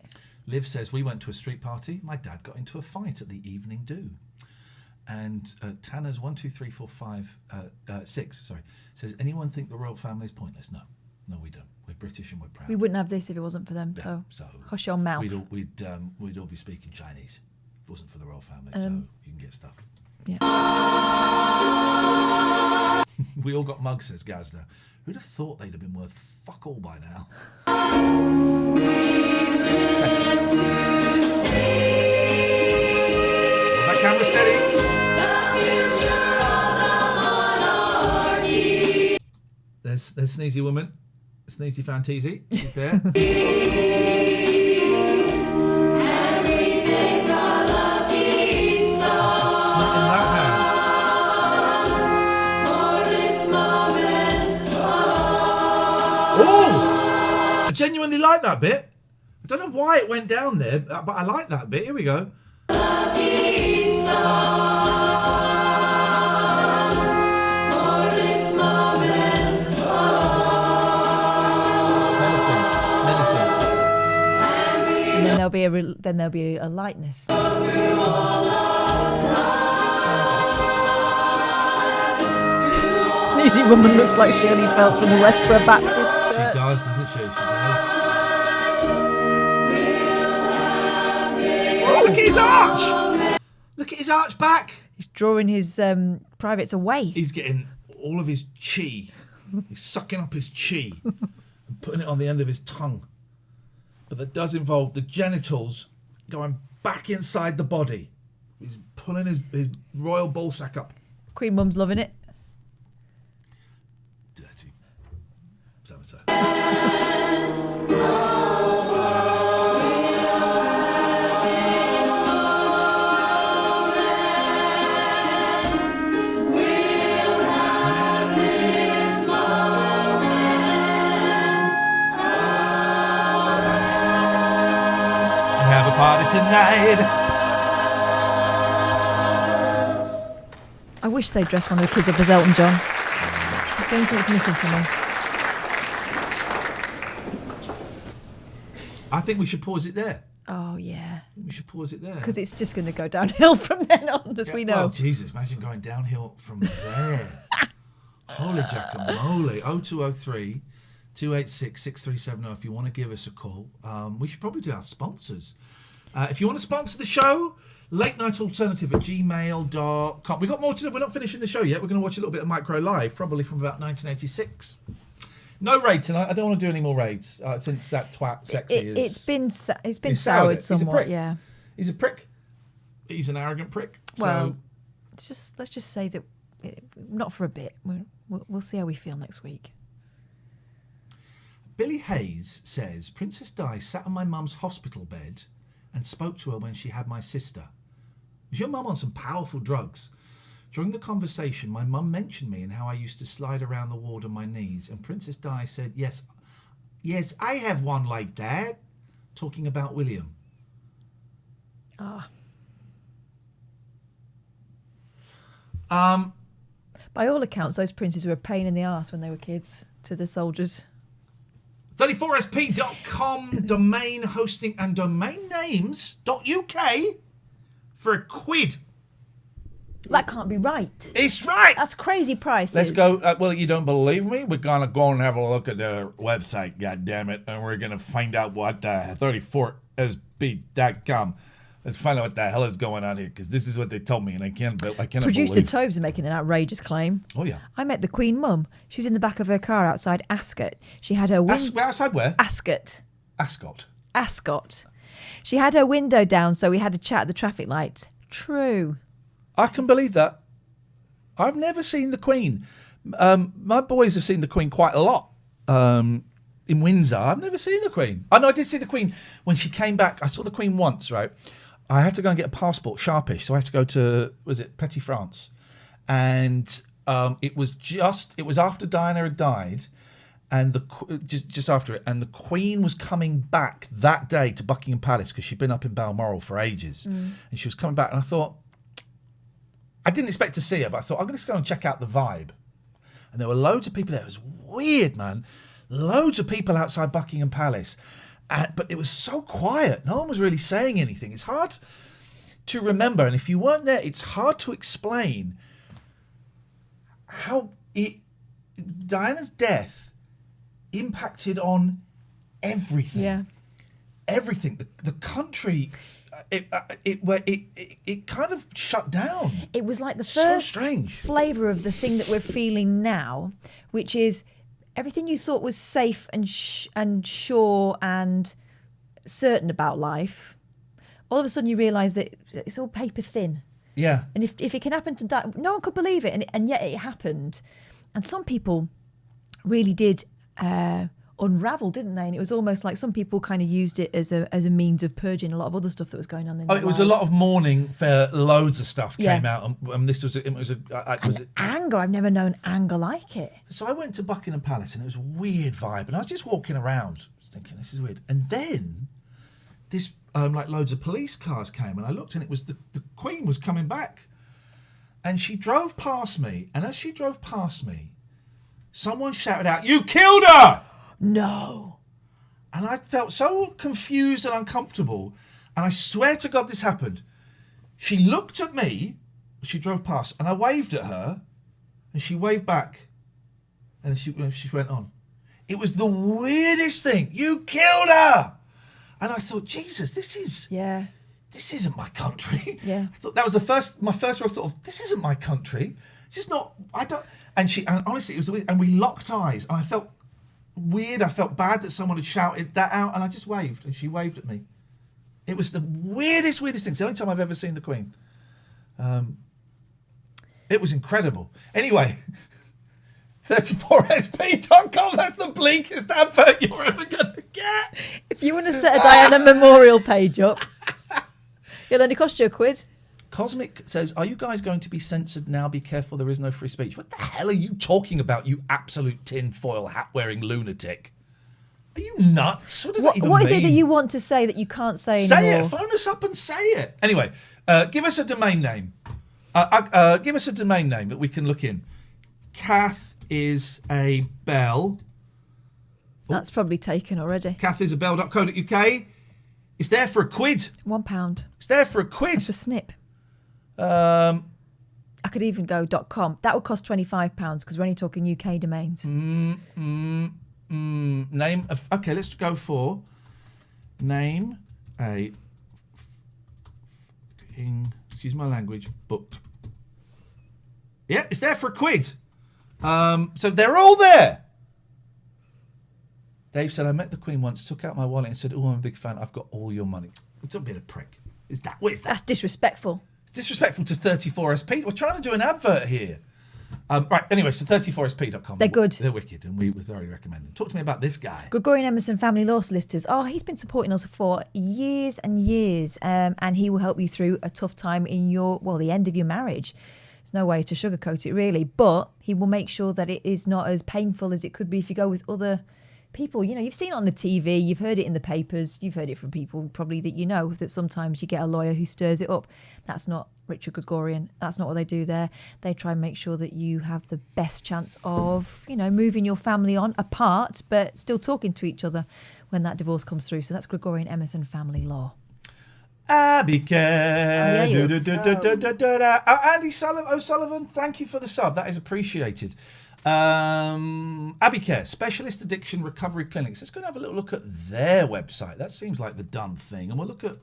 Liv says, we went to a street party. My dad got into a fight at the evening do. And Tanner's 1, 2, 3, 4, 5, 6, says, anyone think the royal family is pointless? No, we don't. We're British and we're proud. We wouldn't have this if it wasn't for them, Yeah, so hush your mouth. We'd all be speaking Chinese if it wasn't for the royal family, so you can get stuff. Yeah. We all got mugs, says Gazda. Who'd have thought they'd have been worth fuck all by now? That camera steady. There's Sneezy Woman, Sneezy Fanteezy. She's there. Snot in that hand. genuinely like that bit. I don't know why it went down there, but I like that bit. Here we go. And then there'll be a lightness. Sneezy woman looks like Shirley Phelps from the Westboro Baptist Church. She does, doesn't she? She does. Oh, look at his arch! Look at his arch back. He's drawing his privates away. He's getting all of his chi. He's sucking up his chi and putting it on the end of his tongue. But that does involve the genitals going back inside the body. He's pulling his royal ball sack up. Queen Mum's loving it. Dirty. So-and-so. Have a party tonight. I wish they'd dress one of the kids up as Elton John. That's the only thing that's missing for me. I think we should pause it there. Oh, yeah. We should pause it there. Because it's just going to go downhill from then on, as we know. Well, Jesus, imagine going downhill from there. Holy jackamole. 0203 286 6370 if you want to give us a call. We should probably do our sponsors. If you want to sponsor the show, latenightalternative@gmail.com. We've got more to do. We're not finishing the show yet. We're going to watch a little bit of Micro Live, probably from about 1986. No raid tonight. I don't want to do any more raids since that twat Sexsea is... It's been soured somewhat, yeah. He's a prick. He's an arrogant prick. Well, let's just say that not for a bit. We'll see how we feel next week. Billy Hayes says, Princess Di sat on my mum's hospital bed and spoke to her when she had my sister. Was your mum on some powerful drugs? During the conversation, my mum mentioned me and how I used to slide around the ward on my knees, and Princess Di said, yes, I have one like that, talking about William. By all accounts, those princes were a pain in the arse when they were kids to the soldiers. 34sp.com, domain hosting and domain names.uk for £1. That can't be right. It's right. That's crazy prices. Let's go. Well, you don't believe me? We're going to go and have a look at their website, goddammit, and we're going to find out what 34sp.com. Let's find out what the hell is going on here, because this is what they told me, and I cannot Producer believe. Tobes are making an outrageous claim. Oh, yeah. I met the Queen Mum. She was in the back of her car outside Ascot. She had her outside where? Ascot. Ascot. She had her window down, so we had a chat at the traffic lights. True. I can believe that. I've never seen the Queen. My boys have seen the Queen quite a lot. In Windsor, I've never seen the Queen. Oh, no, I did see the Queen when she came back. I saw the Queen once, right? I had to go and get a passport, sharpish, so I had to go to, Petit France? And it was after Diana had died, and just after it, and the Queen was coming back that day to Buckingham Palace, because she'd been up in Balmoral for ages. And she was coming back, and I thought, I didn't expect to see her, but I thought, I'm going to just go and check out the vibe. And there were loads of people there. It was weird, man. Loads of people outside Buckingham Palace. But it was so quiet. No one was really saying anything. It's hard to remember. And if you weren't there, it's hard to explain how Diana's death impacted on everything. Yeah. Everything. The country... It kind of shut down. It was like the first strange flavour of the thing that we're feeling now, which is everything you thought was safe and sure and certain about life. All of a sudden you realise that it's all paper thin. Yeah. And if it can happen to die, no one could believe it, and yet it happened. And some people really did unravel, didn't they? And it was almost like some people kind of used it as a means of purging a lot of other stuff that was going on in their lives. It was a lot of mourning for loads of stuff came out, and this was anger. I've never known anger like it. So I went to Buckingham Palace, and it was a weird vibe, and I was just walking around, thinking, this is weird. And then this, like loads of police cars came, and I looked, and it was the Queen was coming back. And she drove past me, and as she drove past me, someone shouted out, "You killed her!" No. And I felt so confused and uncomfortable. And I swear to God this happened. She looked at me, she drove past, and I waved at her, and she waved back. And she went on. It was the weirdest thing. You killed her! And I thought, Jesus, this isn't my country. Yeah. I thought that was my first real thought of, this isn't my country. This is not, and honestly, it was weird. And we locked eyes, and I felt weird. I felt bad that someone had shouted that out, and I just waved, and she waved at me. It was the weirdest thing. It's the only time I've ever seen the Queen. It was incredible. Anyway, 34sp.com, that's the bleakest advert you're ever going to get. If you want to set a Diana memorial page up, it'll only cost you £1. Cosmic says, are you guys going to be censored now? Be careful, there is no free speech. What the hell are you talking about, you absolute tinfoil hat-wearing lunatic? Are you nuts? What does that even mean? What is it that you want to say that you can't say anymore? Say it. Phone us up and say it. Anyway, give us a domain name. Give us a domain name that we can look in. Kath is a bell. That's probably taken already. kathisabell.co.uk. It's there for £1. £1. It's there for £1. It's a snip. I could even go .com. That would cost £25 because we're only talking UK domains. Name of, okay, let's go for name a excuse my language, book. Yeah, it's there for £1. So they're all there. Dave said, I met the Queen once, took out my wallet and said, oh, I'm a big fan. I've got all your money. It's a bit of prick. What is that? That's disrespectful. It's disrespectful to 34SP. We're trying to do an advert here. Right, anyway, so 34sp.com. They're good. They're wicked, and we thoroughly recommend them. Talk to me about this guy. Gregorian Emerson Family Law Solicitors. Oh, he's been supporting us for years and years, and he will help you through a tough time in the end of your marriage. There's no way to sugarcoat it, really, but he will make sure that it is not as painful as it could be if you go with other people. You know, you've seen it on the TV, you've heard it in the papers, you've heard it from people probably that you know, that sometimes you get a lawyer who stirs it up. That's not Richard Gregorian. That's not what they do there. They try and make sure that you have the best chance of, moving your family on apart, but still talking to each other when that divorce comes through. So that's Gregorian Emerson Family Law. Abby Care. Andy O'Sullivan, thank you for the sub. That is appreciated. Abbey Care, Specialist Addiction Recovery Clinics. Let's go and have a little look at their website. That seems like the done thing. And we'll look at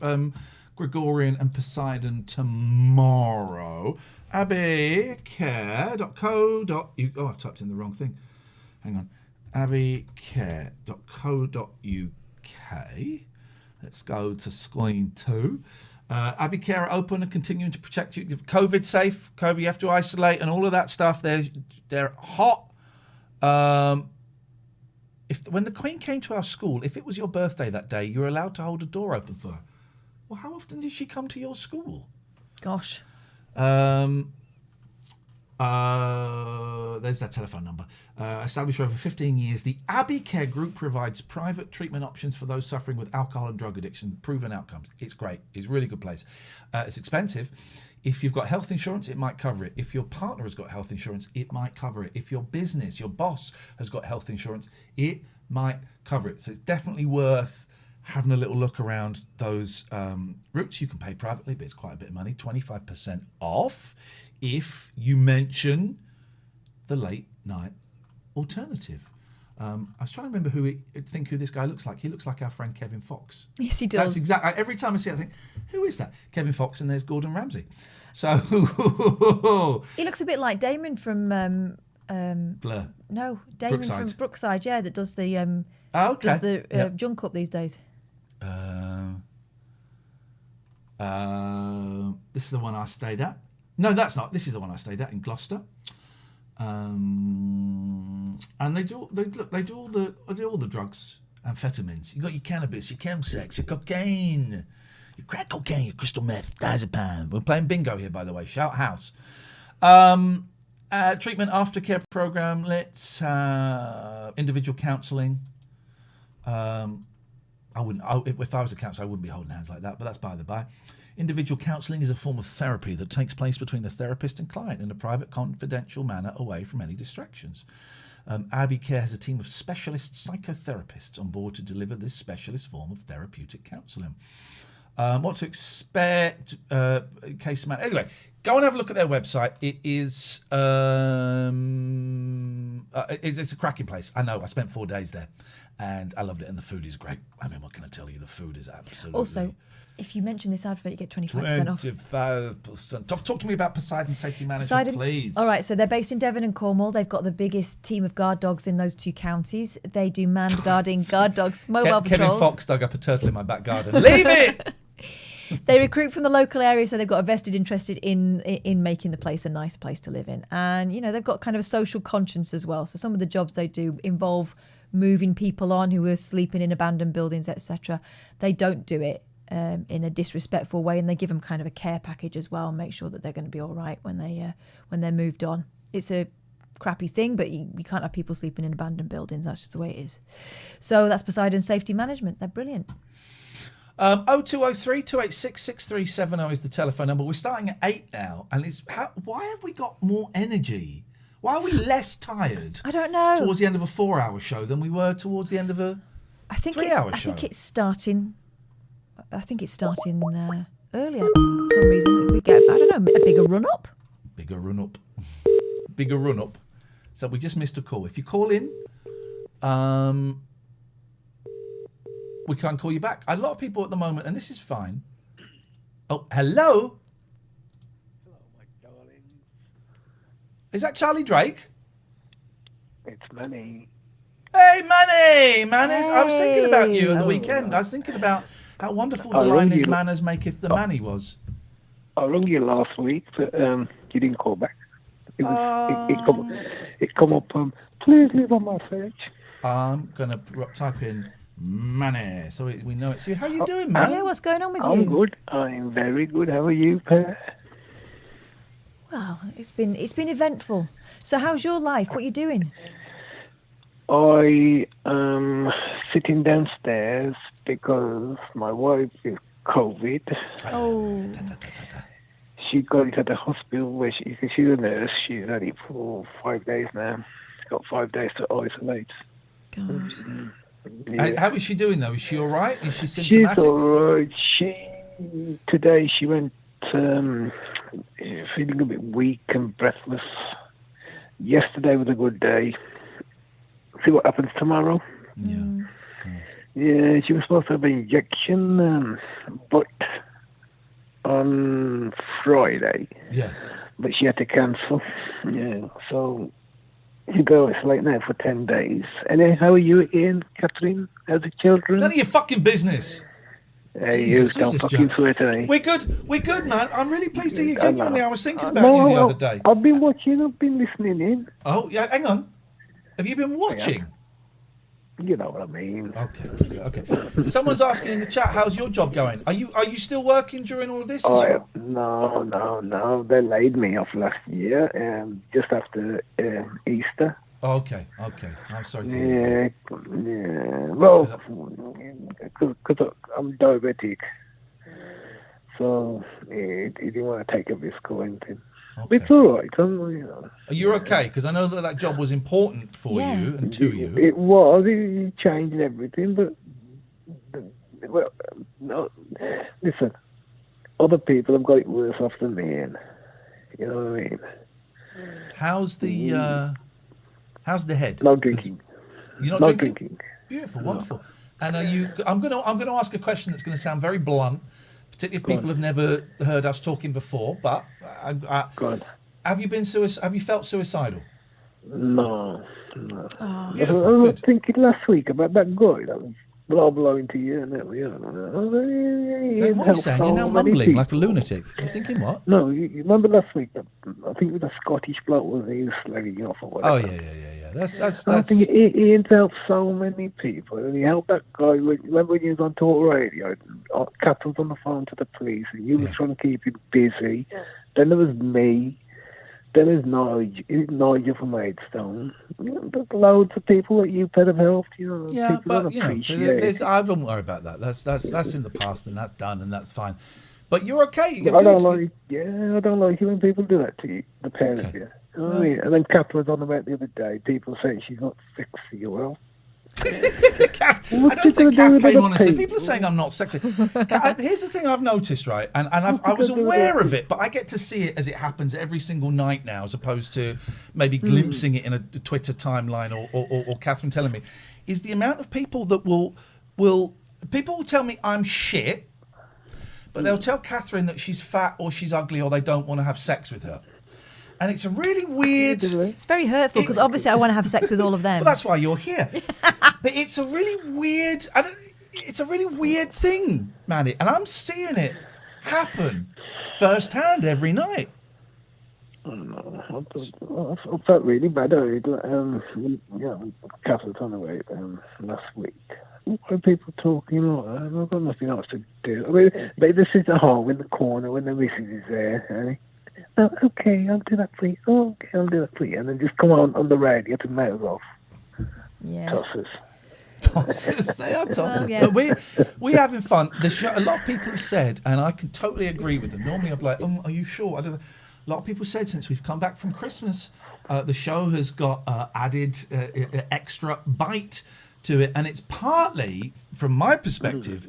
Gregorian and Poseidon tomorrow. abbycare.co.uk. Oh, I've typed in the wrong thing. Hang on. abbycare.co.uk. Let's go to screen 2. Abbey Care are open and continuing to protect you. COVID safe, COVID you have to isolate and all of that stuff. They're hot. When the Queen came to our school, if it was your birthday that day, you were allowed to hold a door open for her. Well, how often did she come to your school? Gosh. There's that telephone number. Established for over 15 years, the Abbey Care Group provides private treatment options for those suffering with alcohol and drug addiction. Proven outcomes. It's great. It's a really good place. It's expensive. If you've got health insurance, it might cover it. If your partner has got health insurance, it might cover it. If your business, your boss has got health insurance, it might cover it. So it's definitely worth having a little look around those routes. You can pay privately, but it's quite a bit of money. 25% off if you mention the late night alternative. I was trying to remember who this guy looks like. He looks like our friend Kevin Fox. Yes, he does. That's exactly. Every time I see it, I think, who is that? Kevin Fox, and there's Gordon Ramsay. So he looks a bit like Damon from Blur. No, Damon Brookside. from Brookside. Yeah, that does the Junk Up these days. This is the one I stayed at. No, that's not. This is the one I stayed at in Gloucester. And they do all the drugs, amphetamines. You got your cannabis, your chemsex, your cocaine, your crack cocaine, your crystal meth, diazepam. We're playing bingo here, by the way. Shout house. Treatment aftercare program. Let's individual counselling. I wouldn't. If I was a counsellor, I wouldn't be holding hands like that. But that's by the by. Individual counselling is a form of therapy that takes place between a therapist and client in a private, confidential manner, away from any distractions. Abbey Care has a team of specialist psychotherapists on board to deliver this specialist form of therapeutic counselling. What to expect? Case man. Anyway, go and have a look at their website. It is it's a cracking place. I know. I spent 4 days there, and I loved it. And the food is great. I mean, what can I tell you? The food is absolutely. Also, if you mention this advert, you get 25% off. 25%. Talk to me about Poseidon Safety Management, Poseidon, please. All right, so they're based in Devon and Cornwall. They've got the biggest team of guard dogs in those 2 counties. They do manned guarding, guard dogs, mobile patrols. Kevin Fox dug up a turtle in my back garden. Leave it! They recruit from the local area, so they've got a vested interest in making the place a nice place to live in. And, you know, they've got kind of a social conscience as well. So some of the jobs they do involve moving people on who are sleeping in abandoned buildings, etc. They don't do it in a disrespectful way, and they give them kind of a care package as well and make sure that they're going to be all right when they're moved on. It's a crappy thing, but you can't have people sleeping in abandoned buildings. That's just the way it is. So that's Poseidon Safety Management. They're brilliant. 0203 286 6370 is the telephone number. We're starting at 8 now, and why have we got more energy? Why are we less tired? I don't know. Towards the end of a 4-hour show than we were towards the end of a 3-hour show. I think it's starting earlier for some reason. We get, I don't know, a bigger run up. Bigger run up. So we just missed a call. If you call in, we can't call you back. A lot of people at the moment, and this is fine. Oh, hello. Hello, my darling. Is that Charlie Drake? It's Manny. Hey, Manny! Manners. I was thinking about you at the weekend. I was thinking about how wonderful the line is manners maketh the Manny was. I rang you last week, but you didn't call back. It come up, please leave on my page. I'm going to type in Manny, so we know it's you. How you doing, man? Yeah, what's going on with you? I'm good. I'm very good. How are you, Per? Well, it's been eventful. So how's your life? What are you doing? I am sitting downstairs because my wife is COVID. Oh. She got it at the hospital where she's a nurse. She's had it for 5 days now. She's got 5 days to isolate. God. Yeah. How is she doing though? Is she all right? Is she symptomatic? She's all right. Today she went feeling a bit weak and breathless. Yesterday was a good day. See what happens tomorrow. Yeah, she was supposed to have an injection, but on Friday. Yeah. But she had to cancel. Yeah, so you go isolate now for 10 days. And then how are you, Iain, Catherine? How's the children? None of your fucking business. Hey, you don't fucking sweat at me. We're good, man. I'm really pleased to hear you genuinely. I was thinking about you the other day. I've been watching. I've been listening in. Oh, yeah, hang on. Have you been watching? You know what I mean. Okay. Someone's asking in the chat, how's your job going? Are you still working during all of this? No. They laid me off last year, just after Easter. Oh, okay. I'm sorry to hear that. Yeah. Well, because I'm diabetic, so he didn't want to take a risk or anything. Okay. It's all right. Are you okay? Because I know that job was important for you and to you. It was. It changed everything, but well, no. Listen, other people have got it worse off than me. You know what I mean? How's the head? No drinking. You're not drinking? Beautiful, wonderful. And are you? I'm going to ask a question that's going to sound very blunt, particularly if people have never heard us talking before. But have you felt suicidal? No. Oh, I was thinking last week about that guy that was blowing to you. What are you saying? You're now mumbling like a lunatic. You're thinking what? No, you remember last week? I think it was a Scottish bloke was he was slagging you off or whatever. Oh yeah. That's. I think he helped so many people, and he helped that guy. Remember when he was on talk radio? Cat was on the phone to the police, and you were trying to keep him busy. Then there was me. There is Nigel from Maidstone. There's loads of people that you could have helped. Yeah, people but don't you know, appreciate it. I don't worry about that. That's in the past, and that's done, and that's fine. But you're okay. You're I good. don't like it when people do that to you, the pair of you. You know what I mean? And then Catherine was on about the other day. People saying she's not sexy. Well, I don't think Kath came on and said, people are saying I'm not sexy. Here's the thing I've noticed, right? And I was aware of it, but I get to see it as it happens every single night now, as opposed to maybe glimpsing it in a Twitter timeline or Catherine telling me, is the amount of people that people will tell me I'm shit, but they'll tell Catherine that she's fat or she's ugly or they don't want to have sex with her. And it's a really weird... It's very hurtful because obviously I want to have sex with all of them. Well, that's why you're here. But it's a really weird... it's a really weird thing, Manny. And I'm seeing it happen firsthand every night. I don't know. I felt really bad. Catherine's on the way last week. Why are people talking like that? I've got nothing else to do. I mean, they sit at home in the corner when the missus is there. Oh, okay, I'll do that for you. Oh, okay, I'll do that for you. And then just come on the radio to mouth off. Yeah. Tossers, they are tossers. Well, yeah. But we're having fun. The show, a lot of people have said, and I can totally agree with them. Normally I'm like, are you sure? I don't know. A lot of people said since we've come back from Christmas, the show has got added extra bite to it. And it's partly, from my perspective,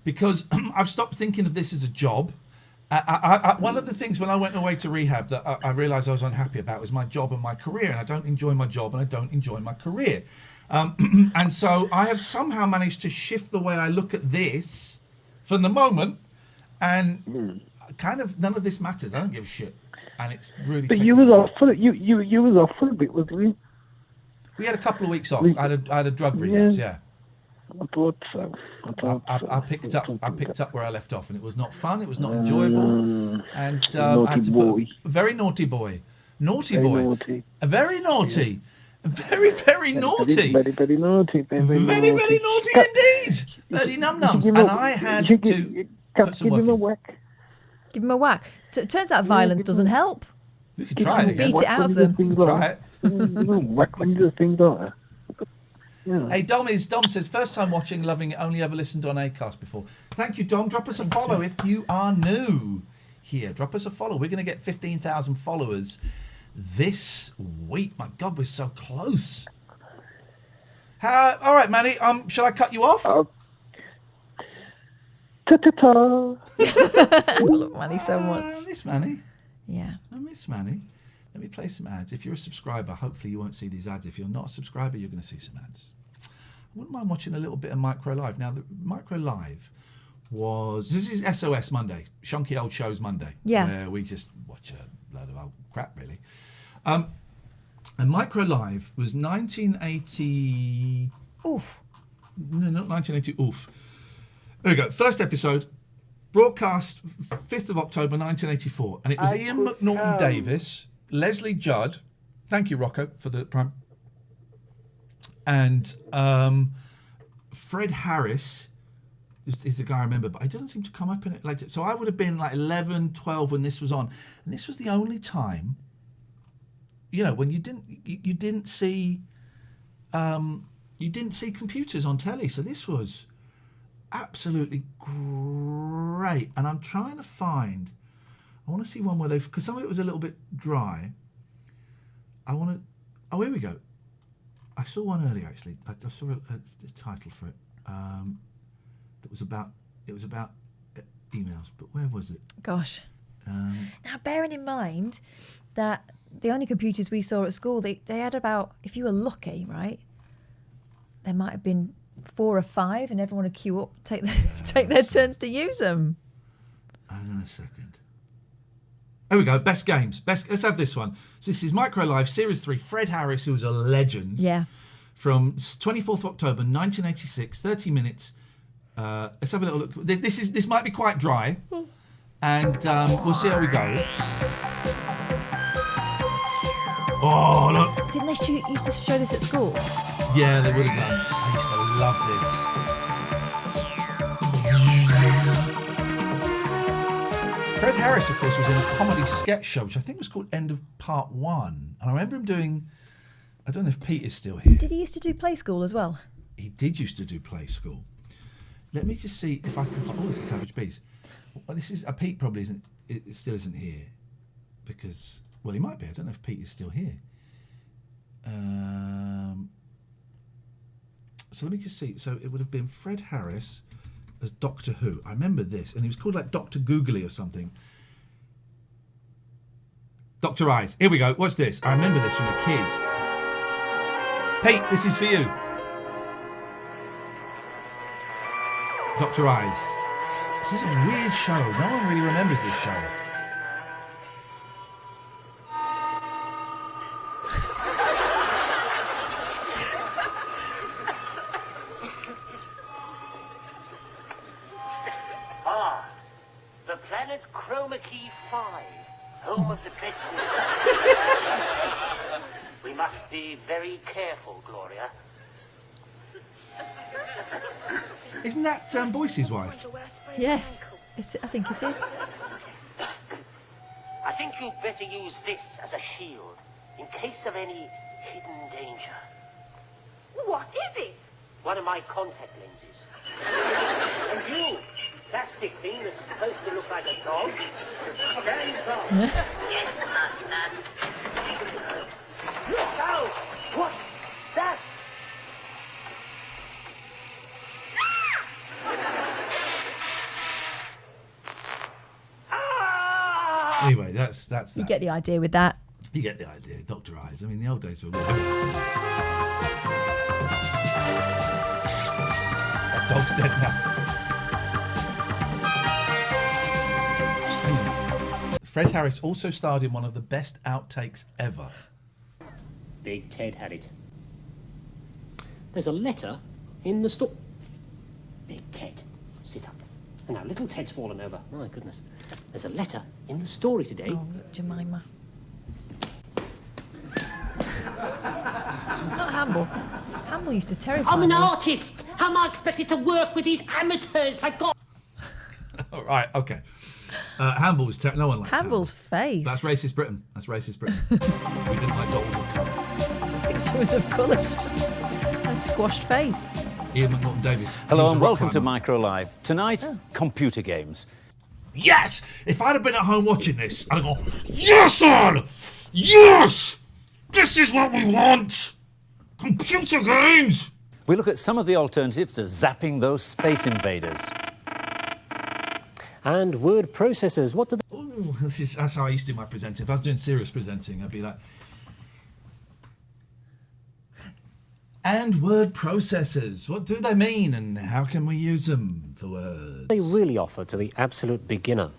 because I've stopped thinking of this as a job. One of the things when I went away to rehab that I realised I was unhappy about was my job and my career. And I don't enjoy my job and I don't enjoy my career. And so I have somehow managed to shift the way I look at this for the moment. And kind of none of this matters. I don't give a shit. And it's really... But you was off for it. You was off for a bit, wasn't you? We had a couple of weeks off. I had a drug relapse, yeah. I thought so. I picked up where I left off, and it was not fun. It was not enjoyable, and I had to boy. Very naughty boy, Naughty. Very naughty, very very naughty, very very naughty, very very naughty indeed. Very num-nums, and I had to put some work in. Give him a whack. Turns out violence doesn't help. We could try it again. Beat it out of them. Try it. Whack when you do things like that. Yeah. Hey, Dom says, first time watching, loving it, only ever listened on Acast before. Thank you, Dom. Drop us a follow if you are new here. Drop us a follow. We're going to get 15,000 followers this week. My God, we're so close. All right, Manny, shall I cut you off? Ta-ta-ta. I love Manny so much. I miss Manny. Yeah. I miss Manny. Let me play some ads. If you're a subscriber, hopefully you won't see these ads. If you're not a subscriber, you're going to see some ads. I wouldn't mind watching a little bit of Micro Live. Now, the Micro Live this is SOS Monday, Shonky Old Shows Monday. Yeah. Where we just watch a load of old crap, really. And Micro Live was 1980... Oof. No, not 1980, oof. There we go. First episode, broadcast 5th of October 1984. And it was Ian McNaughton Davis, Leslie Judd, thank you, Rocco, for the prime, and Fred Harris is the guy I remember, but he doesn't seem to come up in it. So I would have been like 11, 12 when this was on. And this was the only time, when you didn't see computers on telly. So this was absolutely great. And I'm trying to find... I want to see one where because some of it was a little bit dry. Oh, here we go. I saw one earlier, actually. I saw a title for it. It was about emails, but where was it? Gosh. Now, bearing in mind that the only computers we saw at school, they had about, if you were lucky, right, there might have been 4 or 5, and everyone would queue up, take their turns to use them. Hang on a second. There we go. Best games. Let's have this one. So this is Micro Live Series 3. Fred Harris, who was a legend. Yeah. From 24th of October 1986. 30 minutes. Let's have a little look. This might be quite dry, and we'll see how we go. Oh, look. Didn't they used to show this at school? Yeah, they would have done. I used to love this. Fred Harris, of course, was in a comedy sketch show, which I think was called End of Part 1. And I remember him doing, I don't know if Pete is still here. Did he used to do Play School as well? He did used to do Play School. Let me just see if I can find, oh, this is Savage Bees. Well, this is, Pete probably isn't, it still isn't here. Because, well, he might be. I don't know if Pete is still here. So let me just see. So it would have been Fred Harris as Doctor Who. I remember this, and he was called like Dr. Googly or something. Dr. Eyes. Here we go. What's this? I remember this from a kid. Pete, this is for you. Dr. Eyes. This is a weird show. No one really remembers this show. The planet Chroma Key 5, home of the dreadful. We must be very careful, Gloria. Isn't that Boyce's wife? Yes, I think it is. I think you'd better use this as a shield in case of any hidden danger. What is it? One of my contact lenses. And you, plastic thing that's supposed to look like a dog. Stand up. Yes, Master. Look out! What's that? Anyway, that's that. You get the idea with that. You get the idea. Dr. Eyes. I mean, the old days were... That dog's dead now. Fred Harris also starred in one of the best outtakes ever. Big Ted had it. There's a letter in the store. Big Ted, sit up. And now little Ted's fallen over. My goodness. There's a letter in the story today. Oh, look, Jemima. Not Hamble. Hamble used to terrify I'm an me. artist. How am I expected to work with these amateurs? For God. All right, okay. Hamble was no one liked Hamble's face. That's racist Britain. That's racist Britain. We didn't like dolls of colour. I think she was of colour. Just a squashed face. Iain McNaughton Davies. Hello and welcome to Micro Live. Tonight, computer games. Yes! If I'd have been at home watching this, I'd have gone, yes, son! Yes! This is what we want! Computer games! We look at some of the alternatives to zapping those space invaders. And word processors. What do they... Ooh, that's how I used to do my presenting. If I was doing serious presenting, I'd be like... And word processors. What do they mean and how can we use them for words? They really offer to the absolute beginner.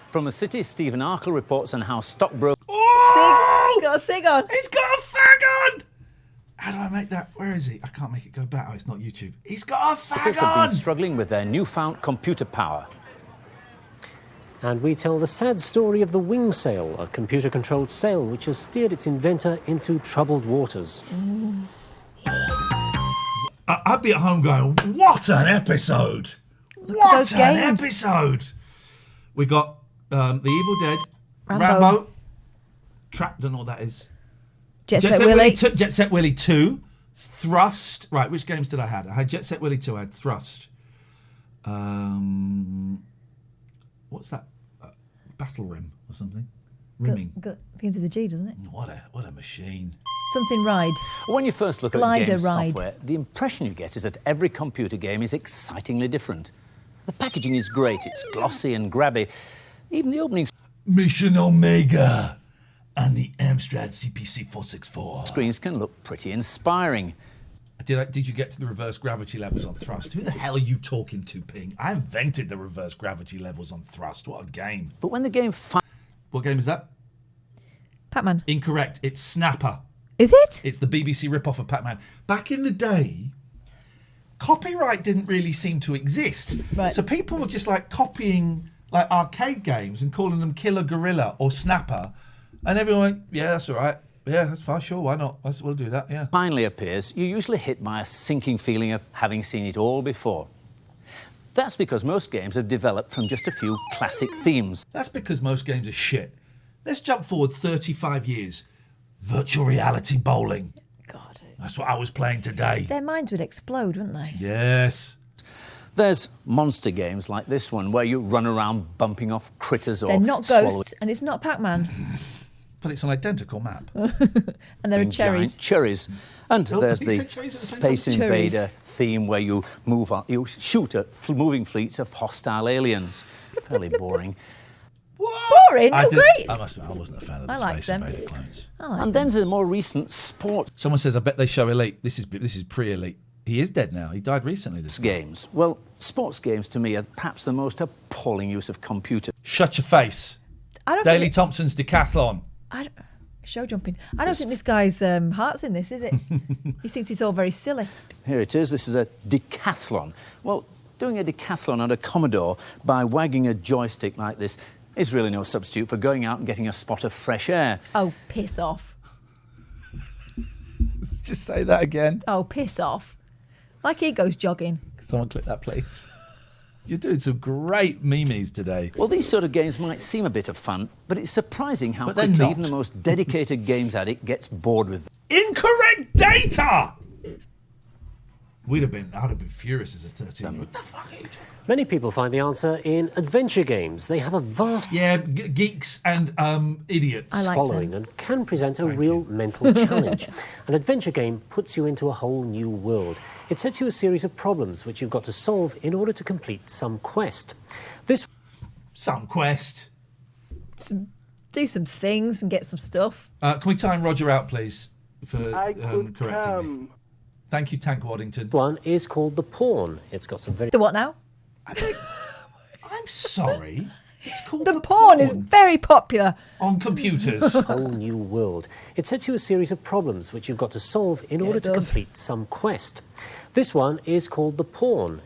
From the city, Stephen Arkle reports on how stockbrokers... Oh! Got a sig on. He's got a fag on! How do I make that? Where is he? I can't make it go back. Oh, it's not YouTube. He's got a fag have on! been struggling with their newfound computer power. And we tell the sad story of the wing sail, a computer-controlled sail which has steered its inventor into troubled waters. I'd be at home going, what an episode! What an episode! We got The Evil Dead, Rambo, Trapped, don't know what that is. Jet Set Willy. Jet Set Willy 2, Thrust. Right, which games did I have? I had Jet Set Willy 2, I had Thrust. What's that? Battle Rim or something? Rimming. Begins with a G, doesn't it? What a machine. Something Ride. When you first look Glider at game Ride. software, the impression you get is that every computer game is excitingly different. The packaging is great, it's glossy and grabby. Even the opening Mission Omega and the Amstrad CPC 464. screens can look pretty inspiring. Did you get to the reverse gravity levels on Thrust? Who the hell are you talking to, Ping? I invented the reverse gravity levels on Thrust. What a game. But when the game... What game is that? Pac-Man. Incorrect. It's Snapper. Is it? It's the BBC rip-off of Pac-Man. Back in the day, copyright didn't really seem to exist. Right. So people were just like copying like arcade games and calling them Killer Gorilla or Snapper. And everyone went, yeah, that's all right. Yeah, that's fine, sure, why not? We'll do that, yeah. Finally appears, you're usually hit by a sinking feeling of having seen it all before. That's because most games have developed from just a few classic themes. That's because most games are shit. Let's jump forward 35 years. Virtual reality bowling. God. That's what I was playing today. Their minds would explode, wouldn't they? Yes. There's monster games like this one, where you run around bumping off critters or They're not swallowing ghosts, and it's not Pac-Man. But it's an identical map. And there are cherries. Giant cherries. And Oh, there's he the said cherries at the same Space time. Invader theme, where you shoot at moving fleets of hostile aliens. Fairly boring. Boring? Oh, great. I wasn't a fan of the I liked Space them. Invader clones. I like And then there's a more recent sport Someone says, I bet they show Elite. This is pre-Elite. He is dead now. He died recently. This games. Well, sports games to me are perhaps the most appalling use of computer. Shut your face. I don't Daley think Thompson's decathlon. show jumping. I don't think this guy's heart's in this, is it? He thinks it's all very silly. Here it is. This is a decathlon. Well, doing a decathlon on a Commodore by wagging a joystick like this is really no substitute for going out and getting a spot of fresh air. Oh, piss off. Just say that again. Oh, piss off. Like he goes jogging. Someone click that, please. You're doing some great memes today. Well, these sort of games might seem a bit of fun, but it's surprising how But they're quickly not. even the most dedicated games addict gets bored with them. Incorrect data! I'd have been furious as a 13-year-old. What the fuck are you doing? Many people find the answer in adventure games. They have a vast geeks and idiots following and can present a real mental challenge. An adventure game puts you into a whole new world. It sets you a series of problems which you've got to solve in order to complete some quest. Some quest? Do some things and get some stuff. Can we time Roger out, please, for I could correcting me? Thank you, Tank Waddington. One is called The Pawn. It's got some very... The what now? I'm sorry. It's called The Pawn is very popular. On computers. whole new world. It sets you a series of problems which you've got to solve in order to complete some quest. This one is called The Pawn.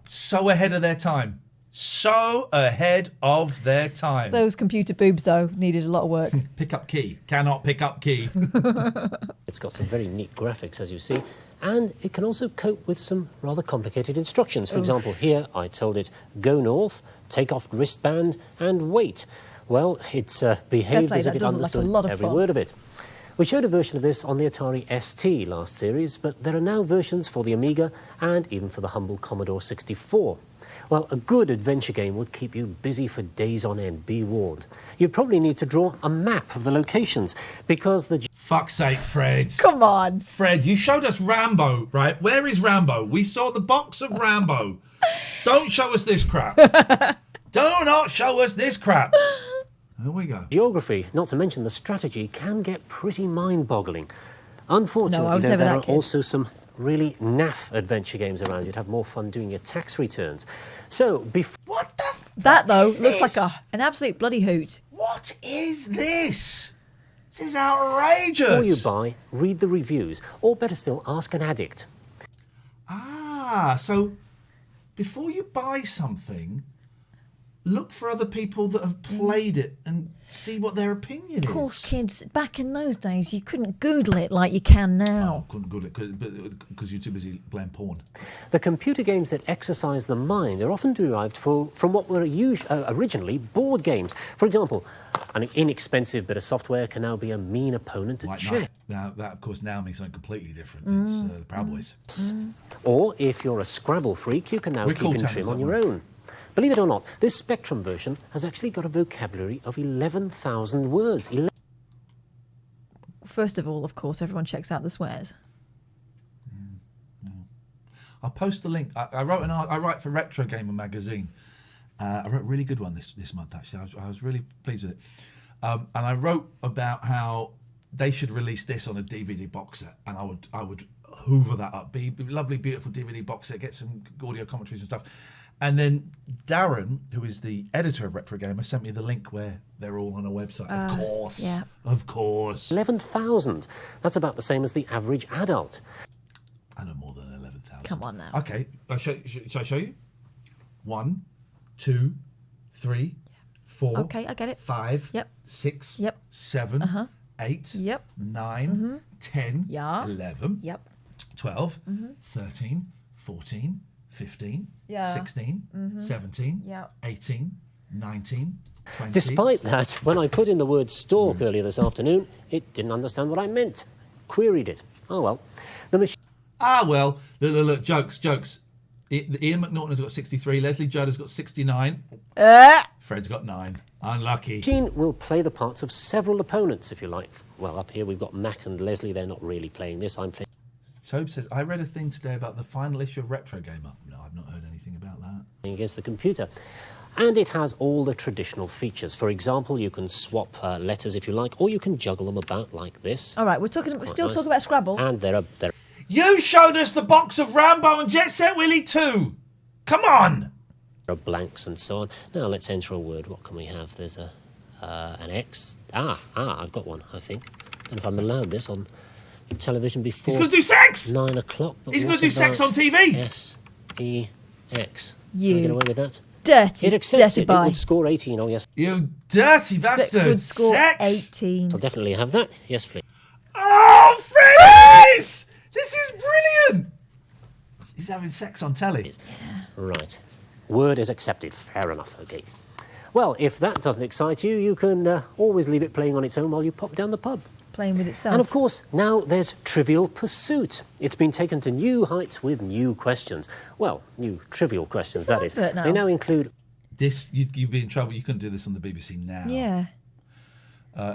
So ahead of their time. So ahead of their time. Those computer boobs, though, needed a lot of work. Pick up key. Cannot pick up key. It's got some very neat graphics, as you see, and it can also cope with some rather complicated instructions. For example, here I told it, go north, take off wristband, and wait. Well, it's behaved play, as if that it does look like a understood lot of every fun. word of it. We showed a version of this on the Atari ST last series, but there are now versions for the Amiga and even for the humble Commodore 64. Well, a good adventure game would keep you busy for days on end, be warned. You'd probably need to draw a map of the locations, because the... Fuck's sake, Fred. Come on. Fred, you showed us Rambo, right? Where is Rambo? We saw the box of Rambo. Don't show us this crap. Do not show us this crap. Here we go. Geography, not to mention the strategy, can get pretty mind-boggling. Unfortunately, No, I was though, never there that are kid. also some really naff adventure games around. You'd have more fun doing your tax returns. So, before... That, though, is looks this? like an absolute bloody hoot. What is this? This is outrageous. Before you buy, read the reviews, or better still, ask an addict. Ah, so before you buy something, look for other people that have played it and see what their opinion Of is. course, kids, back in those days, you couldn't Google it like you can now. Couldn't Google it because you're too busy playing porn. The computer games that exercise the mind are often derived from what were originally board games. For example, an inexpensive bit of software can now be a mean opponent at Like chess. now, that of course now means something completely different. It's the Proud Boys. Or if you're a Scrabble freak, you can now We're keep cool in tennis, trim on aren't your we? own. Believe it or not, this Spectrum version has actually got a vocabulary of 11,000 words. First of all, of course, everyone checks out the swears. I'll post the link. I write for Retro Gamer magazine. I wrote a really good one this month actually. I was really pleased with it. And I wrote about how they should release this on a DVD box set, and I would hoover that up. Be lovely, beautiful DVD box set. Get some audio commentaries and stuff. And then Darren, who is the editor of Retro Gamer, sent me the link where they're all on a website. Of course. Yeah. Of course. 11,000. That's about the same as the average adult. I know more than 11,000. Come on now. Okay. Shall I show you? 1, 2, 3, 4. Okay, I get it. 5. Yep. 6. Yep. 7. 8. Yep. 9. 10. Yes. 11. Yep. 12. 13. 14. 15, Yeah. 16, Mhm. 17, Yeah. 18, 19, 20. Despite that, when I put in the word stalk earlier this afternoon, it didn't understand what I meant. Queried it. Oh well. The machine. Ah, well, look, jokes. Ian McNaughton has got 63, Leslie Judd has got 69, Fred's got 9. Unlucky. Machine will play the parts of several opponents, if you like. Well, up here we've got Mac and Leslie. They're not really playing this. I'm playing. Tobe says, I read a thing today about the final issue of Retro Gamer. No, I've not heard anything about that. Against the computer. And it has all the traditional features. For example, you can swap letters if you like, or you can juggle them about like this. All right, we're still nice. talking about Scrabble. And there are You showed us the box of Rambo and Jet Set Willy 2. Come on. There are blanks and so on. Now let's enter a word. What can we have? There's an X. I've got one, I think. I don't know if I'm allowed this on television before. He's going to do sex! 9 o'clock. He's going to do sex on TV. S-E-X. You Can I get away with that? Dirty, It accepts dirty it. boy. It would score 18. Oh, yes. You dirty bastard. Sex would score Sex. 18. I'll definitely have that. Yes, please. Oh, Freddy's! This is brilliant. He's having sex on telly. Right. Word is accepted. Fair enough. Okay. Well, if that doesn't excite you, you can always leave it playing on its own while you pop down the pub. Playing with itself. And of course, now there's Trivial Pursuit. It's been taken to new heights with new questions. Well, new trivial questions, that is. Now. They now include... This, you'd be in trouble. You couldn't do this on the BBC now. Yeah.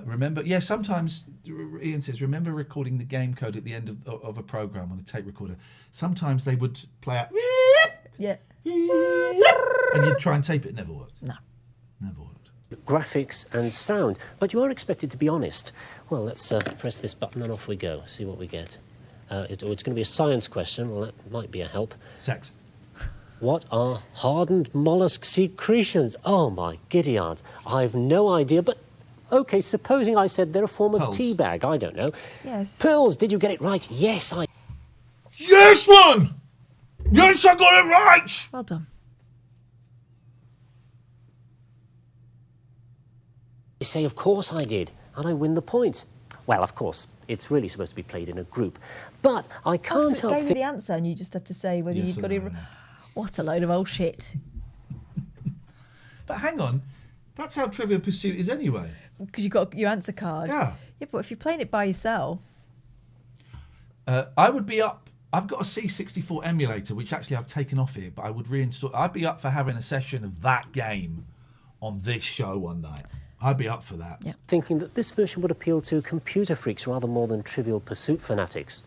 Remember, sometimes, Ian says, remember recording the game code at the end of a programme on a tape recorder. Sometimes they would play out, Yeah. and you'd try and tape it. It never worked. No. Never worked. graphics and sound. But you are expected to be honest. Well, let's press this button and off we go. See what we get. It's going to be a science question. Well, that might be a help. Sex. What are hardened mollusk secretions? Oh, my giddy aunt. I've no idea, but... OK, supposing I said they're a form of tea bag. I don't know. Yes. Pearls, did you get it right? Yes, I... Yes, one! Yes, I got it right! Well done. You say, of course I did, and I win the point. Well, of course, it's really supposed to be played in a group. But I can't so it help gave you the answer and you just had to say whether Yes you'd or got it... no. What a load of old shit. But hang on, that's how Trivial Pursuit is anyway. Because you got your answer card. Yeah. Yeah, but if you're playing it by yourself... I would be up... I've got a C64 emulator, which actually I've taken off here, but I would reinstall... I'd be up for having a session of that game on this show one night. I'd be up for that. Yeah. Thinking that this version would appeal to computer freaks rather more than Trivial Pursuit fanatics.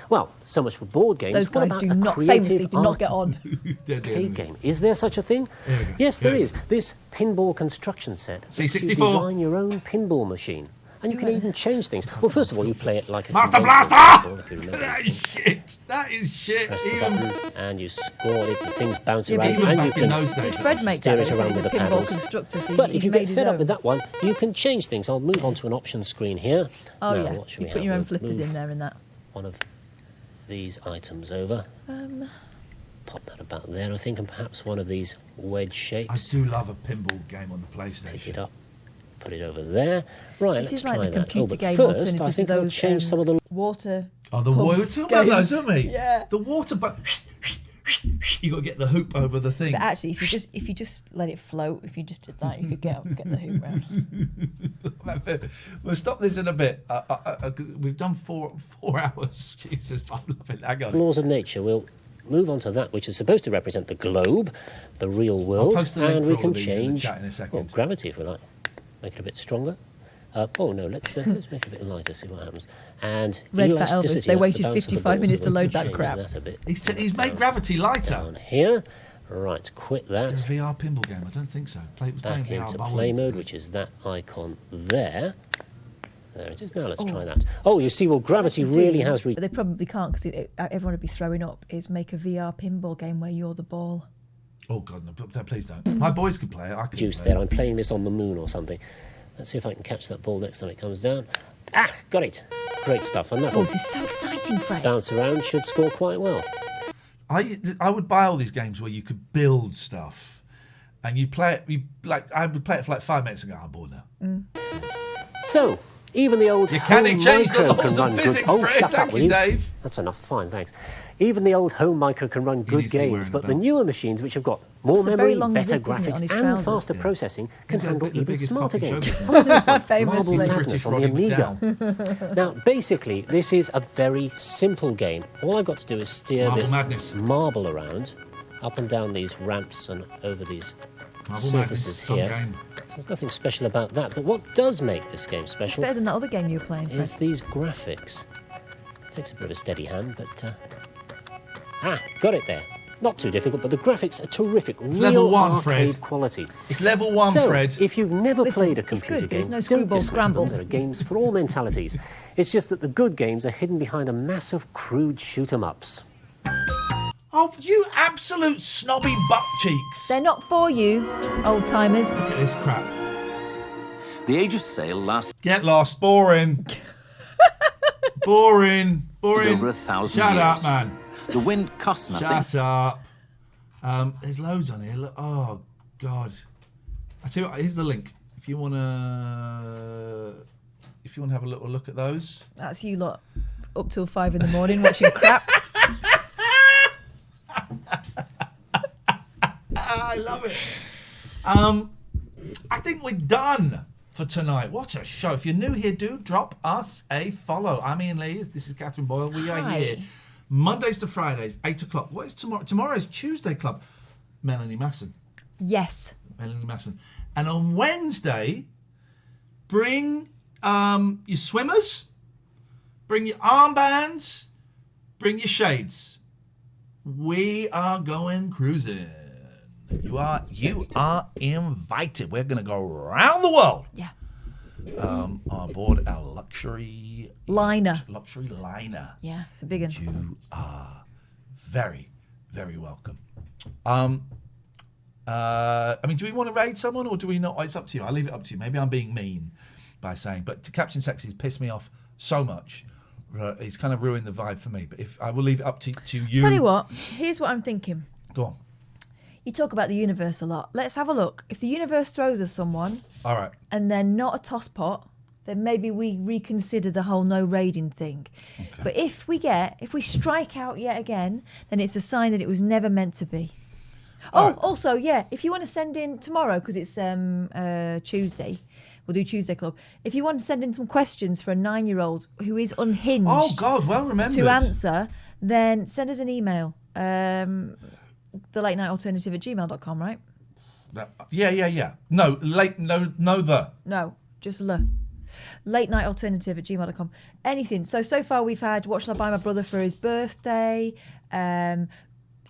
Well, so much for board games. Those What guys about do a not creative famously do not get on. arcade game? Is there such a thing? Here we go. Yes, Here there we is. This pinball construction set lets you C64. design your own pinball machine. And you can even change things. Well, first of all, you play it like a Master conventional Blaster! pinball, if you remember That these is things. shit. That is shit. Press the Even- button and you score it, and things bounce Yeah, but around, even and you back in those can days, Fred make steer that, it so around he's with a the pinball paddles. constructor, so But he if you made get his fed up own. with that one, you can change things. I'll move on to an option screen here. Oh, Now, yeah. what should You we put have? your own We'll flippers move in there and that. one of these items over. Pop that about there, I think, and perhaps one of these wedge shapes. I do love a pinball game on the PlayStation. Pick it up, put it over there. Right, This let's is try like the that. computer But game first, alternative I to think I'll those change some of the... water. Oh, the pump water one, those, games. aren't we? Yeah. The water, but you got to get the hoop over the thing. But actually, if you just let it float, if you just did that, you could get the hoop round. We'll stop this in a bit. 'Cause we've done four hours. Jesus, I'm loving that. Hang on. laws of nature. We'll move on to that, which is supposed to represent the globe, the real world, post the link and for we all can of these in the change chat in a second. well, gravity, if we like. Make it a bit stronger. Oh no, let's make it a bit lighter. See what happens. And Red Fat elasticity. Elvis, they that's the waited bounce of the 55 balls, minutes so to we load can that change crap. That a bit. He's made gravity lighter. Down here. Right, quit Is that. there a VR pinball game? I don't think so. Playing Back VR, into but I play wouldn't. mode, which is that icon there. There it is. Now let's try that. Oh, you see, well, gravity really has reached. But they probably can't because everyone would be throwing up. Is make a VR pinball game where you're the ball. Oh God, no! Please don't. My boys could play it. I could Juice play there. I'm playing this on the moon or something. Let's see if I can catch that ball next time it comes down. Ah, got it. Great stuff. And Oh, that'll this is so exciting, Fred. bounce around. Should score quite well. I would buy all these games where you could build stuff, and you play it. I would play it for like 5 minutes and go, I'm bored now. So, Even the old You can't home change the micro can laws run of good. physics, Oh, Fred. shut up, Thank will you, you? Dave. That's enough. Fine, thanks. Even the old home micro can run good games, but the newer machines, which have got more It's a very memory, long better zip, isn't it, on graphics, his and trousers? faster processing, can handle the even biggest smarter coffee show games. business. Look at this one, Famously. Marbles He's the Madness British on the Rodney Amiga. Now, basically, this is a very simple game. All I've got to do is steer Marble this Madness. marble around, up and down these ramps and over these Marble surfaces Madness, here. fun game. So there's nothing special about that. But what does make this game It's special better than that other game you were playing. is these graphics. Takes a bit of a steady hand, but... got it there. Not too difficult, but the graphics are terrific. Real level 1, arcade Fred. quality. It's level 1, So, Fred. if you've never Listen, played a it's computer good, but game, there's no don't screwball dismiss scramble. them. There are games for all mentalities. It's just that the good games are hidden behind a mass of crude shoot-'em-ups. Oh, you absolute snobby butt cheeks. They're not for you, old timers. Look at this crap. The age of sail lasts Get lost. Boring. Boring. Boring. over 1,000 Shut years. up, man. The wind costs nothing. Shut up. There's loads on here. Look, oh, God. I tell you what, here's the link. If you want to have a little look at those. That's you lot up till 5 in the morning watching crap. I love it. I think we're done for tonight. What a show. If you're new here, do drop us a follow. I'm Iain Lee. This is Catherine Boyle. We are Hi. here Mondays to Fridays, 8 o'clock. What is tomorrow? Tomorrow is Tuesday Club. Melanie Masson. Yes. Melanie Masson. And on Wednesday, bring your swimmers, bring your armbands, bring your shades. We are going cruising. You are invited. We're going to go around the world. Yeah. On board our luxury Liner. Luxury liner. Yeah, it's a big one. You are very, very welcome. I mean, do we want to raid someone or do we not? It's up to you. I'll leave it up to you. Maybe I'm being mean by saying, but to Captain Sexsy's pissed me off so much. It's kind of ruined the vibe for me. But if I will leave it up to you. Tell you what, here's what I'm thinking. Go on. You talk about the universe a lot. Let's have a look. If the universe throws us someone All right. and they're not a tosspot, then maybe we reconsider the whole no raiding thing. Okay. But if we strike out yet again, then it's a sign that it was never meant to be. Also, yeah, if you want to send in tomorrow, because it's Tuesday, we'll do Tuesday Club. If you want to send in some questions for a 9-year-old who is unhinged, Oh God, well remembered. to answer, then send us an email. thelatenighalternative@gmail.com, right? Yeah. No, just latenighalternative@gmail.com. Anything. So far we've had What Shall I Buy My Brother for His Birthday?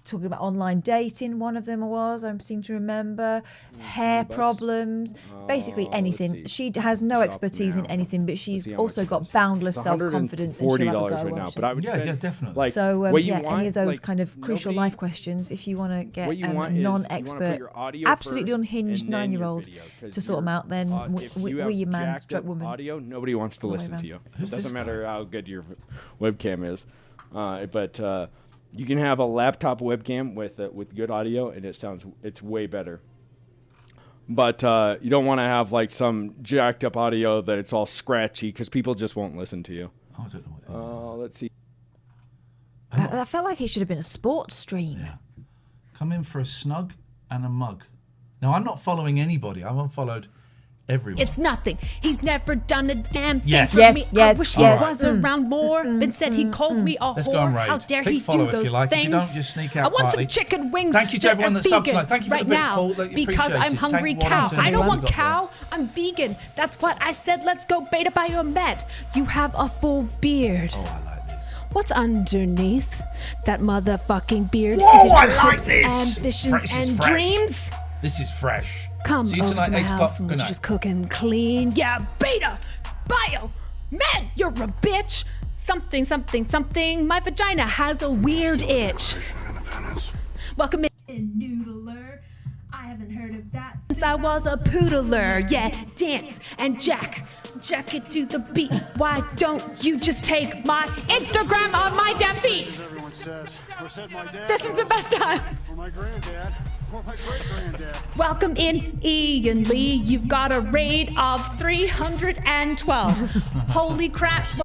Talking about online dating, one of them I seem to remember. Hair problems, basically anything. She has no expertise in anything, but she's also got boundless self-confidence. And she'll have a go, right now, but I would spend, definitely. Like, so what you want, any of those like, kind of crucial life questions, if you want to get what you a want is you wanna put non-expert, your audio absolutely first unhinged and then your 9-year-old video, 'cause to sort them out, then if you have we your man, jacked stroke up woman. audio, nobody wants to All the way listen to around. you. Who's It this doesn't guy? matter how good your webcam is, but you can have a laptop webcam with good audio, and it's way better. But you don't want to have like some jacked up audio that it's all scratchy because people just won't listen to you. Oh, I don't know what Let's see. I felt like it should have been a sports stream. Yeah. Come in for a snug and a mug. Now, I'm not following anybody. I've unfollowed everyone. It's nothing. He's never done a damn thing Yes. for Yes, me. yes, I wish yes. he was around more. Been said he calls me a Let's whore. go on raid. How dare Click he follow do if those you like. things? If you don't, just sneak out I want quietly. some chicken wings. Thank you to everyone that subbed tonight. Thank you for right the bits, now Paul. That you because appreciate I'm it. hungry Tank cow. 110, I don't who want have we got cow. I'm vegan. That's what I said. Let's go beta biomed. You have a full beard. Oh, I like this. What's underneath that motherfucking beard? Whoa, Is it your I like hopes, this. ambitions, This is and fresh. dreams? This is fresh. Come See you over tonight, to my 8 o'clock. house and Good we're night. just cooking clean. Yeah, beta, bio, man, you're a bitch. Something, something, something. My vagina has a weird itch. Welcome in, noodler. I haven't heard of that since I was a poodler. Yeah, dance and jack it to the beat. Why don't you just take my Instagram on my damn feet? This is the best time. For my granddad, Welcome in, Iain Lee. You've got a raid of 312. Holy crap.